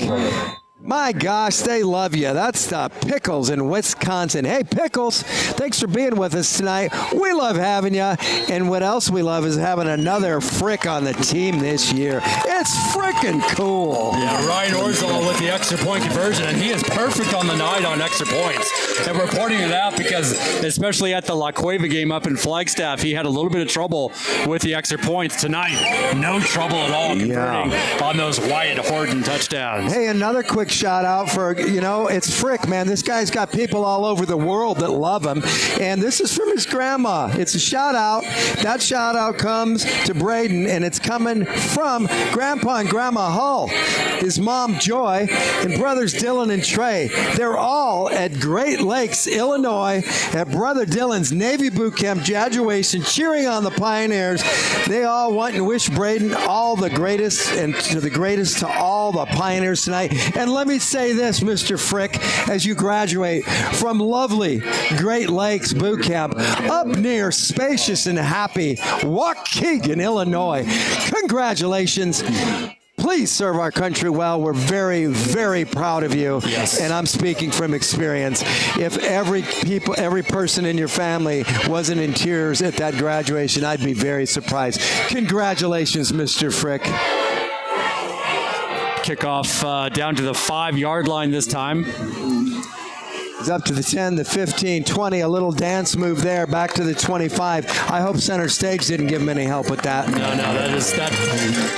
My gosh, they love you. That's the Pickles in Wisconsin. Hey, Pickles, thanks for being with us tonight. We love having you. And what else we love is having another Frick on the team this year. It's frickin' cool. Yeah, Ryan Orzola with the extra point conversion, and he is perfect on the night on extra points. And we're pointing it out because, especially at the La Cueva game up in Flagstaff, he had a little bit of trouble with the extra points. Tonight, no trouble at all converting on those Wyatt Horton touchdowns. Hey, another quick shout out for, it's Frick, man. This guy's got people all over the world that love him. And this is from his grandma. It's a shout out. That shout out comes to Braden, and it's coming from Grandpa and Grandma Hull, his mom Joy, and brothers Dylan and Trey. They're all at Great Lakes, Illinois, at Brother Dylan's Navy Boot Camp graduation, cheering on the Pioneers. They all want and wish Braden all the greatest, and to the greatest to all the Pioneers tonight. And let me say this, Mr. Frick, as you graduate from lovely Great Lakes Boot Camp up near spacious and happy Waukegan, Illinois. Congratulations. Please serve our country well. We're very, very proud of you. Yes. And I'm speaking from experience. If every person in your family wasn't in tears at that graduation, I'd be very surprised. Congratulations, Mr. Frick. Kickoff down to the 5-yard line this time. It's up to the 10, the 15, 20, a little dance move there, back to the 25. I hope center stage didn't give him any help with that. No,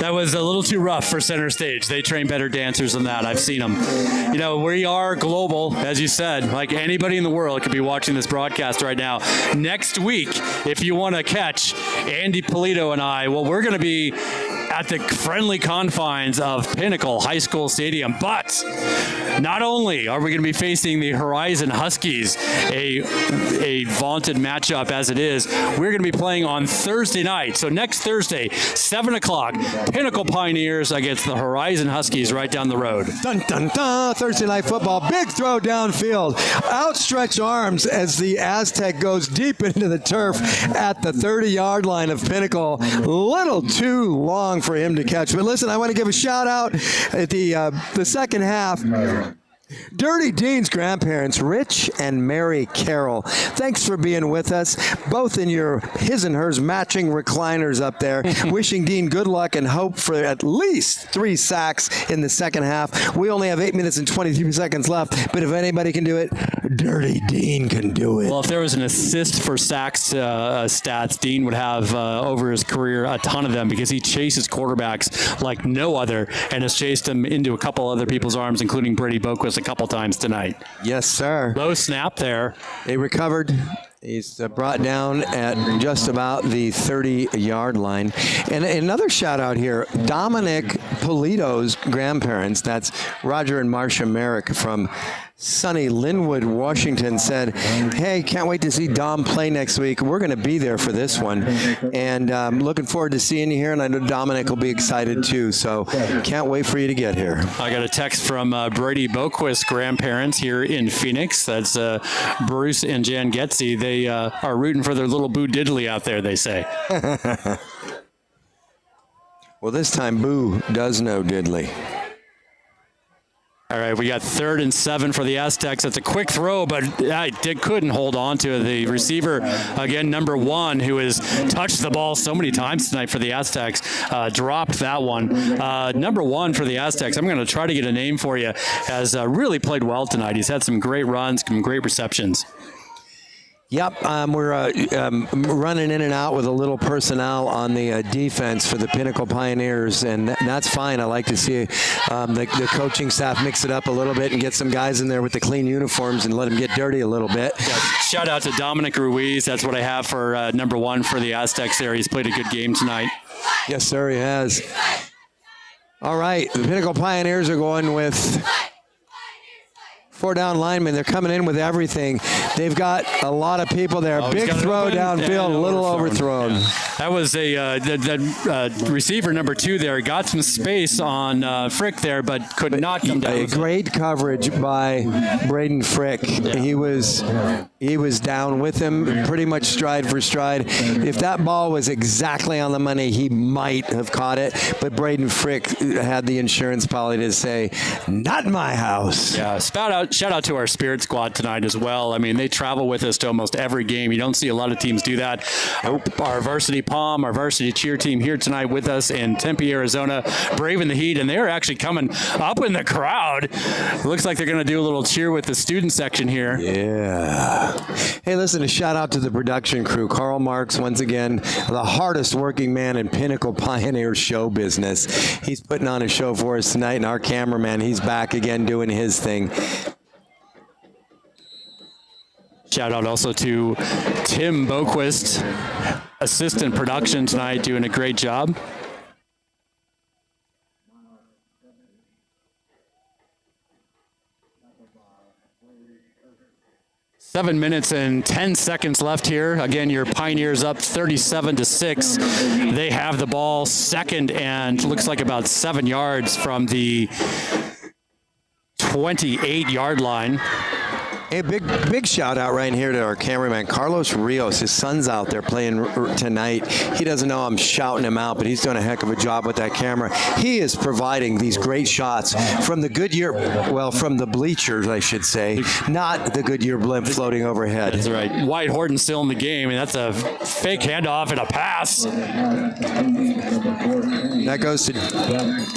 that was a little too rough for center stage. They train better dancers than that. I've seen them. You know, we are global, as you said. Like anybody in the world could be watching this broadcast right now. Next week, if you want to catch Andy Polito and I, well, we're going to be at the friendly confines of Pinnacle High School Stadium. But not only are we going to be facing the Horizon Huskies, a vaunted matchup as it is, we're going to be playing on Thursday night. So next Thursday, 7 o'clock, Pinnacle Pioneers against the Horizon Huskies right down the road. Dun, dun, dun. Thursday night football. Big throw downfield. Outstretched arms as the Aztec goes deep into the turf at the 30-yard line of Pinnacle. Little too long for him to catch. But listen, I want to give a shout out at the second half. Dirty Dean's grandparents, Rich and Mary Carroll. Thanks for being with us, both in your his and hers matching recliners up there. Wishing Dean good luck and hope for at least 3 sacks in the second half. We only have 8 minutes and 23 seconds left, but if anybody can do it, Dirty Dean can do it. Well, if there was an assist for sacks stats, Dean would have over his career a ton of them because he chases quarterbacks like no other and has chased them into a couple other people's arms, including Brady Boquist a couple times tonight. Yes, sir. Low snap there. They recovered. He's brought down at just about the 30-yard line. And another shout out here, Dominic Polito's grandparents, that's Roger and Marcia Merrick from sunny Linwood, Washington, said, hey, can't wait to see Dom play next week. We're going to be there for this one. And looking forward to seeing you here. And I know Dominic will be excited too. So can't wait for you to get here. I got a text from Brady Boquist's grandparents here in Phoenix. That's Bruce and Jan Getzy. They are rooting for their little Boo Diddley out there, they say. Well, this time Boo does know Diddley. All right, we got 3rd and 7 for the Aztecs. That's a quick throw, but Dick couldn't hold on to it. The receiver, again, number 1, who has touched the ball so many times tonight for the Aztecs, dropped that one. Number 1 for the Aztecs, I'm going to try to get a name for you, has really played well tonight. He's had some great runs, some great receptions. Yep, we're running in and out with a little personnel on the defense for the Pinnacle Pioneers, and that's fine. I like to see the coaching staff mix it up a little bit and get some guys in there with the clean uniforms and let them get dirty a little bit. Yeah, shout out to Dominic Ruiz. That's what I have for number 1 for the Aztecs there. He's played a good game tonight. Yes, sir, he has. All right, the Pinnacle Pioneers are going with 4 down linemen. They're coming in with everything. They've got a lot of people there. Big throw downfield, a little overthrown. Yeah. That was the receiver number 2 there. Got some space on Frick there, but could not come down. Great coverage by Braden Frick. Yeah. He was down with him pretty much stride for stride. If that ball was exactly on the money, he might have caught it, but Braden Frick had the insurance policy to say, not my house. Yeah, shout out to our Spirit Squad tonight as well. I mean, they travel with us to almost every game. You don't see a lot of teams do that. Our varsity POM, our varsity cheer team here tonight with us in Tempe, Arizona, braving the heat, and they're actually coming up in the crowd. It looks like they're going to do a little cheer with the student section here. Yeah. Hey, listen, a shout out to the production crew. Carl Marks, once again, the hardest working man in Pinnacle Pioneer show business. He's putting on a show for us tonight, and our cameraman, he's back again doing his thing. Shout out also to Tim Boquist, assistant production tonight, doing a great job. Seven minutes and 10 seconds left here. Again, your Pioneers up 37-6. They have the ball, second and looks like about 7 yards from the 28-yard line. Hey, big shout out right here to our cameraman, Carlos Rios. His son's out there playing tonight. He doesn't know I'm shouting him out, but he's doing a heck of a job with that camera. He is providing these great shots from the from the bleachers, I should say, not the Goodyear blimp floating overhead. That's right. Wyatt Horton still in the game, and that's a fake handoff and a pass. That goes to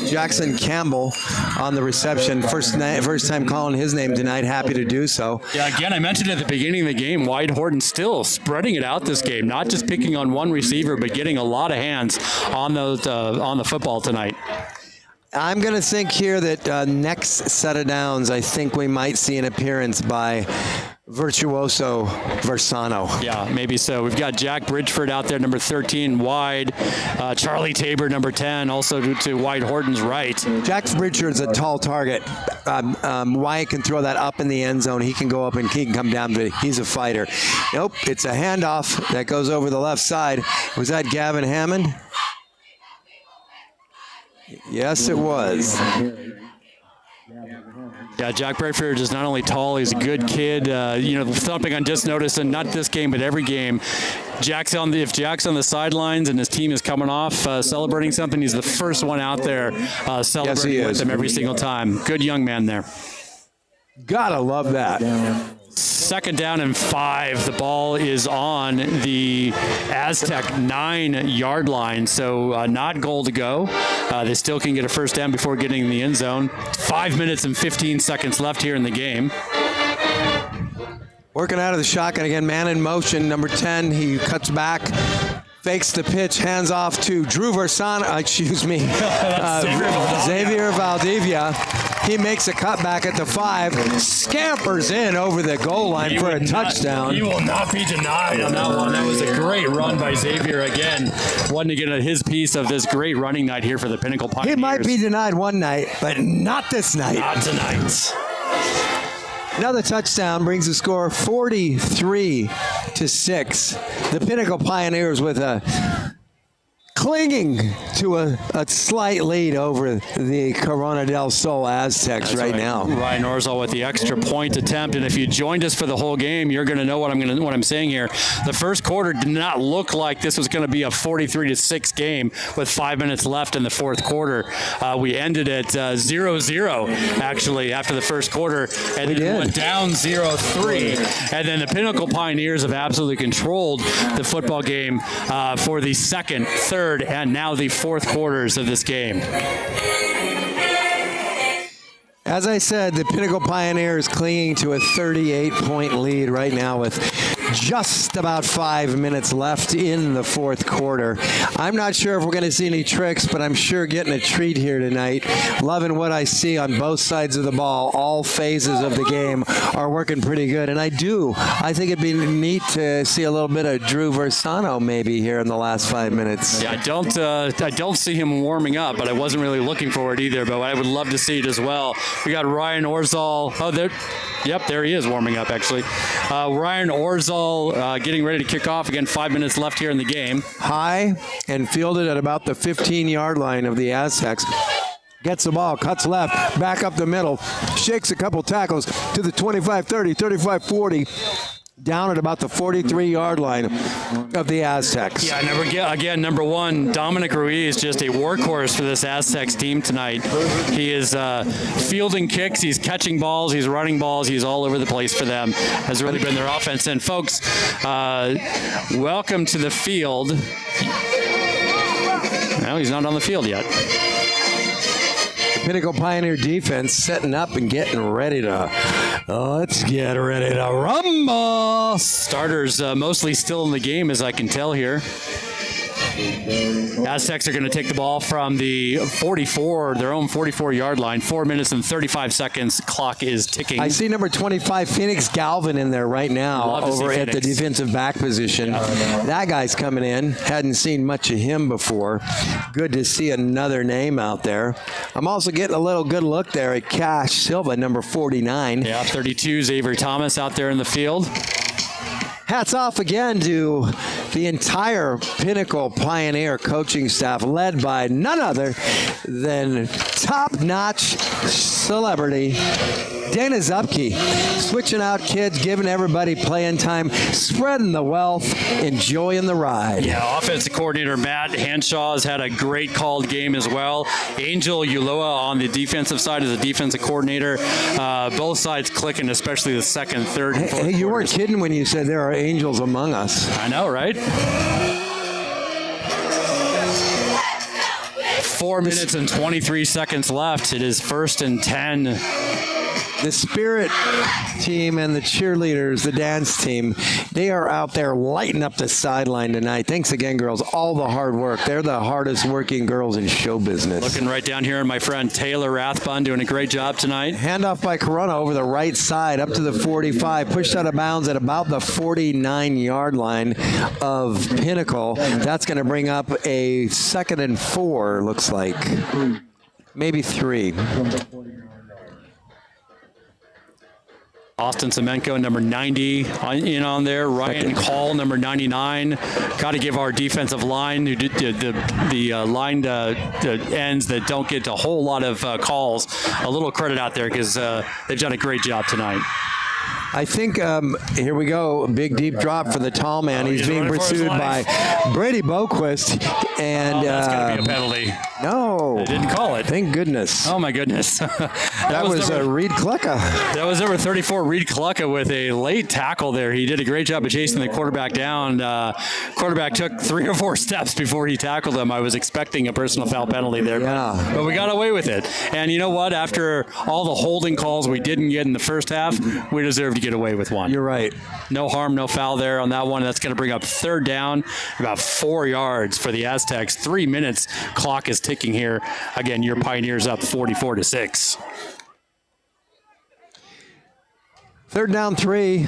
Jackson Campbell on the reception. First time calling his name tonight. Happy to do so. Yeah, again, I mentioned at the beginning of the game, Wyatt Horton still spreading it out this game, not just picking on one receiver, but getting a lot of hands on those on the football tonight. I'm going to think here that next set of downs, I think we might see an appearance by Virtuoso Versano. Yeah, maybe so. We've got Jack Bridgeford out there, number 13, wide. Charlie Tabor, number 10, also to Wyatt Horton's right. Jack Bridgeford's a tall target. Wyatt can throw that up in the end zone. He can go up and he can come down, but he's a fighter. Nope, it's a handoff that goes over the left side. Was that Gavin Hammond? Yes, it was. Yeah, Jack Bradford is not only tall, he's a good kid. Something I just noticed, and not this game, but every game. If Jack's on the sidelines and his team is coming off celebrating something, he's the first one out there celebrating with them every single time. Good young man there. Gotta love that. 2nd down and 5. The ball is on the Aztec 9-yard line, so not goal to go. They still can get a first down before getting in the end zone. 5 minutes and 15 seconds left here in the game. Working out of the shotgun again, man in motion, number 10. He cuts back, fakes the pitch, hands off to Xavier Valdivia. He makes a cutback at the 5, scampers in over the goal line for a touchdown. He will not be denied on that one. That was a great run by Xavier again. Wanting to get his piece of this great running night here for the Pinnacle Pioneers. He might be denied one night, but not this night. Not tonight. Another touchdown brings the score 43-6. The Pinnacle Pioneers with clinging to a slight lead over the Corona del Sol Aztecs right now. Ryan Orzal with the extra point attempt, and if you joined us for the whole game, you're going to know what I'm saying here. The first quarter did not look like this was going to be a 43-6 game with 5 minutes left in the fourth quarter. We ended at 0-0 actually after the first quarter, and then went down 0-3, and then the Pinnacle Pioneers have absolutely controlled the football game for the second, third, and now the fourth quarters of this game. As I said, the Pinnacle Pioneers clinging to a 38-point lead right now with just about 5 minutes left in the fourth quarter. I'm not sure if we're going to see any tricks, but I'm sure getting a treat here tonight. Loving what I see on both sides of the ball. All phases of the game are working pretty good, and I think it'd be neat to see a little bit of Drew Versano maybe here in the last 5 minutes. Yeah, I don't see him warming up, but I wasn't really looking for it either, but I would love to see it as well. We got Ryan Orzal. Oh, there he is warming up, actually. Ryan Orzal getting ready to kick off. Again, 5 minutes left here in the game. High and fielded at about the 15-yard line of the Aztecs. Gets the ball, cuts left, back up the middle, shakes a couple tackles to the 25-30, 35-40. Down at about the 43-yard line of the Aztecs. Yeah, number 1, Dominic Ruiz, just a workhorse for this Aztecs team tonight. He is fielding kicks, he's catching balls, he's running balls, he's all over the place for them. Has really been their offense. And folks, welcome to the field. No, he's not on the field yet. Pinnacle Pioneer defense setting up and getting ready to, let's get ready to rumble. Starters mostly still in the game, as I can tell here. Aztecs are going to take the ball from the 44, their own 44-yard line. 4 minutes and 35 seconds. Clock is ticking. I see number 25, Phoenix Galvin, in there right now over at the defensive back position. That guy's coming in. Hadn't seen much of him before. Good to see another name out there. I'm also getting a little good look there at Cash Silva, number 49. Yeah, 32, Xavier Thomas out there in the field. Hats off again to the entire Pinnacle Pioneer coaching staff, led by none other than top-notch celebrity Dana Zupke, switching out kids, giving everybody playing time, spreading the wealth, enjoying the ride. Yeah, offensive coordinator Matt Hanshaw has had a great called game as well. Angel Ulloa on the defensive side as a defensive coordinator. Both sides clicking, especially the second, third, and fourth Hey, you weren't quarters. kidding when you said there are angels among us. I know, right? 4 minutes and 23 seconds left. It is 1st and 10. The Spirit team and the cheerleaders, the dance team, they are out there lighting up the sideline tonight. Thanks again, girls. All the hard work. They're the hardest working girls in show business. Looking right down here, my friend Taylor Rathbun doing a great job tonight. Handoff by Corona over the right side up to the 45. Pushed out of bounds at about the 49-yard line of Pinnacle. That's going to bring up a 2nd and 4, looks like. Maybe 3. Austin Semenko, number 90, in on there. Ryan Call, number 99. Got to give our defensive line, who did the line ends that don't get a whole lot of calls, a little credit out there because they've done a great job tonight. I think, here we go, a big deep drop for the tall man. He's being pursued by Brady Boquist. And that's going to be a penalty. No. They didn't call it. Thank goodness. Oh, my goodness. that was Reed Klucka. That was number 34, Reed Klucka, with a late tackle there. He did a great job of chasing the quarterback down. Quarterback took 3 or 4 steps before he tackled him. I was expecting a personal foul penalty there, but we got away with it. And you know what? After all the holding calls we didn't get in the first half, we deserve to get away with one. You're right. No harm, no foul there on that one. That's going to bring up 3rd down, about 4 yards for the Aztecs. 3 minutes. Clock is ticking here. Again, your Pioneers up 44-6. 3rd down 3.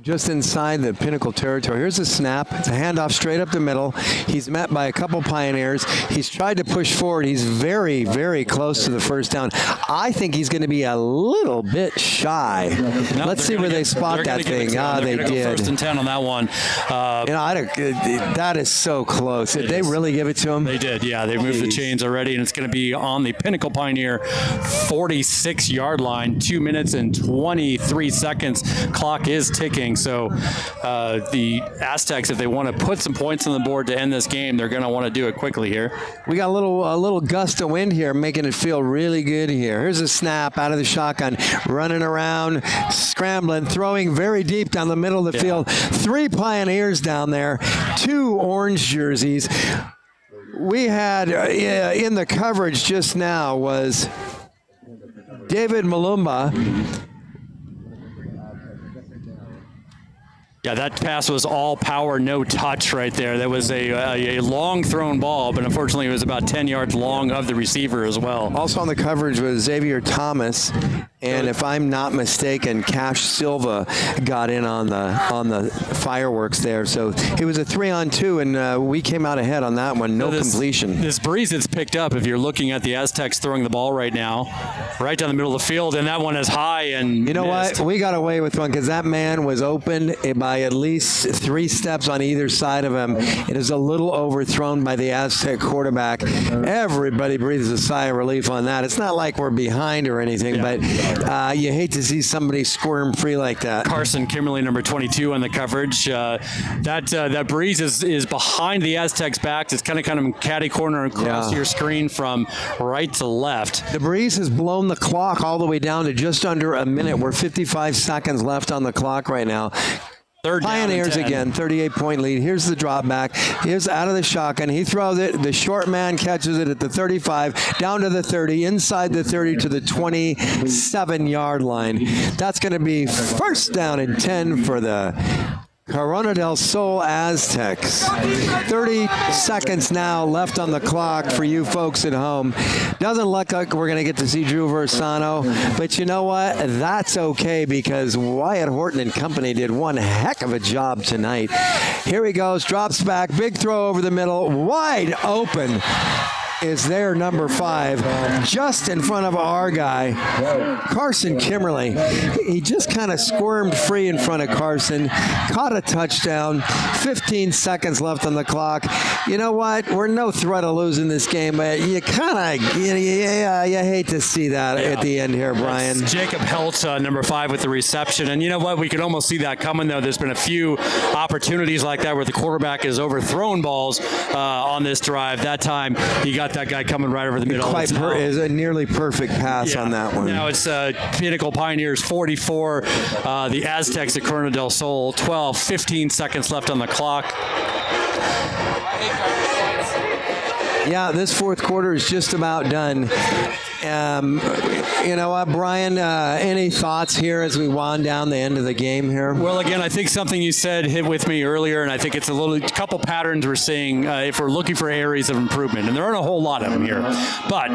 Just inside the Pinnacle territory. Here's a snap. It's a handoff straight up the middle. He's met by a couple Pioneers. He's tried to push forward. He's very, very close to the 1st down. I think he's going to be a little bit shy. Let's see where they spot that thing. They did. 1st and 10 on that one. That is so close. Did they really give it to him? They did, yeah. They moved the chains already, and it's going to be on the Pinnacle Pioneer 46-yard line. 2 minutes and 23 seconds. Clock is ticking. So the Aztecs, if they want to put some points on the board to end this game, they're going to want to do it quickly here. We got a little gust of wind here, making it feel really good here. Here's a snap out of the shotgun, running around, scrambling, throwing very deep down the middle of the field. 3 Pioneers down there, 2 orange jerseys. We had in the coverage just now was David Malumba. Yeah, that pass was all power, no touch right there. That was a long thrown ball, but unfortunately it was about 10 yards long of the receiver as well. Also on the coverage was Xavier Thomas, and if I'm not mistaken, Cash Silva got in on the fireworks there. So it was a 3-on-2, and we came out ahead on that one. No completion. This breeze that's picked up, if you're looking at the Aztecs throwing the ball right now, right down the middle of the field, and that one is high and you know missed. what? We got away with one because that man was open by at least 3 steps on either side of him. It is a little overthrown by the Aztec quarterback. Everybody breathes a sigh of relief on that. It's not like we're behind or anything, but you hate to see somebody squirm free like that. Carson Kimberly, number 22 on the coverage. That breeze is behind the Aztecs' back. It's kind of catty corner across your screen from right to left. The breeze has blown the clock all the way down to just under a minute. We're 55 seconds left on the clock right now. Pioneers again, 38-point lead. Here's the drop back. Here's out of the shotgun. He throws it. The short man catches it at the 35, down to the 30, inside the 30 to the 27-yard line. That's going to be 1st down and 10 for the Corona del Sol Aztecs. 30 seconds now left on the clock for you folks at home. Doesn't look like we're going to get to see Drew Versano, but you know what? That's okay because Wyatt Horton and company did one heck of a job tonight. Here he goes, drops back, big throw over the middle, wide open. is their number 5, just in front of our guy, Carson Kimmerly. He just kind of squirmed free in front of Carson, caught a touchdown, 15 seconds left on the clock. You know what? We're no threat of losing this game, but you kind of, you hate to see that at the end here, Brian. That's Jacob Helt, number 5, with the reception. And you know what? We could almost see that coming, though. There's been a few opportunities like that where the quarterback has overthrown balls on this drive. That time, he got that guy coming right over the middle. Is a nearly perfect pass on that one. Now it's Pinnacle Pioneers 44, the Aztecs at Corona del Sol 12, 15 seconds left on the clock. Yeah, this fourth quarter is just about done. You know what, Brian, any thoughts here as we wind down the end of the game here? Well, again, I think something you said hit with me earlier, and I think it's a couple patterns we're seeing if we're looking for areas of improvement, and there aren't a whole lot of them here. But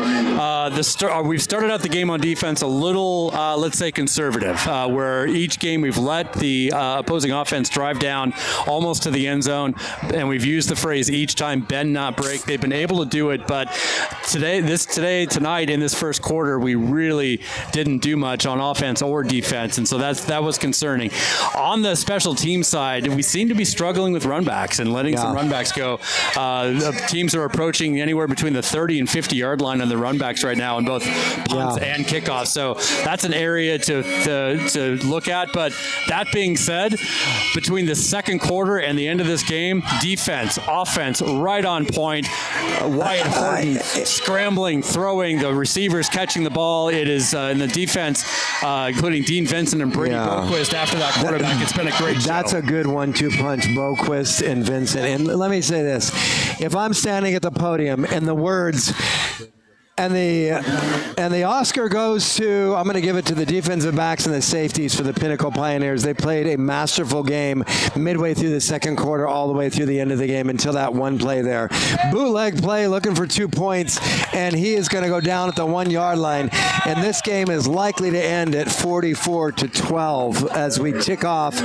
we've started out the game on defense a little, let's say, conservative, where each game we've let the opposing offense drive down almost to the end zone, and we've used the phrase each time bend not break. They've been able to do it, but tonight in this first quarter, we really didn't do much on offense or defense, and so that was concerning. On the special team side, we seem to be struggling with runbacks and letting some runbacks go. Teams are approaching anywhere between the 30 and 50 yard line on the runbacks right now in both punts and kickoffs. So that's an area to look at. But that being said, between the second quarter and the end of this game, defense, offense, right on point. Wyatt Horton scrambling, throwing, the receivers catching the ball. It is in the defense, including Dean Vincent and Brady Boquist after that quarterback. It's been a great show. That's a good 1-2 punch, Boquist and Vincent. And let me say this. If I'm standing at the podium and the words and the Oscar goes to, I'm going to give it to the defensive backs and the safeties for the Pinnacle Pioneers. They played a masterful game midway through the second quarter all the way through the end of the game until that one play there. Bootleg play looking for 2 points, and he is going to go down at the 1 yard line. And this game is likely to end at 44-12 as we tick off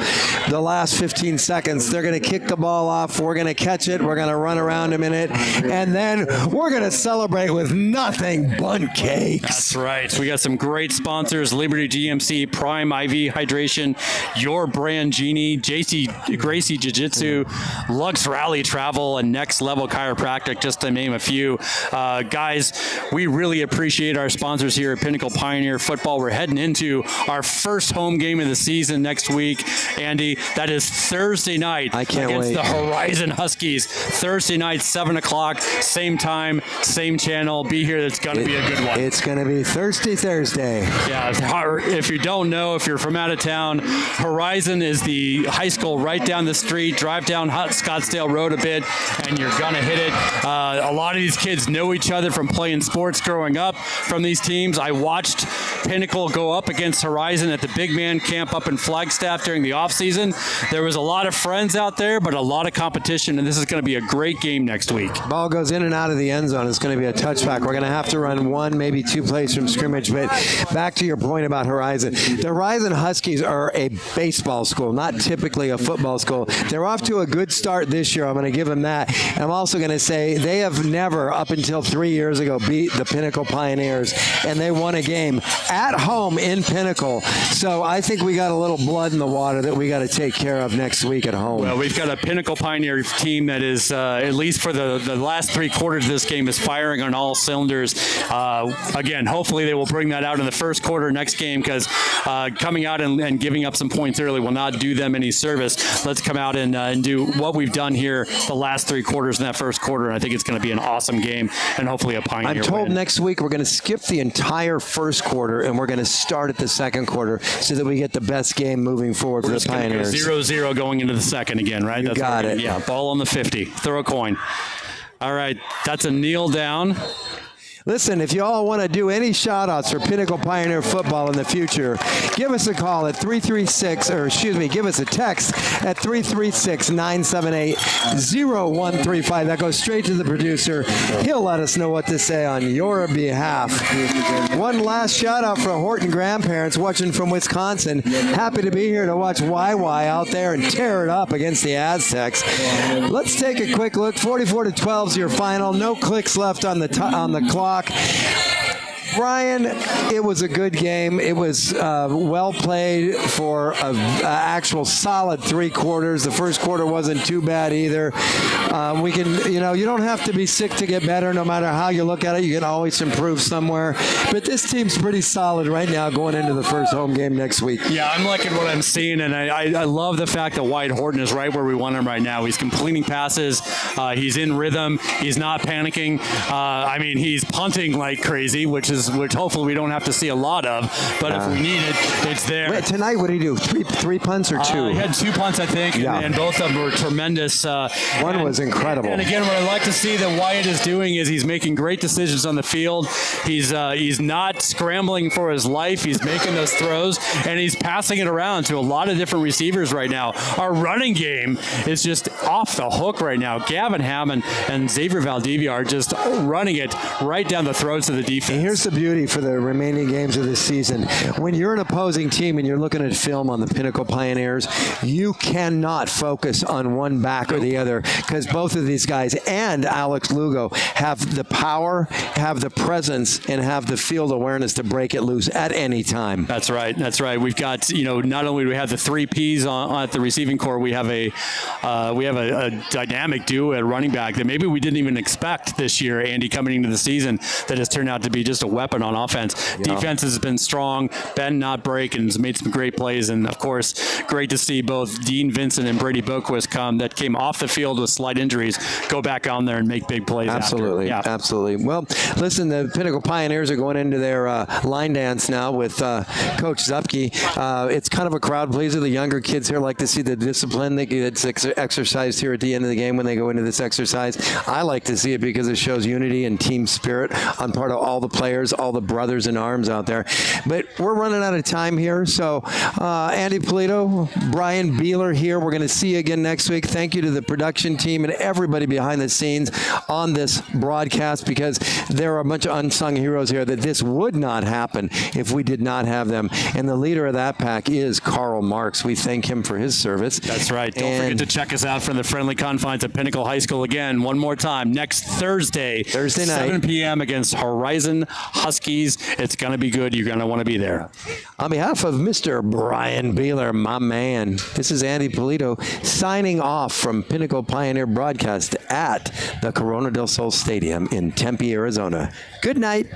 the last 15 seconds. They're going to kick the ball off. We're going to catch it. We're going to run around a minute. And then we're going to celebrate with nothing but cakes. That's right. We got some great sponsors: Liberty GMC, Prime IV Hydration, Your Brand Genie, Gracie Jiu-Jitsu, Lux Rally Travel, and Next Level Chiropractic, just to name a few. Guys, we really appreciate our sponsors here at Pinnacle Pioneer Football. We're heading into our first home game of the season next week. Andy, that is Thursday night against the Horizon Huskies. Thursday night, 7 o'clock, same time, same channel. Be here. It's going to be a good one. It's going to be Thursday. Yeah, if you don't know, if you're from out of town, Horizon is the high school right down the street. Drive down Scottsdale Road a bit, and you're going to hit it. A lot of these kids know each other from playing sports growing up from these teams. I watched Pinnacle go up against Horizon at the big man camp up in Flagstaff during the offseason. There was a lot of friends out there, but a lot of competition, and this is going to be a great game next week. Ball goes in and out of the end zone. It's going to be a touchback. We're going to have to run 1, maybe 2 plays from scrimmage. But back to your point about Horizon. The Horizon Huskies are a baseball school, not typically a football school. They're off to a good start this year. I'm going to give them that. And I'm also going to say they have never, up until 3 years ago, beat the Pinnacle Pioneers, and they won a game at home in Pinnacle. So I think we got a little blood in the water that we got to take care of next week at home. Well, we've got a Pinnacle Pioneer team that is, at least for the last 3 quarters of this game, is firing on all cylinders. Again, hopefully they will bring that out in the first quarter next game, because coming out and giving up some points early will not do them any service. Let's come out and do what we've done here the last 3 quarters in that first quarter, and I think it's going to be an awesome game and hopefully a Pioneer I'm told win. Next week we're going to skip the entire first quarter and we're going to start at the second quarter so that we get the best game moving forward for the Pioneers. 0-0 going into the second again, right? You got it. Yeah, ball on the 50. Throw a coin. All right, that's a kneel down. Listen, if you all want to do any shout-outs for Pinnacle Pioneer football in the future, give us a call at 336, or excuse me, give us a text at 336-978-0135. That goes straight to the producer. He'll let us know what to say on your behalf. One last shout-out for Horton grandparents watching from Wisconsin. Happy to be here to watch YY out there and tear it up against the Aztecs. Let's take a quick look. 44-12 is your final. No clicks left on the clock. Brian, it was a good game. It was well played for an actual solid 3 quarters. The first quarter wasn't too bad either. We can, you don't have to be sick to get better. No matter how you look at it, you can always improve somewhere. But this team's pretty solid right now going into the first home game next week. Yeah, I'm liking what I'm seeing, and I love the fact that Wyatt Horton is right where we want him right now. He's completing passes. He's in rhythm. He's not panicking. He's punting like crazy, which hopefully we don't have to see a lot of. But if we need it, it's there. Wait, tonight, what did he do? Three punts or 2? He had 2 punts, I think, and both of them were tremendous. One was incredible. And again, what I like to see that Wyatt is doing is he's making great decisions on the field. He's not scrambling for his life. He's making those throws, and he's passing it around to a lot of different receivers right now. Our running game is just off the hook right now. Gavin Hammond and Xavier Valdivia are just running it right down the throats of the defense. And here's the beauty for the remaining games of this season. When you're an opposing team and you're looking at film on the Pinnacle Pioneers, you cannot focus on one back or the other, because both of these guys and Alex Lugo have the power, have the presence, and have the field awareness to break it loose at any time. That's right. That's right. We've got, not only do we have the 3 Ps at the receiving core, we have a dynamic duo at running back that maybe we didn't even expect this year, Andy, coming into the season, that has turned out to be just a weapon on offense. Yeah. Defense has been strong. Ben not break and has made some great plays. And, of course, great to see both Dean Vincent and Brady Boquist came off the field with slight injuries, go back on there and make big plays. Absolutely. After. Yeah. Absolutely. Well, listen, the Pinnacle Pioneers are going into their line dance now with Coach Zupke. It's kind of a crowd pleaser. The younger kids here like to see the discipline that gets exercised here at the end of the game when they go into this exercise. I like to see it because it shows unity and team spirit on part of all the players, all the brothers in arms out there. But we're running out of time here. So Andy Polito, Brian Beeler here. We're going to see you again next week. Thank you to the production team and everybody behind the scenes on this broadcast, because there are a bunch of unsung heroes here that this would not happen if we did not have them. And the leader of that pack is Karl Marx. We thank him for his service. That's right. Don't forget to check us out from the friendly confines of Pinnacle High School again, one more time, next Thursday night, 7 p.m. against Horizon Huskies. It's going to be good. You're going to want to be there. On behalf of Mr. Brian Beeler, my man, this is Andy Polito signing off from Pinnacle Pioneer Broadcast at the Corona del Sol Stadium in Tempe, Arizona. Good night.